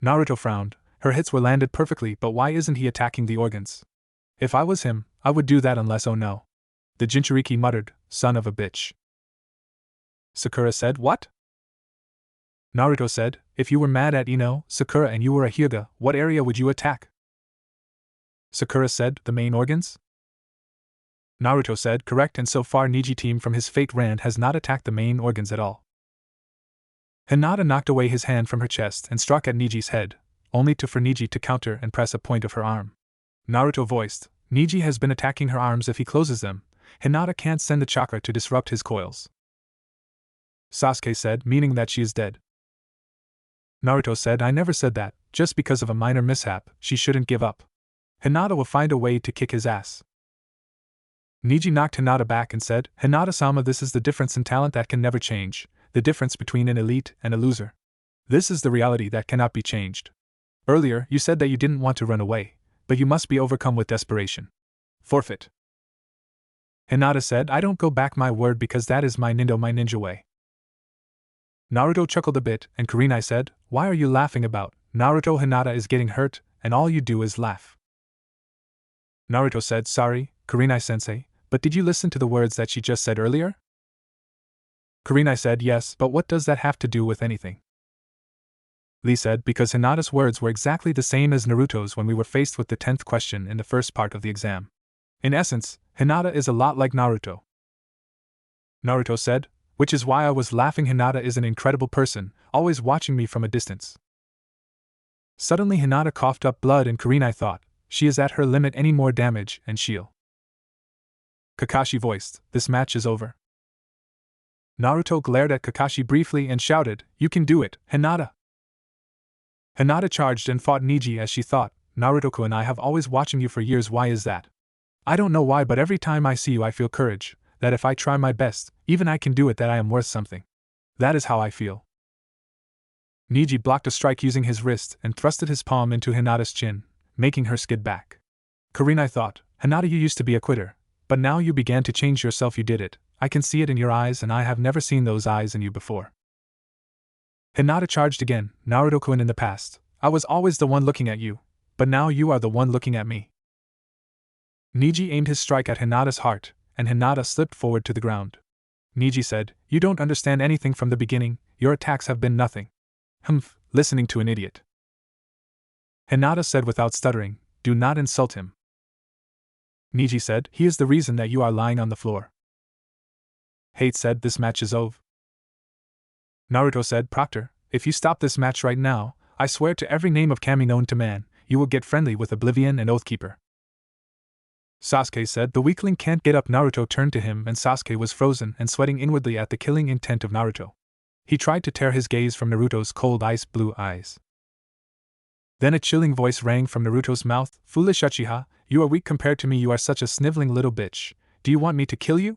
Naruto frowned, her hits were landed perfectly, but why isn't he attacking the organs? If I was him, I would do that unless oh no. The Jinchuriki muttered, son of a bitch. Sakura said, what? Naruto said, if you were mad at Ino, Sakura and you were a Hyuga, what area would you attack? Sakura said, the main organs? Naruto said, correct, and so far Niji team from his Fate Rand has not attacked the main organs at all. Hinata knocked away his hand from her chest and struck at Niji's head, only for Niji to counter and press a point of her arm. Naruto voiced, Niji has been attacking her arms, if he closes them, Hinata can't send the chakra to disrupt his coils. Sasuke said, meaning that she is dead. Naruto said, I never said that, just because of a minor mishap, she shouldn't give up. Hinata will find a way to kick his ass. Niji knocked Hinata back and said, Hinata-sama, this is the difference in talent that can never change, the difference between an elite and a loser. This is the reality that cannot be changed. Earlier, you said that you didn't want to run away, but you must be overcome with desperation. Forfeit. Hinata said, I don't go back my word because that is my ninja way. Naruto chuckled a bit, and Kurenai said, why are you laughing about? Naruto, Hinata is getting hurt, and all you do is laugh. Naruto said, sorry, Kurenai-sensei, but did you listen to the words that she just said earlier? Kurenai said, yes, but what does that have to do with anything? Lee said, because Hinata's words were exactly the same as Naruto's when we were faced with the 10th question in the first part of the exam. In essence, Hinata is a lot like Naruto. Naruto said, which is why I was laughing. Hinata is an incredible person, always watching me from a distance. Suddenly Hinata coughed up blood and Kurenai thought, she is at her limit, any more damage and she'll. Kakashi voiced, this match is over. Naruto glared at Kakashi briefly and shouted, you can do it, Hinata. Hinata charged and fought Niji as she thought, Naruto-kun, I have always watching you for years, why is that? I don't know why, but every time I see you I feel courage, that if I try my best, even I can do it, that I am worth something. That is how I feel. Niji blocked a strike using his wrist and thrusted his palm into Hinata's chin, making her skid back. Kurenai thought, Hinata, you used to be a quitter, but now you began to change yourself, you did it, I can see it in your eyes and I have never seen those eyes in you before. Hinata charged again, Naruto-kun, in the past, I was always the one looking at you, but now you are the one looking at me. Niji aimed his strike at Hinata's heart, and Hinata slipped forward to the ground. Niji said, you don't understand anything from the beginning, your attacks have been nothing. Humph, listening to an idiot. Hinata said without stuttering, do not insult him. Niji said, he is the reason that you are lying on the floor. Hate said, this match is over. Naruto said, Proctor, if you stop this match right now, I swear to every name of kami known to man, you will get friendly with Oblivion and Oathkeeper. Sasuke said. The weakling can't get up. Naruto turned to him and Sasuke was frozen and sweating inwardly at the killing intent of Naruto. He tried to tear his gaze from Naruto's cold ice blue eyes. Then a chilling voice rang from Naruto's mouth. Foolish Uchiha, you are weak compared to me. You are such a sniveling little bitch. Do you want me to kill you?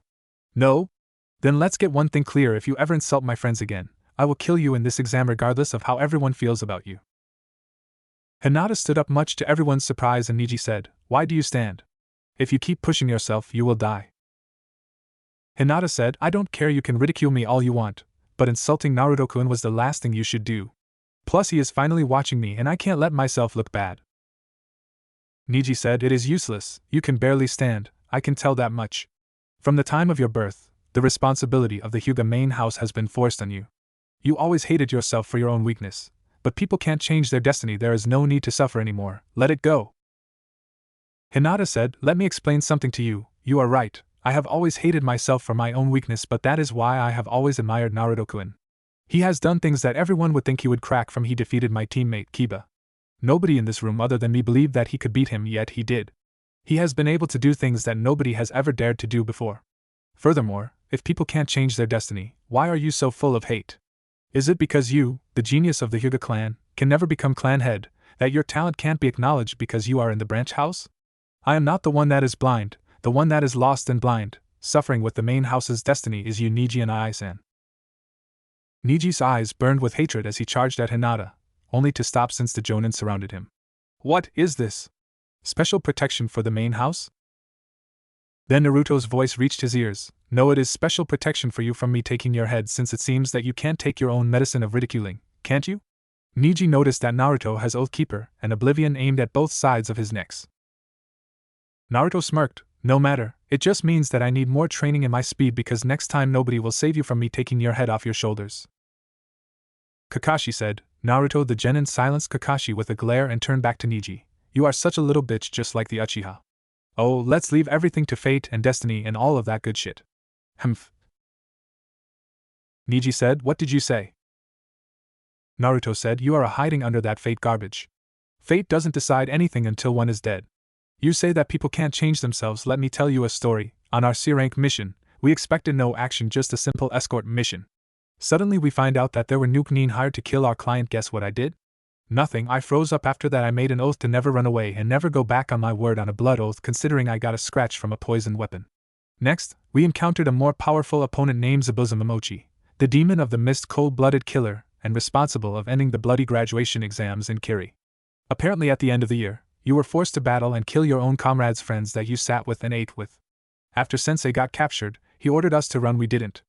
No? Then let's get one thing clear. If you ever insult my friends again, I will kill you in this exam regardless of how everyone feels about you. Hinata stood up much to everyone's surprise and Neji said, Why do you stand? If you keep pushing yourself, you will die. Hinata said, I don't care, you can ridicule me all you want, but insulting Naruto-kun was the last thing you should do. Plus he is finally watching me and I can't let myself look bad. Neji said, It is useless, you can barely stand, I can tell that much. From the time of your birth, the responsibility of the Hyuga main house has been forced on you. You always hated yourself for your own weakness, but people can't change their destiny. There is no need to suffer anymore, let it go. Hinata said, Let me explain something to you. You are right, I have always hated myself for my own weakness, but that is why I have always admired Naruto-kun. He has done things that everyone would think he would crack from. He defeated my teammate Kiba. Nobody in this room other than me believed that he could beat him, yet he did. He has been able to do things that nobody has ever dared to do before. Furthermore, if people can't change their destiny, why are you so full of hate? Is it because you, the genius of the Hyuga clan, can never become clan head, that your talent can't be acknowledged because you are in the branch house? I am not the one that is blind, the one that is lost and blind, suffering with the main house's destiny is you, Neji and I-san. Neji's eyes burned with hatred as he charged at Hinata, only to stop since the Jonin surrounded him. What is this? Special protection for the main house? Then Naruto's voice reached his ears. No, it is special protection for you from me taking your head, since it seems that you can't take your own medicine of ridiculing, can't you? Neji noticed that Naruto has Oathkeeper and Oblivion aimed at both sides of his necks. Naruto smirked. No matter, it just means that I need more training in my speed because next time nobody will save you from me taking your head off your shoulders. Kakashi said. Naruto the Genin silenced Kakashi with a glare and turned back to Neji. You are such a little bitch, just like the Uchiha. Oh, let's leave everything to fate and destiny and all of that good shit. Humph. Neji said, What did you say? Naruto said, You are hiding under that fate garbage. Fate doesn't decide anything until one is dead. You say that people can't change themselves. Let me tell you a story. On our C-rank mission, we expected no action, just a simple escort mission. Suddenly we find out that there were Nuke Nin hired to kill our client. Guess what I did? Nothing. I froze up. After that I made an oath to never run away and never go back on my word on a blood oath, considering I got a scratch from a poisoned weapon. Next, we encountered a more powerful opponent named Zabuza Momochi, the demon of the mist, cold-blooded killer, and responsible of ending the bloody graduation exams in Kiri. Apparently at the end of the year, you were forced to battle and kill your own comrades' friends that you sat with and ate with. After Sensei got captured, he ordered us to run. We didn't.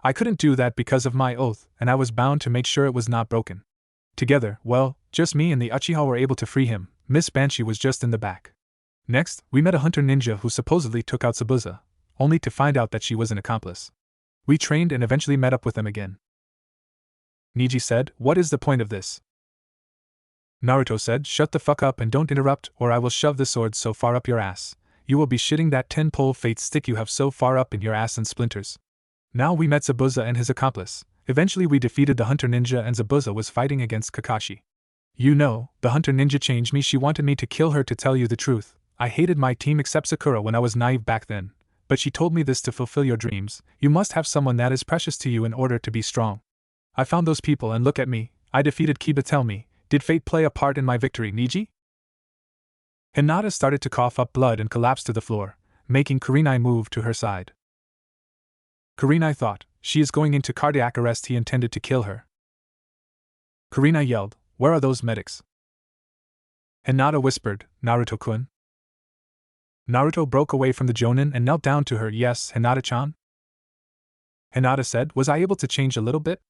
I couldn't do that because of my oath, and I was bound to make sure it was not broken. Together, well, just me and the Uchiha were able to free him. Miss Banshee was just in the back. Next, we met a hunter ninja who supposedly took out Zabuza, only to find out that she was an accomplice. We trained and eventually met up with them again. Neji said, What is the point of this? Naruto said, Shut the fuck up and don't interrupt, or I will shove the sword so far up your ass, you will be shitting that 10-pole fate stick you have so far up in your ass in splinters. Now we met Zabuza and his accomplice. Eventually we defeated the hunter ninja and Zabuza was fighting against Kakashi. You know, the hunter ninja changed me. She wanted me to kill her. To tell you the truth, I hated my team except Sakura when I was naive back then, but she told me this: to fulfill your dreams, you must have someone that is precious to you in order to be strong. I found those people and look at me, I defeated Kiba. Tell me, did fate play a part in my victory, Neji? Hinata started to cough up blood and collapsed to the floor, making Kurenai move to her side. Kurenai thought, she is going into cardiac arrest. He intended to kill her. Kurenai yelled, Where are those medics? Hinata whispered, Naruto-kun. Naruto broke away from the Jonin and knelt down to her. Yes, Hinata-chan? Hinata said, Was I able to change a little bit?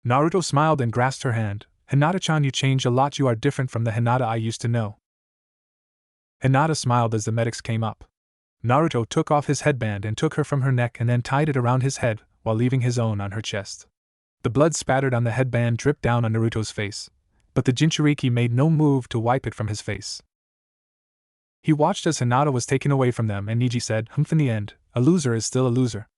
Naruto smiled and grasped her hand. Hinata-chan, you change a lot. You are different from the Hinata I used to know. Hinata smiled as the medics came up. Naruto took off his headband and took her from her neck and then tied it around his head, while leaving his own on her chest. The blood spattered on the headband dripped down on Naruto's face, but the Jinchuriki made no move to wipe it from his face. He watched as Hinata was taken away from them, and Neji said, In the end, a loser is still a loser.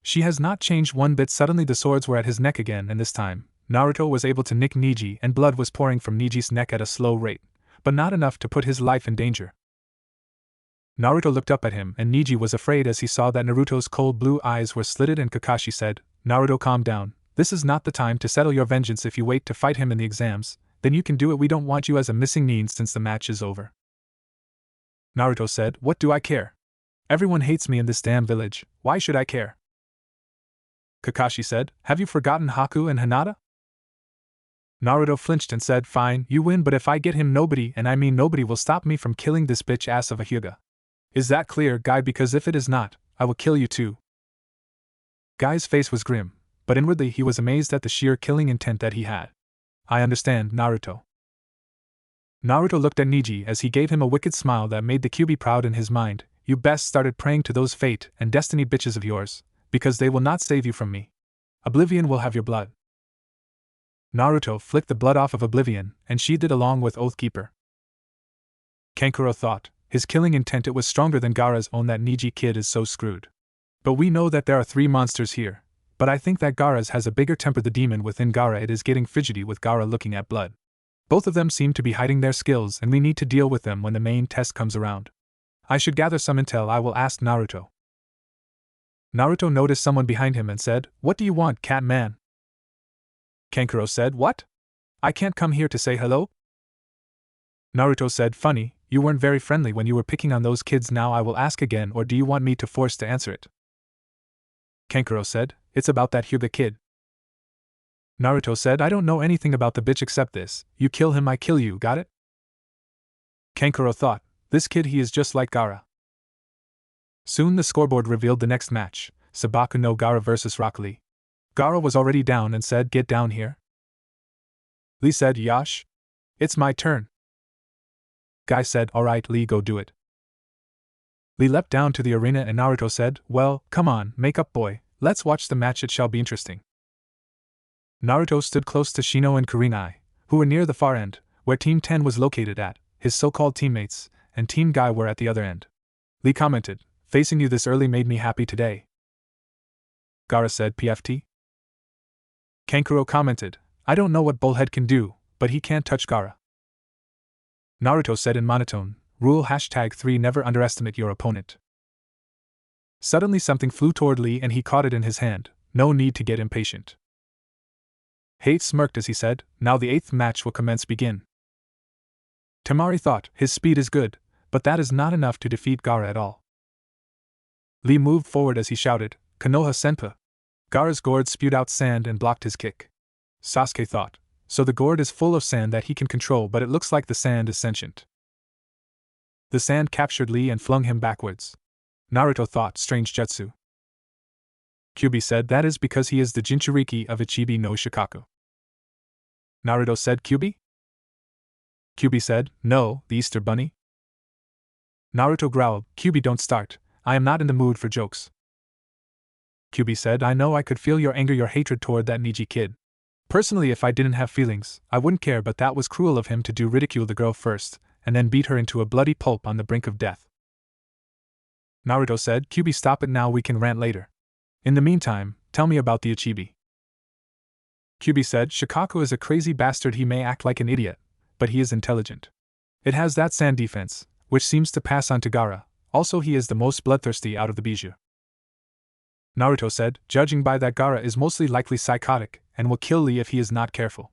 She has not changed one bit. Suddenly the swords were at his neck again, and this time, Naruto was able to nick Neji and blood was pouring from Neji's neck at a slow rate, but not enough to put his life in danger. Naruto looked up at him and Neji was afraid as he saw that Naruto's cold blue eyes were slitted and Kakashi said, "Naruto, calm down, this is not the time to settle your vengeance. If you wait to fight him in the exams, then you can do it. We don't want you as a missing nin since the match is over." Naruto said, "What do I care? Everyone hates me in this damn village, why should I care?" Kakashi said, "Have you forgotten Haku and Hinata?" Naruto flinched and said, "Fine, you win, but if I get him, nobody, and I mean nobody, will stop me from killing this bitch ass of a Hyuga. Is that clear, Guy? Because if it is not, I will kill you too." Guy's face was grim, but inwardly he was amazed at the sheer killing intent that he had. "I understand, Naruto." Naruto looked at Neji as he gave him a wicked smile that made the Kyuubi proud in his mind. "You best started praying to those fate and destiny bitches of yours, because they will not save you from me. Oblivion will have your blood." Naruto flicked the blood off of Oblivion and sheathed it along with Oathkeeper. Kankuro thought, his killing intent, it was stronger than Gaara's own. That Neji kid is so screwed. But we know that there are 3 monsters here, but I think that Gaara's has a bigger temper. The demon within Gaara, it is getting fidgety with Gaara looking at blood. Both of them seem to be hiding their skills and we need to deal with them when the main test comes around. I should gather some intel. I will ask Naruto. Naruto noticed someone behind him and said, "What do you want, cat man?" Kankuro said, "What? I can't come here to say hello?" Naruto said, "Funny, you weren't very friendly when you were picking on those kids. Now I will ask again, or do you want me to force to answer it?" Kankuro said, "It's about that Hyuga kid." Naruto said, "I don't know anything about the bitch except this: you kill him, I kill you, got it?" Kankuro thought, this kid, he is just like Gaara. Soon the scoreboard revealed the next match, Sabaku no Gaara vs Rock Lee. Gaara was already down and said, "Get down here." Lee said, "Yash? It's my turn." Guy said, "Alright Lee, go do it." Lee leapt down to the arena and Naruto said, "Well, come on, make up boy, let's watch the match, it shall be interesting." Naruto stood close to Shino and Kurenai, who were near the far end, where Team 10 was located at. His so-called teammates and Team Guy were at the other end. Lee commented, "Facing you this early made me happy today." Gaara said, "PFT?" Kankuro commented, "I don't know what Bullhead can do, but he can't touch Gaara." Naruto said in monotone, "Rule #3 never underestimate your opponent." Suddenly something flew toward Lee and he caught it in his hand. No need to get impatient. Hate smirked as he said, "Now the 8th match will commence. Begin." Temari thought, his speed is good, but that is not enough to defeat Gaara at all. Lee moved forward as he shouted, "Konoha Senpa." Gaara's gourd spewed out sand and blocked his kick. Sasuke thought, so the gourd is full of sand that he can control, but it looks like the sand is sentient. The sand captured Lee and flung him backwards. Naruto thought, strange jutsu. Kyuubi said, that is because he is the Jinchuriki of Ichibi no Shikaku. Naruto said, Kyuubi? Kyuubi said, no, the Easter Bunny. Naruto growled, Kyuubi, don't start, I am not in the mood for jokes. Kyuubi said, I know, I could feel your anger, your hatred toward that Neji kid. Personally, if I didn't have feelings, I wouldn't care, but that was cruel of him to ridicule the girl first, and then beat her into a bloody pulp on the brink of death. Naruto said, Kyuubi, stop it now, we can rant later. In the meantime, tell me about the Ichibi. Kyuubi said, Shikaku is a crazy bastard, he may act like an idiot, but he is intelligent. It has that sand defense, which seems to pass on to Gaara, also he is the most bloodthirsty out of the Bijou. Naruto said, judging by that, Gaara is mostly likely psychotic, and will kill Lee if he is not careful.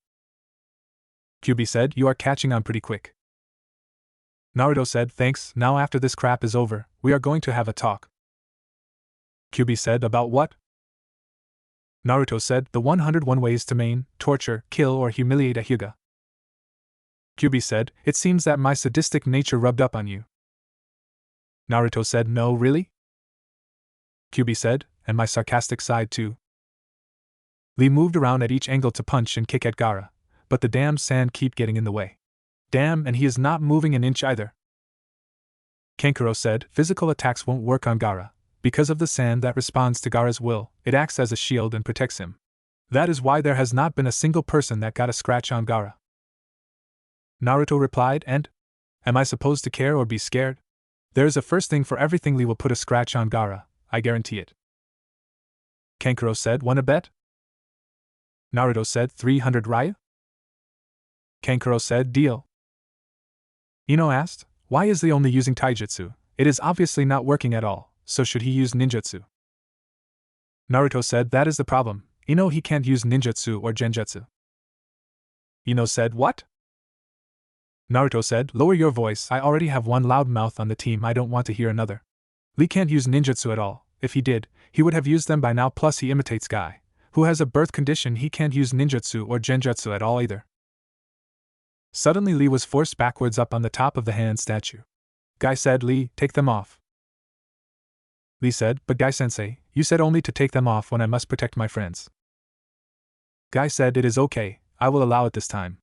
Kyuubi said, you are catching on pretty quick. Naruto said, thanks, now after this crap is over, we are going to have a talk. Kyuubi said, about what? Naruto said, the 101 ways to maim, torture, kill or humiliate a Hyuga. Kyuubi said, it seems that my sadistic nature rubbed up on you. Naruto said, no, really? Kyuubi said, and my sarcastic side too. Lee moved around at each angle to punch and kick at Gaara, but the damn sand keep getting in the way. Damn, and he is not moving an inch either. Kankuro said, physical attacks won't work on Gaara. Because of the sand that responds to Gaara's will, it acts as a shield and protects him. That is why there has not been a single person that got a scratch on Gaara. Naruto replied, and? Am I supposed to care or be scared? There is a first thing for everything. Lee will put a scratch on Gaara, I guarantee it. Kankuro said, wanna bet? Naruto said, 300 ryu? Kankuro said, deal. Ino asked, why is Lee only using taijutsu? It is obviously not working at all, so should he use ninjutsu? Naruto said, that is the problem. Ino, he can't use ninjutsu or genjutsu. Ino said, what? Naruto said, lower your voice, I already have one loud mouth on the team, I don't want to hear another. Lee can't use ninjutsu at all. If he did, he would have used them by now, plus he imitates Guy, who has a birth condition. He can't use ninjutsu or genjutsu at all either. Suddenly Lee was forced backwards up on the top of the hand statue. Guy said, Lee, take them off. Lee said, but Guy-sensei, you said only to take them off when I must protect my friends. Guy said, it is okay, I will allow it this time.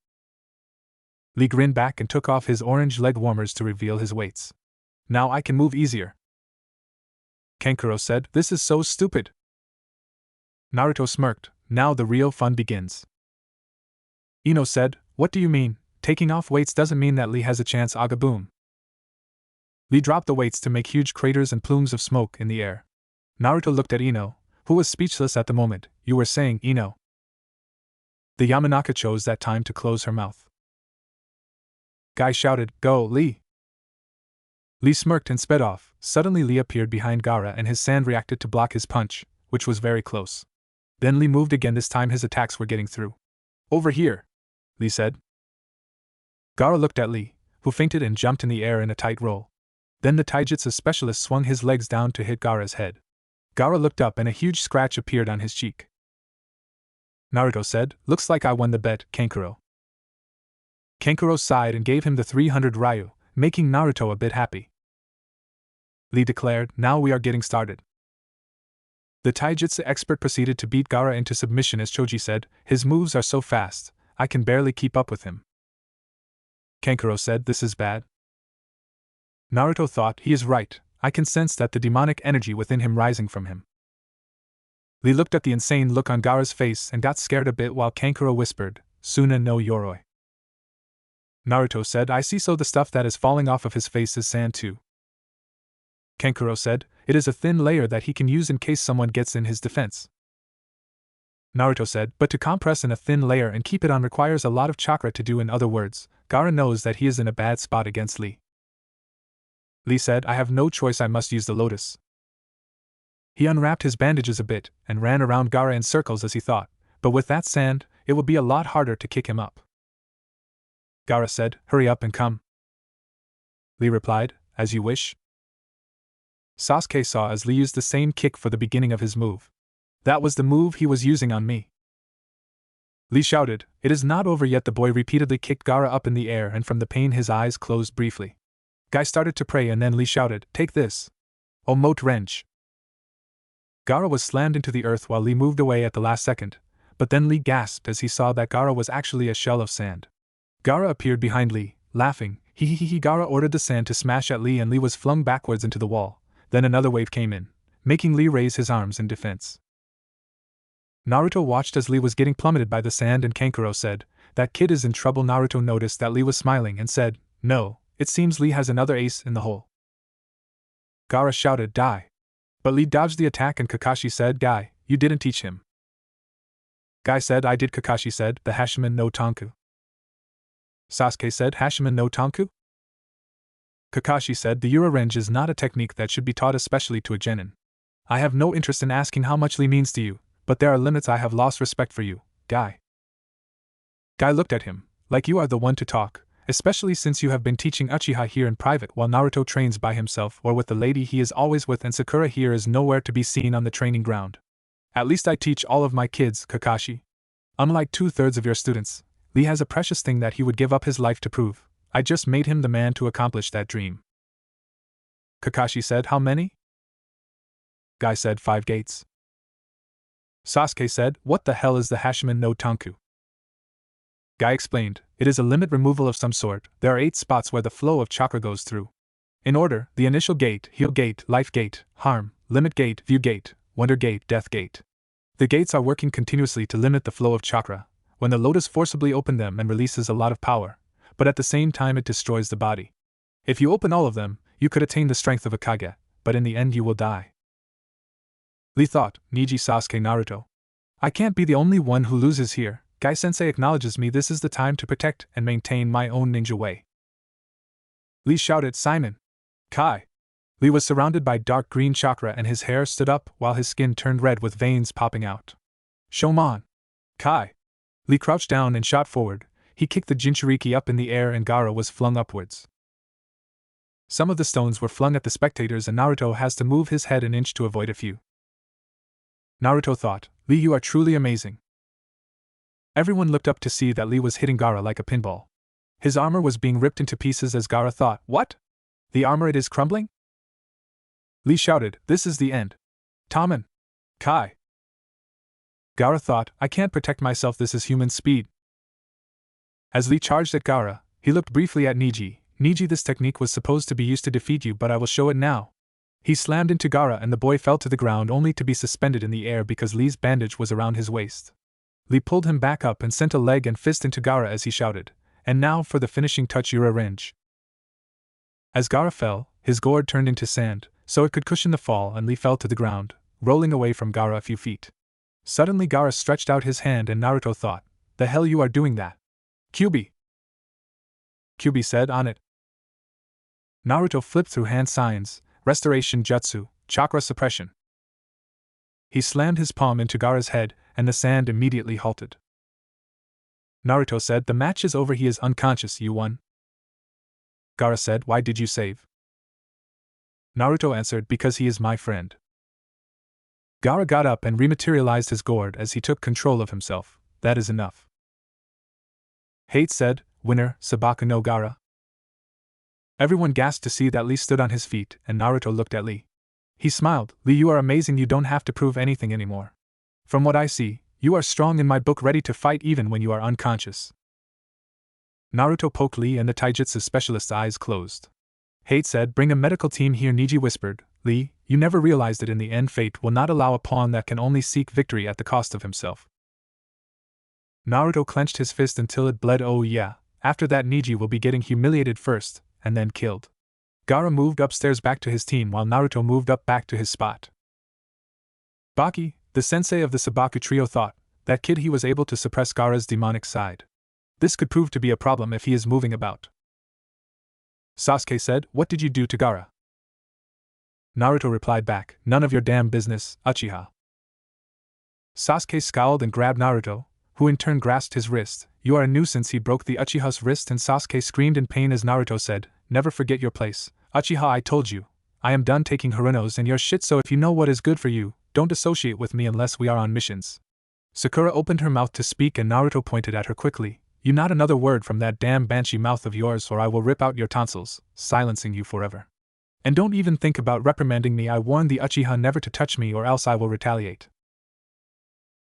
Lee grinned back and took off his orange leg warmers to reveal his weights. Now I can move easier. Kankuro said, this is so stupid. Naruto smirked, now the real fun begins. Ino said, what do you mean? Taking off weights doesn't mean that Lee has a chance, aga boom. Lee dropped the weights to make huge craters and plumes of smoke in the air. Naruto looked at Ino, who was speechless at the moment. You were saying, Ino. The Yamanaka chose that time to close her mouth. Guy shouted, go, Lee! Lee smirked and sped off. Suddenly Lee appeared behind Gaara and his sand reacted to block his punch, which was very close. Then Lee moved again, this time his attacks were getting through. Over here, Lee said. Gaara looked at Lee, who feinted and jumped in the air in a tight roll. Then the taijutsu specialist swung his legs down to hit Gaara's head. Gaara looked up and a huge scratch appeared on his cheek. Naruto said, looks like I won the bet, Kankuro. Kankuro sighed and gave him the 300 ryu, making Naruto a bit happy. Lee declared, now we are getting started. The taijutsu expert proceeded to beat Gaara into submission. As Choji said, his moves are so fast, I can barely keep up with him. Kankuro said, this is bad. Naruto thought, he is right, I can sense that the demonic energy within him rising from him. Lee looked at the insane look on Gaara's face and got scared a bit while Kankuro whispered, Suna no Yoroi. Naruto said, I see, so the stuff that is falling off of his face is sand too. Kankuro said, it is a thin layer that he can use in case someone gets in his defense. Naruto said, but to compress in a thin layer and keep it on requires a lot of chakra to do. In other words, Gaara knows that he is in a bad spot against Lee. Lee said, I have no choice, I must use the lotus. He unwrapped his bandages a bit and ran around Gaara in circles as he thought, but with that sand, it will be a lot harder to kick him up. Gaara said, hurry up and come. Lee replied, as you wish. Sasuke saw as Lee used the same kick for the beginning of his move. That was the move he was using on me. Lee shouted, it is not over yet. The boy repeatedly kicked Gaara up in the air and from the pain his eyes closed briefly. Guy started to pray and then Lee shouted, take this. Omote wrench. Gaara was slammed into the earth while Lee moved away at the last second, but then Lee gasped as he saw that Gaara was actually a shell of sand. Gaara appeared behind Lee, laughing. Gaara ordered the sand to smash at Lee and Lee was flung backwards into the wall. Then another wave came in, making Lee raise his arms in defense. Naruto watched as Lee was getting plummeted by the sand and Kankuro said, that kid is in trouble. Naruto noticed that Lee was smiling and said, no, it seems Lee has another ace in the hole. Gaara shouted, die. But Lee dodged the attack and Kakashi said, Guy, you didn't teach him. Guy said, I did. Kakashi said, the Hashiman no Tonku. Sasuke said, Hashiman no Tonku? Kakashi said, the Ura-Renge is not a technique that should be taught especially to a genin. I have no interest in asking how much Lee means to you, but there are limits. I have lost respect for you, Guy. Guy looked at him, like you are the one to talk, especially since you have been teaching Uchiha here in private while Naruto trains by himself or with the lady he is always with, and Sakura here is nowhere to be seen on the training ground. At least I teach all of my kids, Kakashi. Unlike 2/3 of your students, Lee has a precious thing that he would give up his life to prove. I just made him the man to accomplish that dream. Kakashi said, how many? Guy said, 5 gates. Sasuke said, what the hell is the Hashiman no Tonku? Guy explained, it is a limit removal of some sort. There are 8 spots where the flow of chakra goes through. In order, the initial gate, heal gate, life gate, harm, limit gate, view gate, wonder gate, death gate. The gates are working continuously to limit the flow of chakra, when the lotus forcibly opens them and releases a lot of power, but at the same time it destroys the body. If you open all of them, you could attain the strength of a Kage, but in the end you will die. Lee thought, Niji Sasuke Naruto. I can't be the only one who loses here. Gai-sensei acknowledges me. This is the time to protect and maintain my own ninja way. Lee shouted, Simon! Kai! Lee was surrounded by dark green chakra and his hair stood up while his skin turned red with veins popping out. Shomon! Kai! Lee crouched down and shot forward. He kicked the Jinchuriki up in the air and Gaara was flung upwards. Some of the stones were flung at the spectators and Naruto has to move his head an inch to avoid a few. Naruto thought, Lee, you are truly amazing. Everyone looked up to see that Lee was hitting Gaara like a pinball. His armor was being ripped into pieces as Gaara thought, what? The armor, it is crumbling? Lee shouted, this is the end. Tommen! Kai! Gaara thought, I can't protect myself, this is human speed. As Lee charged at Gaara, he looked briefly at Niji. Niji, this technique was supposed to be used to defeat you, but I will show it now. He slammed into Gaara and the boy fell to the ground only to be suspended in the air because Lee's bandage was around his waist. Lee pulled him back up and sent a leg and fist into Gaara as he shouted, and now for the finishing touch, Yura Range. As Gaara fell, his gourd turned into sand, so it could cushion the fall, and Lee fell to the ground, rolling away from Gaara a few feet. Suddenly Gaara stretched out his hand and Naruto thought, the hell you are doing that? Kyuubi! Kyuubi said, on it. Naruto flipped through hand signs, restoration jutsu, chakra suppression. He slammed his palm into Gaara's head, and the sand immediately halted. Naruto said, the match is over, he is unconscious, you won. Gaara said, why did you save? Naruto answered, because he is my friend. Gaara got up and rematerialized his gourd as he took control of himself. That is enough. Hate said, winner, Sabaku no Gaara. Everyone gasped to see that Lee stood on his feet, and Naruto looked at Lee. He smiled, Lee, you are amazing, you don't have to prove anything anymore. From what I see, you are strong in my book, ready to fight even when you are unconscious. Naruto poked Lee and the taijutsu specialist's eyes closed. Hate said, bring a medical team here. Niji whispered, Lee, you never realized it, in the end fate will not allow a pawn that can only seek victory at the cost of himself. Naruto clenched his fist until it bled. Oh yeah, after that Niji will be getting humiliated first, and then killed. Gaara moved upstairs back to his team while Naruto moved up back to his spot. Baki, the sensei of the Sabaku trio, thought, that kid, he was able to suppress Gaara's demonic side. This could prove to be a problem if he is moving about. Sasuke said, what did you do to Gaara? Naruto replied back, none of your damn business, Uchiha. Sasuke scowled and grabbed Naruto, who in turn grasped his wrist. You are a nuisance. He broke the Uchiha's wrist and Sasuke screamed in pain as Naruto said, never forget your place. Uchiha, I told you. I am done taking Harunos and your shit, so if you know what is good for you, don't associate with me unless we are on missions. Sakura opened her mouth to speak and Naruto pointed at her quickly. You, not another word from that damn banshee mouth of yours or I will rip out your tonsils, silencing you forever. And don't even think about reprimanding me. I warned the Uchiha never to touch me or else I will retaliate.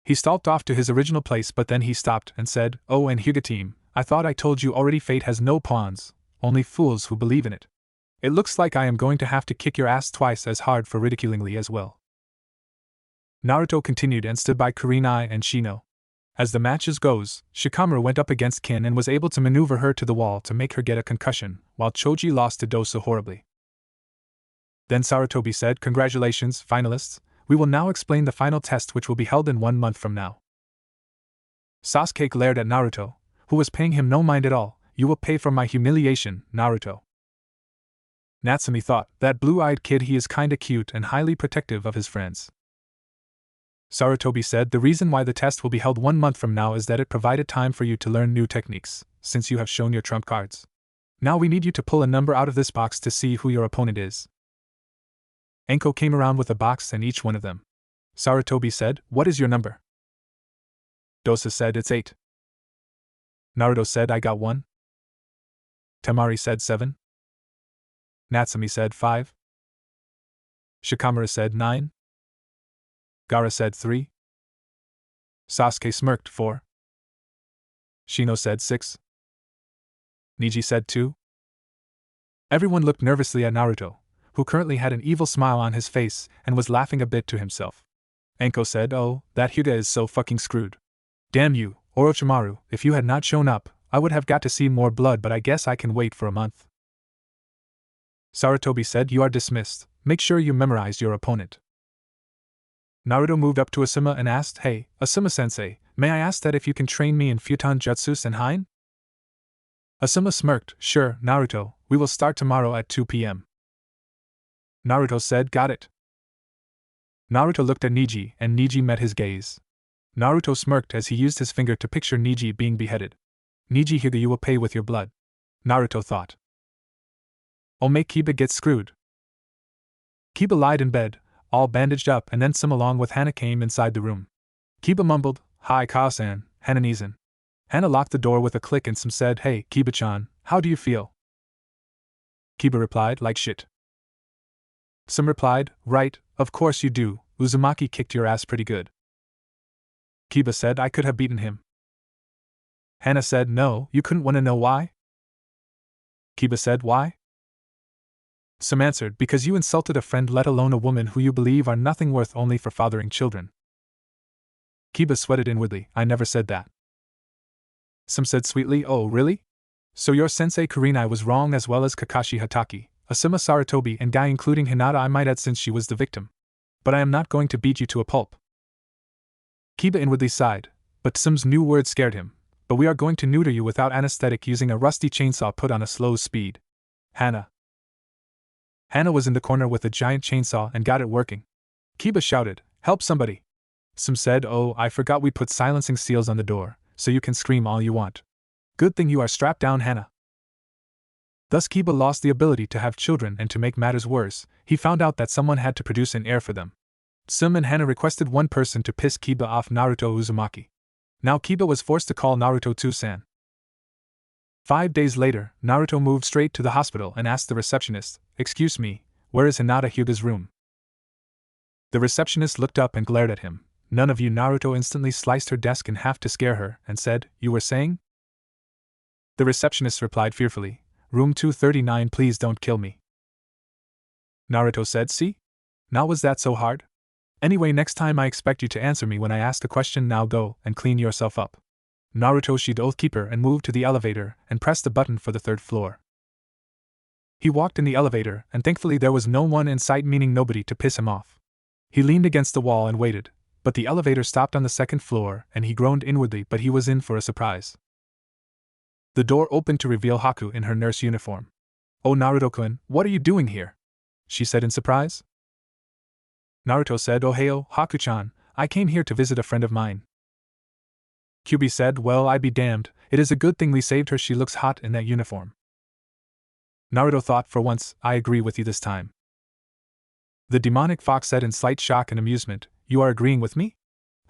He stalked off to his original place, but then he stopped and said, oh, and Hyuga team, I thought I told you already, fate has no pawns, only fools who believe in it. It looks like I am going to have to kick your ass twice as hard for ridiculing Lee as well. Naruto continued and stood by Kurenai and Shino. As the matches goes, Shikamaru went up against Kin and was able to maneuver her to the wall to make her get a concussion, while Choji lost to Dosa horribly. Then Sarutobi said, congratulations, finalists. We will now explain the final test, which will be held in 1 month from now. Sasuke glared at Naruto, who was paying him no mind at all. You will pay for my humiliation, Naruto. Natsumi thought, that blue-eyed kid, he is kinda cute and highly protective of his friends. Sarutobi said, the reason why the test will be held 1 month from now is that it provided time for you to learn new techniques, since you have shown your trump cards. Now we need you to pull a number out of this box to see who your opponent is. Enko came around with a box and each one of them. Sarutobi said, what is your number? Dosa said, it's 8. Naruto said, I got 1. Temari said 7. Natsumi said 5. Shikamaru said 9. Gaara said 3. Sasuke smirked 4. Shino said 6. Niji said 2. Everyone looked nervously at Naruto, who currently had an evil smile on his face and was laughing a bit to himself. Enko said, oh, that Hyuga is so fucking screwed. Damn you, Orochimaru, if you had not shown up, I would have got to see more blood, but I guess I can wait for a month. Sarutobi said, you are dismissed, make sure you memorized your opponent. Naruto moved up to Asuma and asked, "Hey, Asuma-sensei, may I ask that if you can train me in Futon Jutsu Senhain?" Asuma smirked, "Sure, Naruto, we will start tomorrow at 2 p.m. Naruto said, "Got it." Naruto looked at Neji, and Neji met his gaze. Naruto smirked as he used his finger to picture Neji being beheaded. "Neji Hyuga, you will pay with your blood," Naruto thought. "Oh, make Kiba get screwed." Kiba lied in bed, all bandaged up, and then Sim along with Hana came inside the room. Kiba mumbled, "Hi Ka-san, Hana-nizan." Hana locked the door with a click and Sim said, "Hey, Kiba-chan, how do you feel?" Kiba replied, "Like shit." Sim replied, "Right, of course you do, Uzumaki kicked your ass pretty good." Kiba said, "I could have beaten him." Hana said, "No, you couldn't. Wanna know why?" Kiba said, "Why?" Sim answered, "Because you insulted a friend, let alone a woman who you believe are nothing worth only for fathering children." Kiba sweated inwardly, "I never said that." Sim said sweetly, "Oh, really? So your sensei Kurenai was wrong, as well as Kakashi Hatake, Asuma Sarutobi, and Guy, including Hinata, I might add, since she was the victim. But I am not going to beat you to a pulp." Kiba inwardly sighed, but Sim's new word scared him. "But we are going to neuter you without anesthetic using a rusty chainsaw put on a slow speed." Hana was in the corner with a giant chainsaw and got it working. Kiba shouted, "Help somebody!" Sim said, "Oh, I forgot we put silencing seals on the door, so you can scream all you want. Good thing you are strapped down, Hana." Thus Kiba lost the ability to have children, and to make matters worse, he found out that someone had to produce an heir for them. Sim and Hana requested one person to piss Kiba off, Naruto Uzumaki. Now Kiba was forced to call Naruto Tsusan. 5 days later, Naruto moved straight to the hospital and asked the receptionist, "Excuse me, where is Hinata Hyuga's room?" The receptionist looked up and glared at him. "None of you." Naruto instantly sliced her desk in half to scare her and said, "You were saying?" The receptionist replied fearfully, "Room 239, please don't kill me." Naruto said, "See? Now was that so hard? Anyway, next time I expect you to answer me when I ask a question. Now go and clean yourself up." Naruto sheathed Oathkeeper and moved to the elevator and pressed the button for the 3rd floor. He walked in the elevator, and thankfully there was no one in sight, meaning nobody to piss him off. He leaned against the wall and waited, but the elevator stopped on the 2nd floor, and he groaned inwardly, but he was in for a surprise. The door opened to reveal Haku in her nurse uniform. "Oh, Naruto-kun, what are you doing here?" she said in surprise. Naruto said, "Oh heyo, Haku-chan, I came here to visit a friend of mine." Kyubi said, "Well, I be damned, it is a good thing we saved her. She looks hot in that uniform." Naruto thought, for once, I agree with you this time. The demonic fox said in slight shock and amusement, "You are agreeing with me?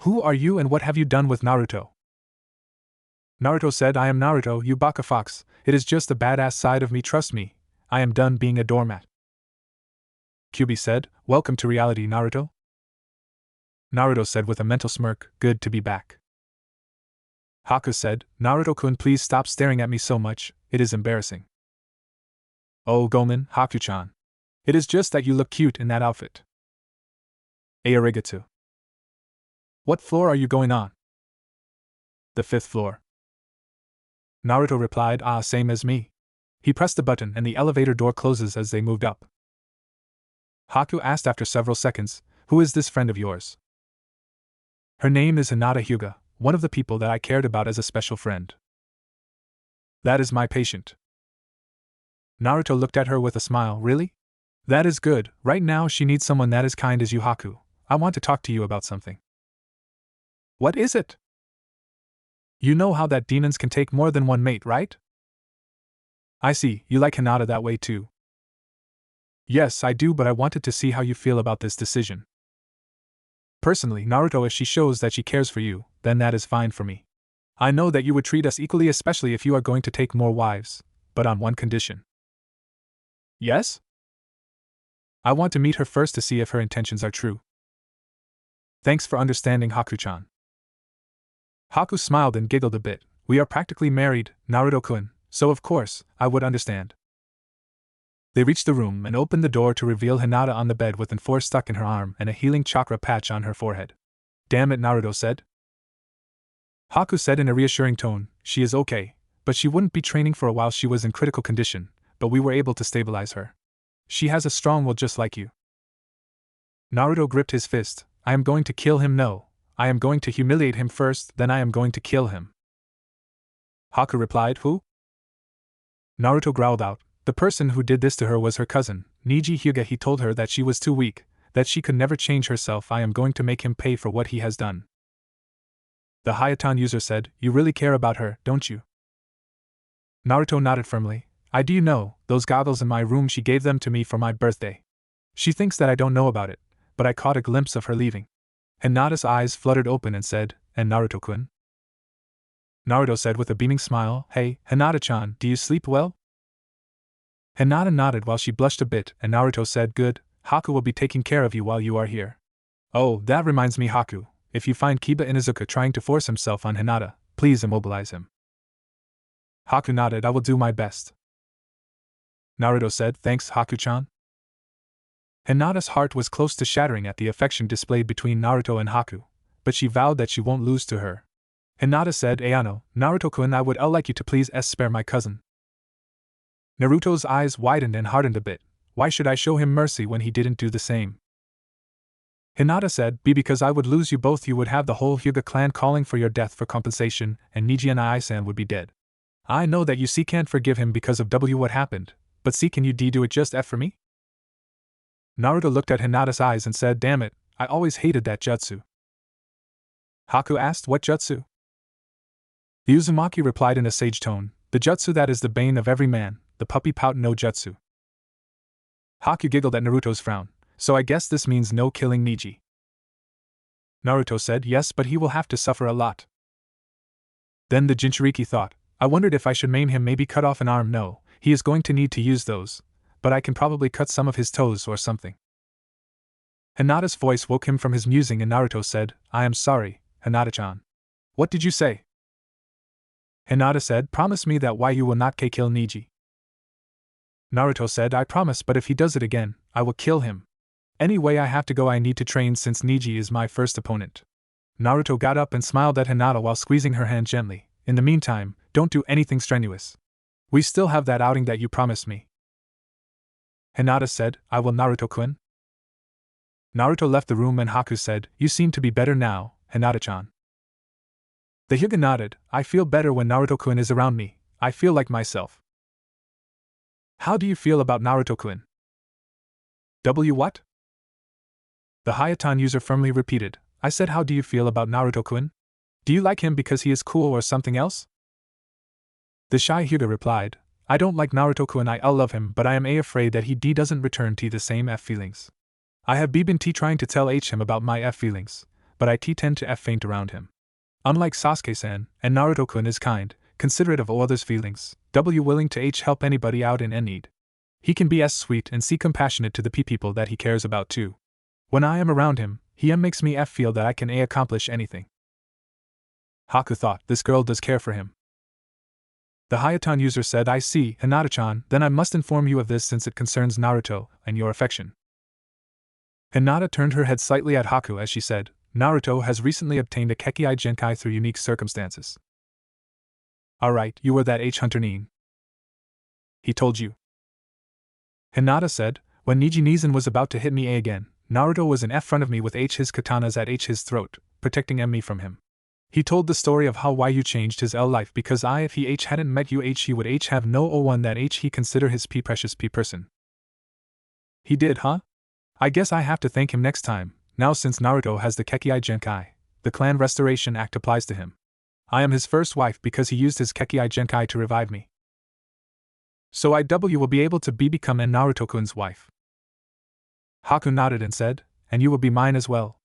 Who are you and what have you done with Naruto?" Naruto said, "I am Naruto, you baka fox. It is just the badass side of me, trust me. I am done being a doormat." Kyubi said, "Welcome to reality, Naruto." Naruto said with a mental smirk, "Good to be back." Haku said, "Naruto-kun, please stop staring at me so much, it is embarrassing." "Oh, Gomen, Haku-chan. It is just that you look cute in that outfit." Arigato. "What floor are you going on?" "The 5th floor. Naruto replied, "Ah, same as me." He pressed the button and the elevator door closes as they moved up. Haku asked after several seconds, "Who is this friend of yours?" "Her name is Hinata Hyuga, one of the people that I cared about as a special friend." "That is my patient." Naruto looked at her with a smile. "Really? That is good. Right now she needs someone that is kind as you, Haku. I want to talk to you about something." "What is it?" "You know how that demons can take more than one mate, right?" "I see, you like Hinata that way too." "Yes, I do, but I wanted to see how you feel about this decision." "Personally, Naruto, if she shows that she cares for you, then that is fine for me. I know that you would treat us equally, especially if you are going to take more wives, but on one condition." "Yes?" "I want to meet her first to see if her intentions are true." "Thanks for understanding, Haku-chan." Haku smiled and giggled a bit. "We are practically married, Naruto-kun, so of course, I would understand." They reached the room and opened the door to reveal Hinata on the bed with an N4 stuck in her arm and a healing chakra patch on her forehead. "Damn it," Naruto said. Haku said in a reassuring tone, "She is okay, but she wouldn't be training for a while. She was in critical condition, but we were able to stabilize her. She has a strong will just like you." Naruto gripped his fist. I am going to kill him. No, I am going to humiliate him first, then I am going to kill him. Haku replied, Who? Naruto growled out, The person who did this to her was her cousin, Niji Hyuga. He told her that she was too weak, that she could never change herself. I am going to make him pay for what he has done. The Hayatan user said, You really care about her, don't you? Naruto nodded firmly. I do. You know, those goggles in my room, she gave them to me for my birthday. She thinks that I don't know about it, but I caught a glimpse of her leaving. Hinata's eyes fluttered open and said, And Naruto-kun? Naruto said with a beaming smile, Hey, Hinata-chan, do you sleep well? Hinata nodded while she blushed a bit, and Naruto said, Good, Haku will be taking care of you while you are here. Oh, that reminds me, Haku, if you find Kiba Inuzuka trying to force himself on Hinata, please immobilize him. Haku nodded, I will do my best. Naruto said, Thanks, Haku-chan. Hinata's heart was close to shattering at the affection displayed between Naruto and Haku, but she vowed that she won't lose to her. Hinata said, Ayano, Naruto-kun, I would like you to please spare my cousin. Naruto's eyes widened and hardened a bit. Why should I show him mercy when he didn't do the same? Hinata said, Because I would lose you both. You would have the whole Hyuga clan calling for your death for compensation, and Niji and Ai-san would be dead. I know that you can't forgive him because of what happened, but can you do it just for me? Naruto looked at Hinata's eyes and said, Damn it, I always hated that jutsu. Haku asked, What jutsu? The Uzumaki replied in a sage tone, The jutsu that is the bane of every man, the puppy pout no jutsu. Haku giggled at Naruto's frown, So I guess this means no killing Niji. Naruto said, Yes, but he will have to suffer a lot. Then the Jinchuriki thought, I wondered if I should maim him, maybe cut off an arm. No, he is going to need to use those, but I can probably cut some of his toes or something. Hinata's voice woke him from his musing and Naruto said, I am sorry, Hinata-chan. What did you say? Hinata said, Promise me that you will not kill Niji. Naruto said, I promise, but if he does it again, I will kill him. Anyway, I have to go. I need to train since Niji is my first opponent. Naruto got up and smiled at Hinata while squeezing her hand gently. In the meantime, don't do anything strenuous. We still have that outing that you promised me. Hinata said, I will, Naruto-kun. Naruto left the room and Haku said, You seem to be better now, Hinata-chan. The Hyuga nodded, I feel better when Naruto-kun is around me. I feel like myself. How do you feel about Naruto-kun? What? The Hayatan user firmly repeated, I said, how do you feel about Naruto-kun? Do you like him because he is cool or something else? The shy Hyuga replied, I don't like Naruto-kun. I love him, but I am afraid that he doesn't return the same feelings. I have been trying to tell him about my feelings, but I tend to faint around him. Unlike Sasuke-san, and Naruto-kun is kind, considerate of others' feelings, willing to help anybody out in need. He can be sweet and compassionate to the people that he cares about too. When I am around him, he makes me feel that I can accomplish anything. Haku thought, this girl does care for him. The Hayatan user said, I see, Hinata-chan, then I must inform you of this since it concerns Naruto and your affection. Hinata turned her head slightly at Haku as she said, Naruto has recently obtained a Kekkai Genkai through unique circumstances. Alright, you were that hunter Nin. He told you. Hinata said, when Niji Nizan was about to hit me again, Naruto was in front of me with his katanas at his throat, protecting me from him. He told the story of how you changed his life because if he hadn't met you he would have no one that he consider his precious person. He did, huh? I guess I have to thank him next time. Now since Naruto has the Kekkai Genkai, the Clan Restoration Act applies to him. I am his first wife because he used his Kekkai Genkai to revive me. So will be able to become Naruto-kun's wife. Haku nodded and said, and you will be mine as well.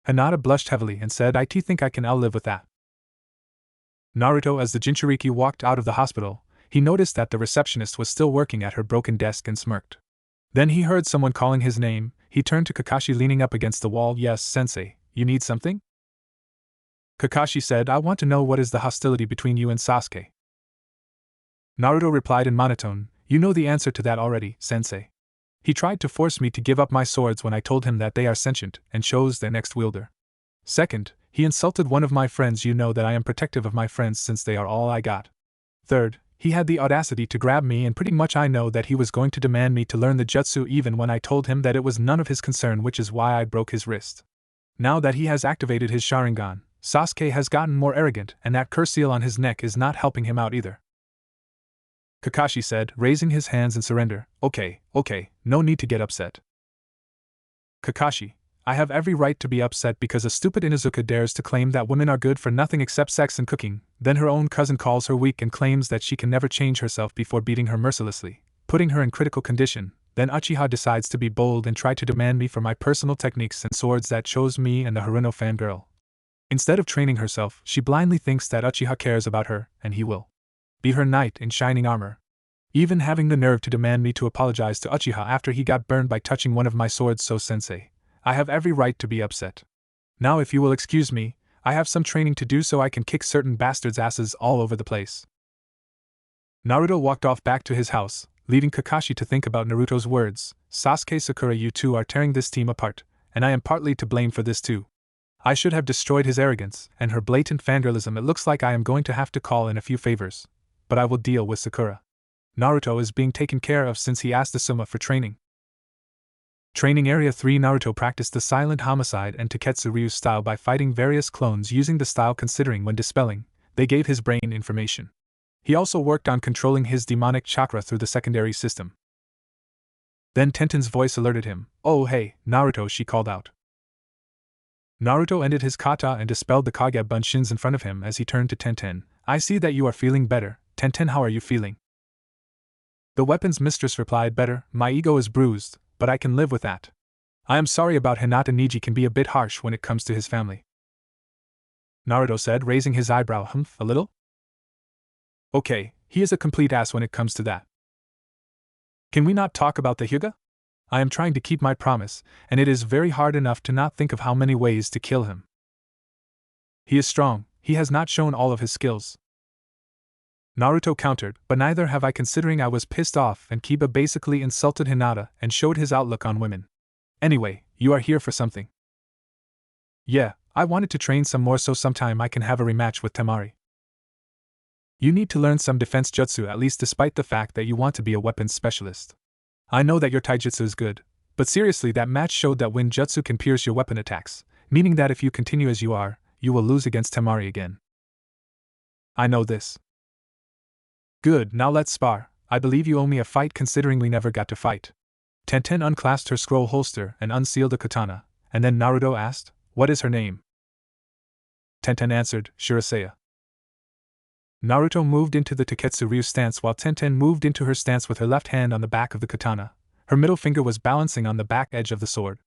Hinata blushed heavily and said, I think I can live with that. Naruto, as the Jinchuriki walked out of the hospital, he noticed that the receptionist was still working at her broken desk and smirked. Then he heard someone calling his name. He turned to Kakashi leaning up against the wall. Yes, sensei, you need something? Kakashi said, I want to know what is the hostility between you and Sasuke. Naruto replied in monotone, you know the answer to that already, sensei. He tried to force me to give up my swords when I told him that they are sentient and chose their next wielder. Second, he insulted one of my friends. You know that I am protective of my friends since they are all I got. Third, he had the audacity to grab me, and pretty much I know that he was going to demand me to learn the jutsu even when I told him that it was none of his concern, which is why I broke his wrist. Now that he has activated his Sharingan, Sasuke has gotten more arrogant, and that curse seal on his neck is not helping him out either. Kakashi said, raising his hands in surrender. Okay, no need to get upset. Kakashi, I have every right to be upset because a stupid Inuzuka dares to claim that women are good for nothing except sex and cooking, then her own cousin calls her weak and claims that she can never change herself before beating her mercilessly, putting her in critical condition. Then Uchiha decides to be bold and try to demand me for my personal techniques and swords that chose me and the Haruno fangirl. Instead of training herself, she blindly thinks that Uchiha cares about her, and he will be her knight in shining armor. Even having the nerve to demand me to apologize to Uchiha after he got burned by touching one of my swords, so sensei. I have every right to be upset. Now if you will excuse me, I have some training to do so I can kick certain bastards' asses all over the place. Naruto walked off back to his house, leaving Kakashi to think about Naruto's words. Sasuke, Sakura, you two are tearing this team apart, and I am partly to blame for this too. I should have destroyed his arrogance and her blatant fangirlism. It looks like I am going to have to call in a few favors, but I will deal with Sakura. Naruto is being taken care of since he asked Asuma for training. Training Area 3. Naruto practiced the silent homicide and Taketsu Ryu style by fighting various clones using the style considering when dispelling, they gave his brain information. He also worked on controlling his demonic chakra through the secondary system. Then Tenten's voice alerted him. Oh hey, Naruto, she called out. Naruto ended his kata and dispelled the Kage Bunshins in front of him as he turned to Tenten. I see that you are feeling better. Tenten, how are you feeling? The weapon's mistress replied, better, my ego is bruised, but I can live with that. I am sorry about Hinata. Niji can be a bit harsh when it comes to his family. Naruto said, raising his eyebrow. A little? Okay, he is a complete ass when it comes to that. Can we not talk about the Hyuga? I am trying to keep my promise, and it is very hard enough to not think of how many ways to kill him. He is strong, he has not shown all of his skills. Naruto countered, but neither have I, considering I was pissed off and Kiba basically insulted Hinata and showed his outlook on women. Anyway, you are here for something. Yeah, I wanted to train some more so sometime I can have a rematch with Temari. You need to learn some defense jutsu at least, despite the fact that you want to be a weapons specialist. I know that your taijutsu is good, but seriously, that match showed that wind jutsu can pierce your weapon attacks, meaning that if you continue as you are, you will lose against Temari again. I know this. Good, now let's spar. I believe you owe me a fight considering we never got to fight. Tenten unclasped her scroll holster and unsealed a katana, and then Naruto asked, what is her name? Tenten answered, Shirasea. Naruto moved into the Taketsu Ryu stance while Tenten moved into her stance with her left hand on the back of the katana. Her middle finger was balancing on the back edge of the sword.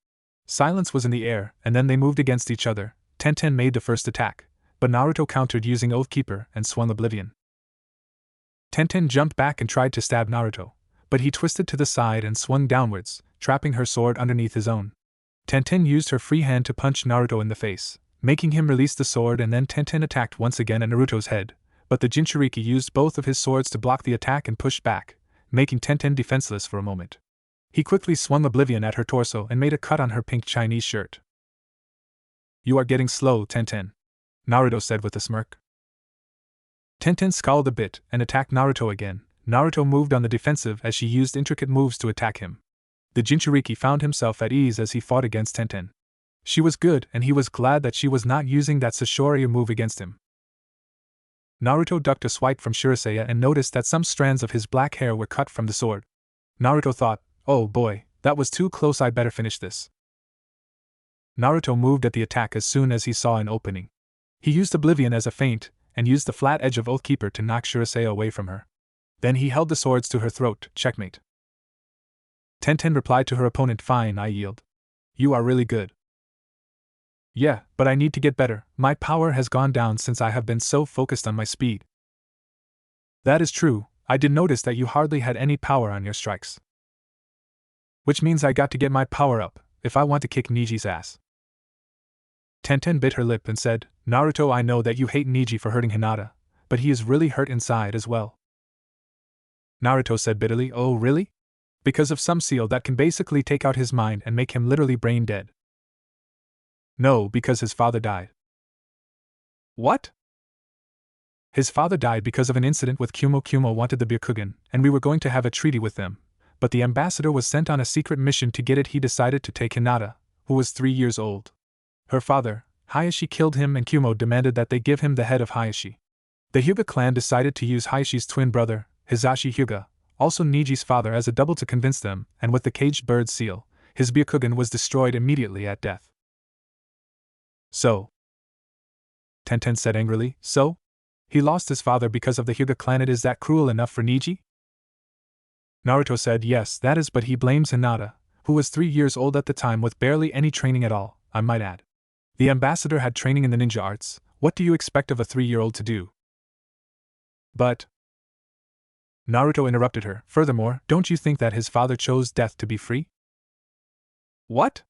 Silence was in the air, and then they moved against each other. Tenten made the first attack, but Naruto countered using Oathkeeper and swung Oblivion. Tenten jumped back and tried to stab Naruto, but he twisted to the side and swung downwards, trapping her sword underneath his own. Tenten used her free hand to punch Naruto in the face, making him release the sword, and then Tenten attacked once again at Naruto's head, but the Jinchuriki used both of his swords to block the attack and pushed back, making Tenten defenseless for a moment. He quickly swung Oblivion at her torso and made a cut on her pink Chinese shirt. You are getting slow, Tenten, Naruto said with a smirk. Tenten scowled a bit and attacked Naruto again. Naruto moved on the defensive as she used intricate moves to attack him. The Jinchuriki found himself at ease as he fought against Tenten. She was good, and he was glad that she was not using that Sashoryu move against him. Naruto ducked a swipe from Shirasea and noticed that some strands of his black hair were cut from the sword. Naruto thought, oh boy, that was too close, I better finish this. Naruto moved at the attack as soon as he saw an opening. He used Oblivion as a feint, and used the flat edge of Oathkeeper to knock Shirasea away from her. Then he held the swords to her throat, checkmate. Tenten replied to her opponent, fine, I yield. You are really good. Yeah, but I need to get better. My power has gone down since I have been so focused on my speed. That is true, I did notice that you hardly had any power on your strikes. Which means I got to get my power up, if I want to kick Niji's ass. Tenten bit her lip and said, Naruto, I know that you hate Niji for hurting Hinata, but he is really hurt inside as well. Naruto said bitterly, oh really? Because of some seal that can basically take out his mind and make him literally brain dead. No, because his father died. What? His father died because of an incident with Kumo. Kumo wanted the Byakugan, and we were going to have a treaty with them, but the ambassador was sent on a secret mission to get it. He decided to take Hinata, who was 3 years old. Her father, Hayashi, killed him, and Kumo demanded that they give him the head of Hayashi. The Hyuga clan decided to use Hayashi's twin brother, Hizashi Hyuga, also Niji's father, as a double to convince them, and with the caged bird seal, his Byakugan was destroyed immediately at death. So? Tenten said angrily, so? He lost his father because of the Hyuga clan. Is that cruel enough for Niji? Naruto said yes, that is, but he blames Hinata, who was 3 years old at the time with barely any training at all, I might add. The ambassador had training in the ninja arts. What do you expect of a 3-year-old to do? But Naruto interrupted her. Furthermore, don't you think that his father chose death to be free? What?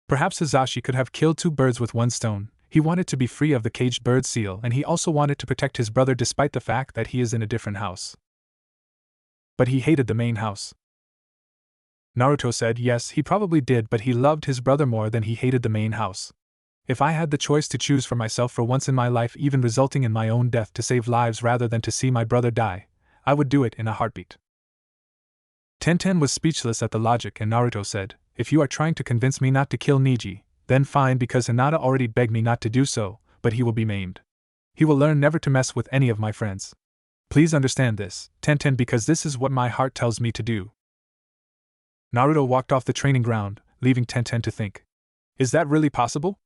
Perhaps Hizashi could have killed 2 birds with 1 stone. He wanted to be free of the caged bird seal, and he also wanted to protect his brother despite the fact that he is in a different house. But he hated the main house. Naruto said yes, he probably did, but he loved his brother more than he hated the main house. If I had the choice to choose for myself for once in my life, even resulting in my own death to save lives rather than to see my brother die, I would do it in a heartbeat. Tenten was speechless at the logic, and Naruto said, if you are trying to convince me not to kill Niji, then fine, because Hinata already begged me not to do so, but he will be maimed. He will learn never to mess with any of my friends. Please understand this, Tenten, because this is what my heart tells me to do. Naruto walked off the training ground, leaving Tenten to think. Is that really possible?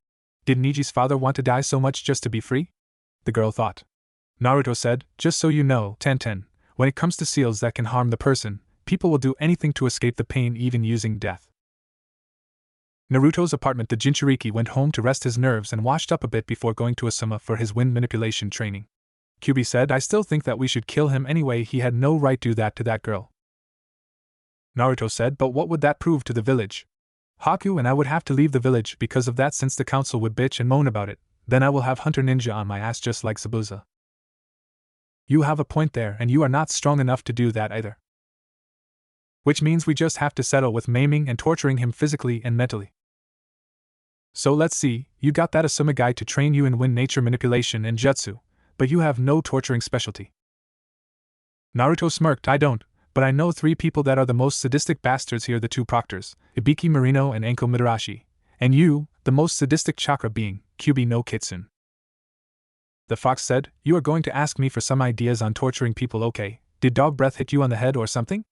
Did Niji's father want to die so much just to be free? The girl thought. Naruto said, just so you know, Tenten, when it comes to seals that can harm the person, people will do anything to escape the pain, even using death. Naruto's apartment. The Jinchuriki went home to rest his nerves and washed up a bit before going to Asuma for his wind manipulation training. Kyubi said, I still think that we should kill him anyway, he had no right to do that to that girl. Naruto said, but what would that prove to the village? Haku and I would have to leave the village because of that, since the council would bitch and moan about it. Then I will have Hunter Ninja on my ass just like Zabuza. You have a point there, and you are not strong enough to do that either. Which means we just have to settle with maiming and torturing him physically and mentally. So let's see, you got that Asuma guy to train you in wind nature manipulation and jutsu, but you have no torturing specialty. Naruto smirked, I don't, but I know 3 people that are the most sadistic bastards here, the 2 proctors, Ibiki Marino and Enko Midarashi, and you, the most sadistic chakra being, Kyubi no Kitsune. The fox said, you are going to ask me for some ideas on torturing people, okay? Did dog breath hit you on the head or something?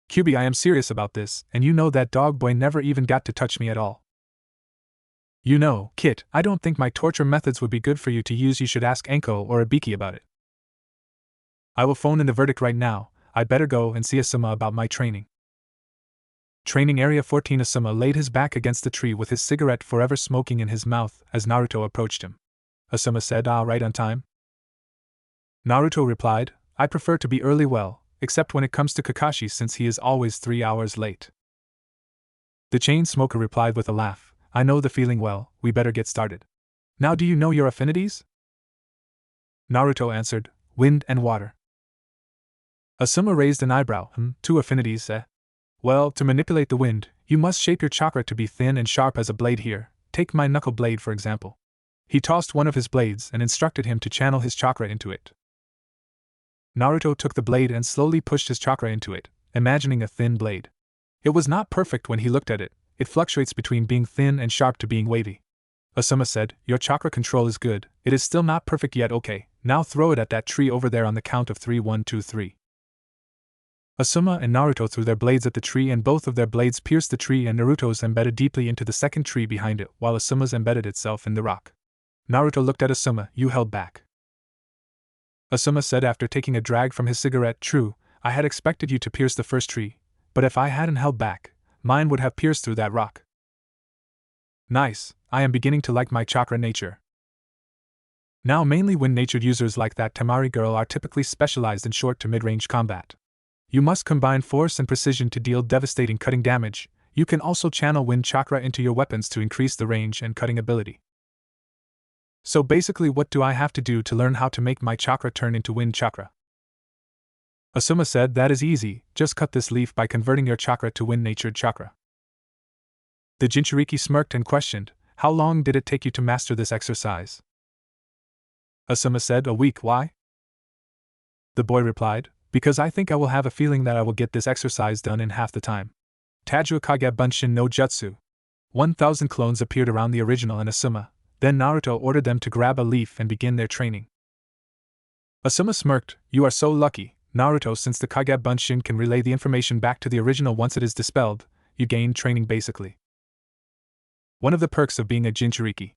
Kyubi, I am serious about this, and you know that dog boy never even got to touch me at all. You know, Kit, I don't think my torture methods would be good for you to use. You should ask Enko or Ibiki about it. I will phone in the verdict right now. I'd better go and see Asuma about my training. Training Area 14. Asuma laid his back against the tree with his cigarette forever smoking in his mouth as Naruto approached him. Asuma said, right on time? Naruto replied, I prefer to be early, well, except when it comes to Kakashi, since he is always 3 hours late. The chain smoker replied with a laugh, I know the feeling well, we better get started. Now do you know your affinities? Naruto answered, wind and water. Asuma raised an eyebrow, 2 affinities, eh? Well, to manipulate the wind, you must shape your chakra to be thin and sharp as a blade here. Take my knuckle blade for example. He tossed one of his blades and instructed him to channel his chakra into it. Naruto took the blade and slowly pushed his chakra into it, imagining a thin blade. It was not perfect when he looked at it, it fluctuates between being thin and sharp to being wavy. Asuma said, your chakra control is good, it is still not perfect yet, okay, now throw it at that tree over there on the count of 3, 1, 2, 3. Asuma and Naruto threw their blades at the tree, and both of their blades pierced the tree, and Naruto's embedded deeply into the second tree behind it, while Asuma's embedded itself in the rock. Naruto looked at Asuma, you held back. Asuma said after taking a drag from his cigarette, true, I had expected you to pierce the first tree, but if I hadn't held back, mine would have pierced through that rock. Nice, I am beginning to like my chakra nature. Now mainly wind-natured users like that Tamari girl are typically specialized in short to mid-range combat. You must combine force and precision to deal devastating cutting damage. You can also channel wind chakra into your weapons to increase the range and cutting ability. So basically, what do I have to do to learn how to make my chakra turn into wind chakra? Asuma said, that is easy, just cut this leaf by converting your chakra to wind-natured chakra. The Jinchuriki smirked and questioned, how long did it take you to master this exercise? Asuma said, a week, why? The boy replied, because I think I will have a feeling that I will get this exercise done in half the time. Tajua Kage Bunshin no Jutsu. 1,000 clones appeared around the original and Asuma, then Naruto ordered them to grab a leaf and begin their training. Asuma smirked, you are so lucky, Naruto, since the Kage Bunshin can relay the information back to the original once it is dispelled, you gain training basically. One of the perks of being a Jinchuriki.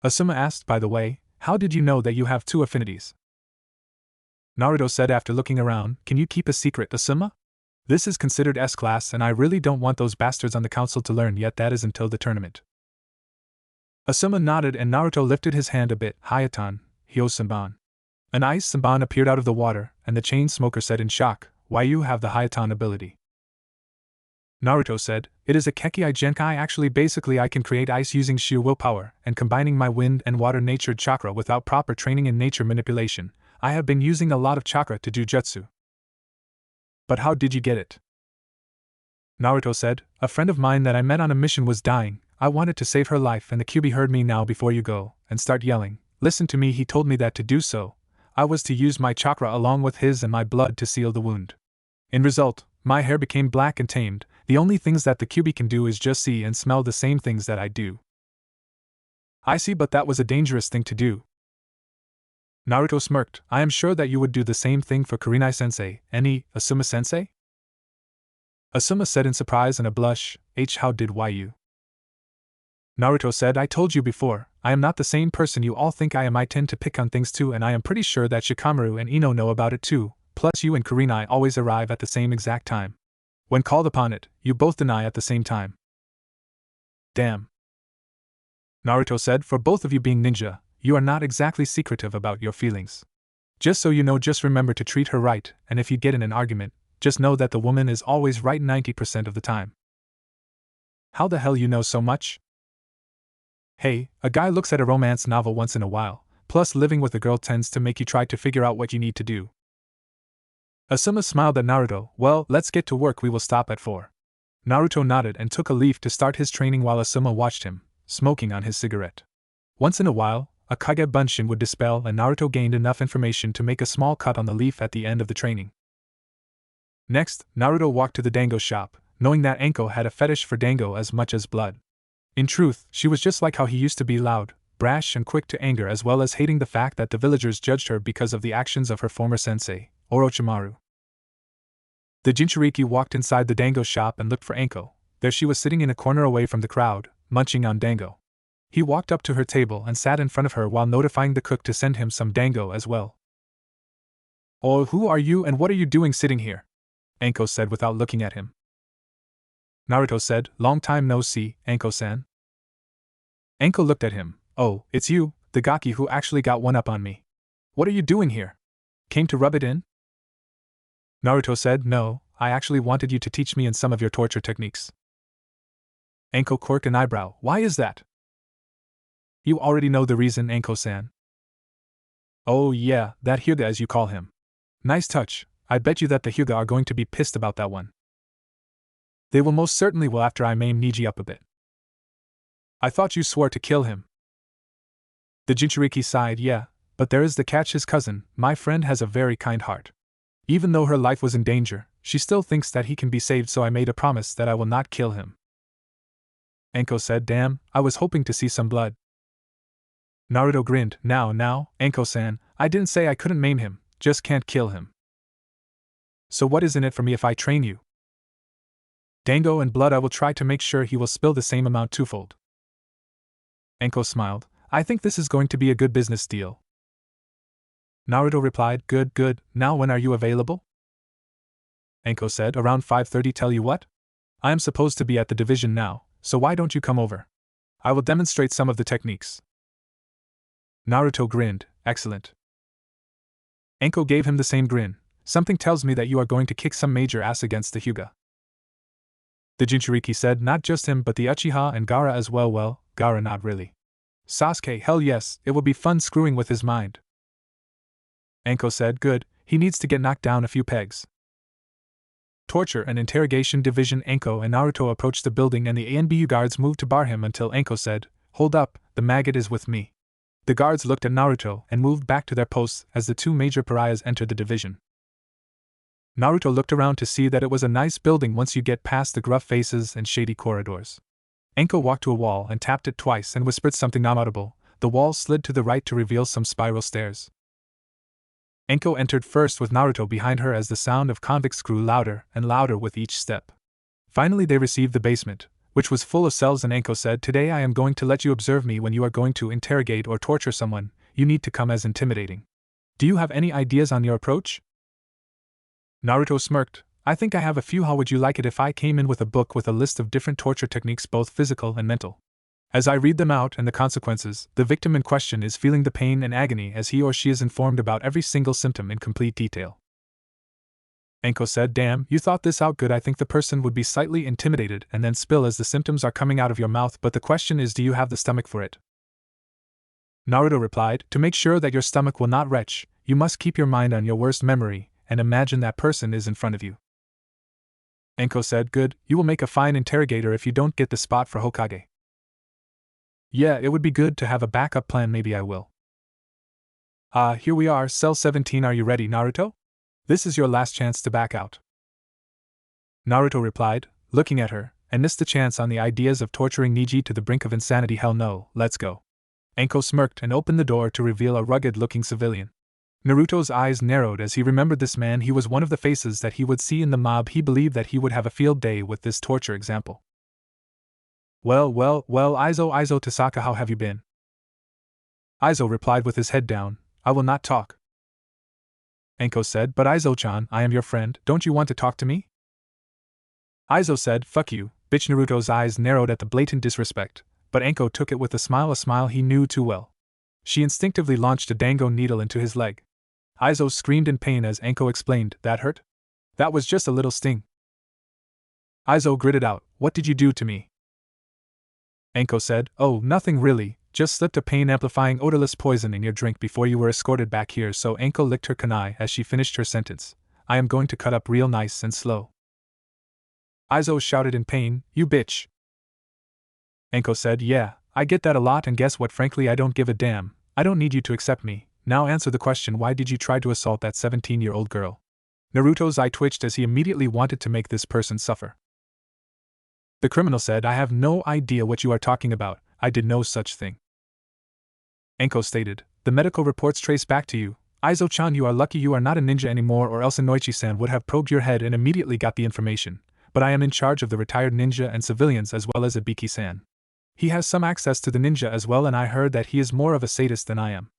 Asuma asked, by the way, how did you know that you have two affinities? Naruto said after looking around, can you keep a secret, Asuma? This is considered S-class and I really don't want those bastards on the council to learn yet, that is until the tournament. Asuma nodded and Naruto lifted his hand a bit, Hayatan, Hyo-sanban. An ice sanban appeared out of the water, and the chain smoker said in shock, why you have the Hayatan ability? Naruto said, it is a Kekkai Genkai, actually basically I can create ice using sheer willpower, and combining my wind and water natured chakra without proper training in nature manipulation, I have been using a lot of chakra to do jutsu. But how did you get it? Naruto said, a friend of mine that I met on a mission was dying, I wanted to save her life and the Kyuubi heard me now before you go, and start yelling, listen to me, he told me that to do so, I was to use my chakra along with his and my blood to seal the wound. In result, my hair became black and tamed, the only things that the Kyuubi can do is just see and smell the same things that I do. I see, but that was a dangerous thing to do. Naruto smirked, I am sure that you would do the same thing for Kurenai-sensei, Asuma-sensei? Asuma said in surprise and a blush, how did you? Naruto said, I told you before, I am not the same person you all think I am. I tend to pick on things too, and I am pretty sure that Shikamaru and Ino know about it too, plus you and Kurenai always arrive at the same exact time. When called upon it, you both deny at the same time. Damn. Naruto said, for both of you being ninja, you are not exactly secretive about your feelings. Just so you know, just remember to treat her right, and if you get in an argument, just know that the woman is always right 90% of the time. How the hell you know so much? Hey, a guy looks at a romance novel once in a while, plus living with a girl tends to make you try to figure out what you need to do. Asuma smiled at Naruto, well, let's get to work, we will stop at 4. Naruto nodded and took a leaf to start his training while Asuma watched him, smoking on his cigarette. Once in a while, a Kage Bunshin would dispel and Naruto gained enough information to make a small cut on the leaf at the end of the training. Next, Naruto walked to the dango shop, knowing that Anko had a fetish for dango as much as blood. In truth, she was just like how he used to be, loud, brash and quick to anger, as well as hating the fact that the villagers judged her because of the actions of her former sensei, Orochimaru. The Jinchuriki walked inside the dango shop and looked for Anko. There she was sitting in a corner away from the crowd, munching on dango. He walked up to her table and sat in front of her while notifying the cook to send him some dango as well. Oh, who are you and what are you doing sitting here? Anko said without looking at him. Naruto said, long time no see, Anko-san. Anko looked at him, oh, it's you, the gaki who actually got one up on me. What are you doing here? Came to rub it in? Naruto said, no, I actually wanted you to teach me in some of your torture techniques. Anko quirked an eyebrow, why is that? You already know the reason, Anko-san. Oh yeah, that Hyuga as you call him. Nice touch, I bet you that the Hyuga are going to be pissed about that one. They will most certainly will after I maim Niji up a bit. I thought you swore to kill him. The Jinchuriki sighed, yeah, but there is the catch, his cousin, my friend, has a very kind heart. Even though her life was in danger, she still thinks that he can be saved, so I made a promise that I will not kill him. Anko said, damn, I was hoping to see some blood. Naruto grinned, now, Anko-san, I didn't say I couldn't maim him, just can't kill him. So what is in it for me if I train you? Dango and blood. I will try to make sure he will spill the same amount twofold. Anko smiled, I think this is going to be a good business deal. Naruto replied, good, now when are you available? Anko said, around 5:30. Tell you what? I am supposed to be at the division now, so why don't you come over? I will demonstrate some of the techniques. Naruto grinned, excellent. Anko gave him the same grin, something tells me that you are going to kick some major ass against the Hyuga. The Jinchuriki said, not just him but the Uchiha and Gaara as well. Well, Gaara not really. Sasuke, hell yes, it will be fun screwing with his mind. Anko said, good, he needs to get knocked down a few pegs. Torture and Interrogation Division. Anko and Naruto approached the building and the ANBU guards moved to bar him until Anko said, hold up, the maggot is with me. The guards looked at Naruto and moved back to their posts as the two major pariahs entered the division. Naruto looked around to see that it was a nice building once you get past the gruff faces and shady corridors. Enko walked to a wall and tapped it twice and whispered something inaudible. The wall slid to the right to reveal some spiral stairs. Enko entered first with Naruto behind her as the sound of convicts grew louder and louder with each step. Finally they received the basement, which was full of cells, and Enko said, "Today I am going to let you observe me when you are going to interrogate or torture someone. You need to come as intimidating. Do you have any ideas on your approach?" Naruto smirked. "I think I have a few. How would you like it if I came in with a book with a list of different torture techniques, both physical and mental? As I read them out and the consequences, the victim in question is feeling the pain and agony as he or she is informed about every single symptom in complete detail." Enko said, "Damn, you thought this out good. I think the person would be slightly intimidated and then spill as the symptoms are coming out of your mouth, but the question is, do you have the stomach for it?" Naruto replied, "To make sure that your stomach will not retch, you must keep your mind on your worst memory and imagine that person is in front of you." Enko said, "Good, you will make a fine interrogator if you don't get the spot for Hokage." "Yeah, it would be good to have a backup plan. Maybe I will." Here we are, cell 17. Are you ready, Naruto? This is your last chance to back out." Naruto replied, looking at her, "And missed the chance on the ideas of torturing Niji to the brink of insanity. Hell no, let's go." Enko smirked and opened the door to reveal a rugged-looking civilian. Naruto's eyes narrowed as he remembered this man. He was one of the faces that he would see in the mob. He believed that he would have a field day with this torture example. Well, Aizo Tasaka, how have you been?" Aizo replied with his head down, "I will not talk." Enko said, "But Aizo-chan, I am your friend, don't you want to talk to me?" Aizo said, "Fuck you, bitch." Naruto's eyes narrowed at the blatant disrespect, but Enko took it with a smile he knew too well. She instinctively launched a dango needle into his leg. Aizo screamed in pain as Enko explained, "That hurt? That was just a little sting." Aizo gritted out, "What did you do to me?" Enko said, "Oh, nothing really, just slipped a pain-amplifying odorless poison in your drink before you were escorted back here." So Enko licked her kunai as she finished her sentence. "I am going to cut up real nice and slow." Aizo shouted in pain, "You bitch." Enko said, "Yeah, I get that a lot, and guess what? Frankly, I don't give a damn. I don't need you to accept me. Now answer the question, why did you try to assault that 17-year-old girl?" Naruto's eye twitched as he immediately wanted to make this person suffer. The criminal said, "I have no idea what you are talking about. I did no such thing." Enko stated, "The medical reports trace back to you. Aizo-chan, you are lucky you are not a ninja anymore, or else Inoichi-san would have probed your head and immediately got the information. But I am in charge of the retired ninja and civilians as well as Ibiki-san. He has some access to the ninja as well, and I heard that he is more of a sadist than I am."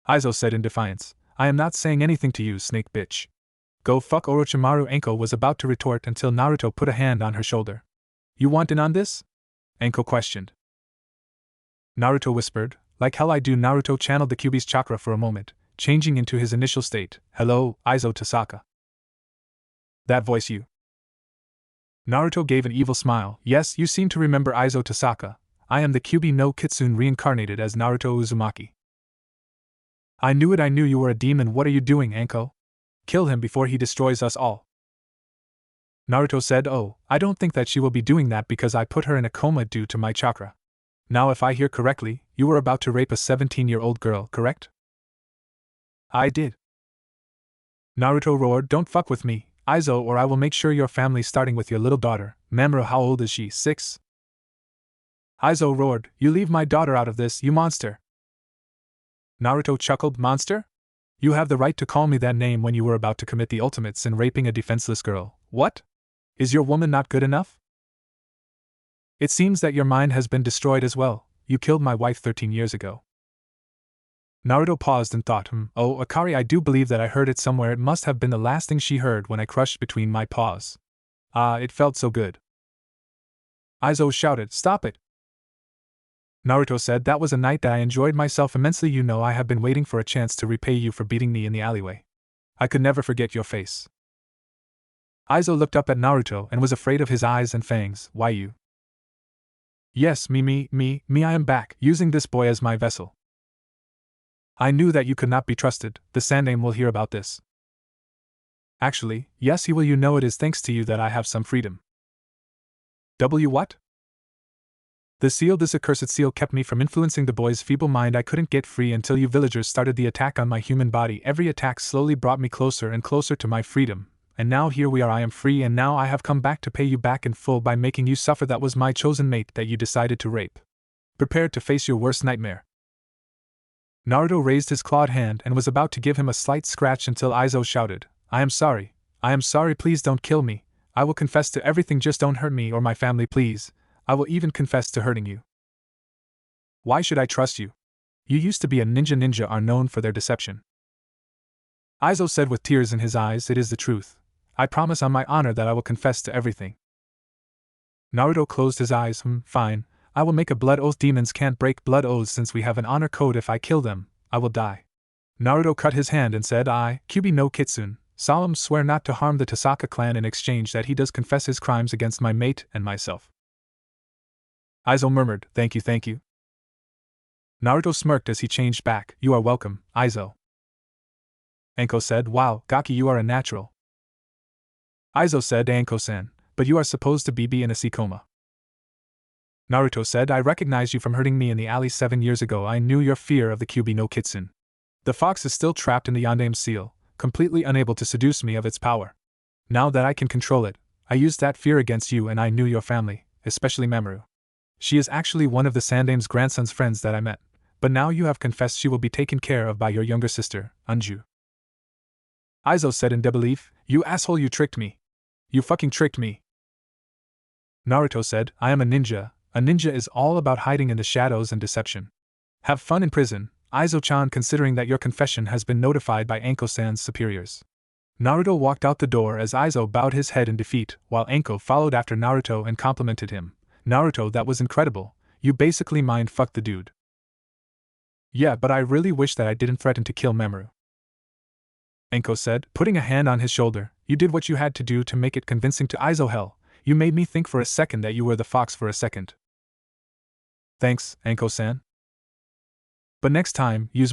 Aizo said in defiance, "I am not saying anything to you, snake bitch. Go fuck Orochimaru." Enko was about to retort until Naruto put a hand on her shoulder. "You want in on this?" Enko questioned. Naruto whispered, "Like hell I do." Naruto channeled the Kyuubi's chakra for a moment, changing into his initial state. "Hello, Aizo Tasaka. That voice you?" Naruto gave an evil smile. "Yes, you seem to remember Aizo Tasaka. I am the Kyuubi no Kitsune reincarnated as Naruto Uzumaki." I knew it, I knew you were a demon. What are you doing, Enko? Kill him before he destroys us all." Naruto said, "Oh, I don't think that she will be doing that because I put her in a coma due to my chakra. Now if I hear correctly, you were about to rape a 17-year-old girl, correct?" "I did." Naruto roared, "Don't fuck with me, Aizo, or I will make sure your family, starting with your little daughter, Mamoru." "How old is she, 6? Aizo roared, "You leave my daughter out of this, you monster." Naruto chuckled, "Monster? You have the right to call me that name when you were about to commit the ultimate sin, raping a defenseless girl. What? Is your woman not good enough? It seems that your mind has been destroyed as well. You killed my wife 13 years ago." Naruto paused and thought, Oh, Akari, I do believe that I heard it somewhere. It must have been the last thing she heard when I crushed between my paws. Ah, it felt so good." Aizo shouted, "Stop it!" Naruto said, "That was a night that I enjoyed myself immensely. You know, I have been waiting for a chance to repay you for beating me in the alleyway. I could never forget your face." Aizo looked up at Naruto and was afraid of his eyes and fangs. "Why you?" "Yes, me, I am back, using this boy as my vessel. I knew that you could not be trusted. The Sandaime will hear about this. Actually, yes, he will. You know, it is thanks to you that I have some freedom." "What?" This accursed seal kept me from influencing the boy's feeble mind. I couldn't get free until you villagers started the attack on my human body. Every attack slowly brought me closer and closer to my freedom, and now here we are. I am free, and now I have come back to pay you back in full by making you suffer. That was my chosen mate that you decided to rape. Prepare to face your worst nightmare. Naruto raised his clawed hand and was about to give him a slight scratch until Aizo shouted, I am sorry, please don't kill me. I will confess to everything, just don't hurt me or my family, please. I will even confess to hurting you. Why should I trust you? You used to be a ninja. Ninja are known for their deception. Aizo said with tears in his eyes, it is the truth. I promise on my honor that I will confess to everything. Naruto closed his eyes. Fine, I will make a blood oath. Demons can't break blood oaths since we have an honor code. If I kill them, I will die. Naruto cut his hand and said, I, Kyubi no Kitsune, solemn swear not to harm the Tasaka clan. In exchange that he does confess his crimes against my mate and myself. Aizo murmured, thank you, thank you. Naruto smirked as he changed back, you are welcome, Aizo. Anko said, wow, Gaki, you are a natural. Aizo said, Anko-san, but you are supposed to be in a sea coma. Naruto said, I recognize you from hurting me in the alley 7 years ago. I knew your fear of the Kyubi no Kitsune. The fox is still trapped in the Yondaime seal, completely unable to seduce me of its power. Now that I can control it, I used that fear against you, and I knew your family, especially Mamoru. She is actually one of the Sandaime's grandson's friends that I met, but now you have confessed she will be taken care of by your younger sister, Anju. Aizo said in disbelief, you asshole, you tricked me. You fucking tricked me. Naruto said, I am a ninja. A ninja is all about hiding in the shadows and deception. Have fun in prison, Aizo-chan, considering that your confession has been notified by Anko-san's superiors. Naruto walked out the door as Aizo bowed his head in defeat, while Anko followed after Naruto and complimented him. Naruto, that was incredible. You basically mind-fucked the dude. Yeah, but I really wish that I didn't threaten to kill Mamoru. Anko said, putting a hand on his shoulder, you did what you had to do to make it convincing to Aizo. Hell, you made me think for a second that you were the fox for a second. Thanks, Anko-san. But next time, use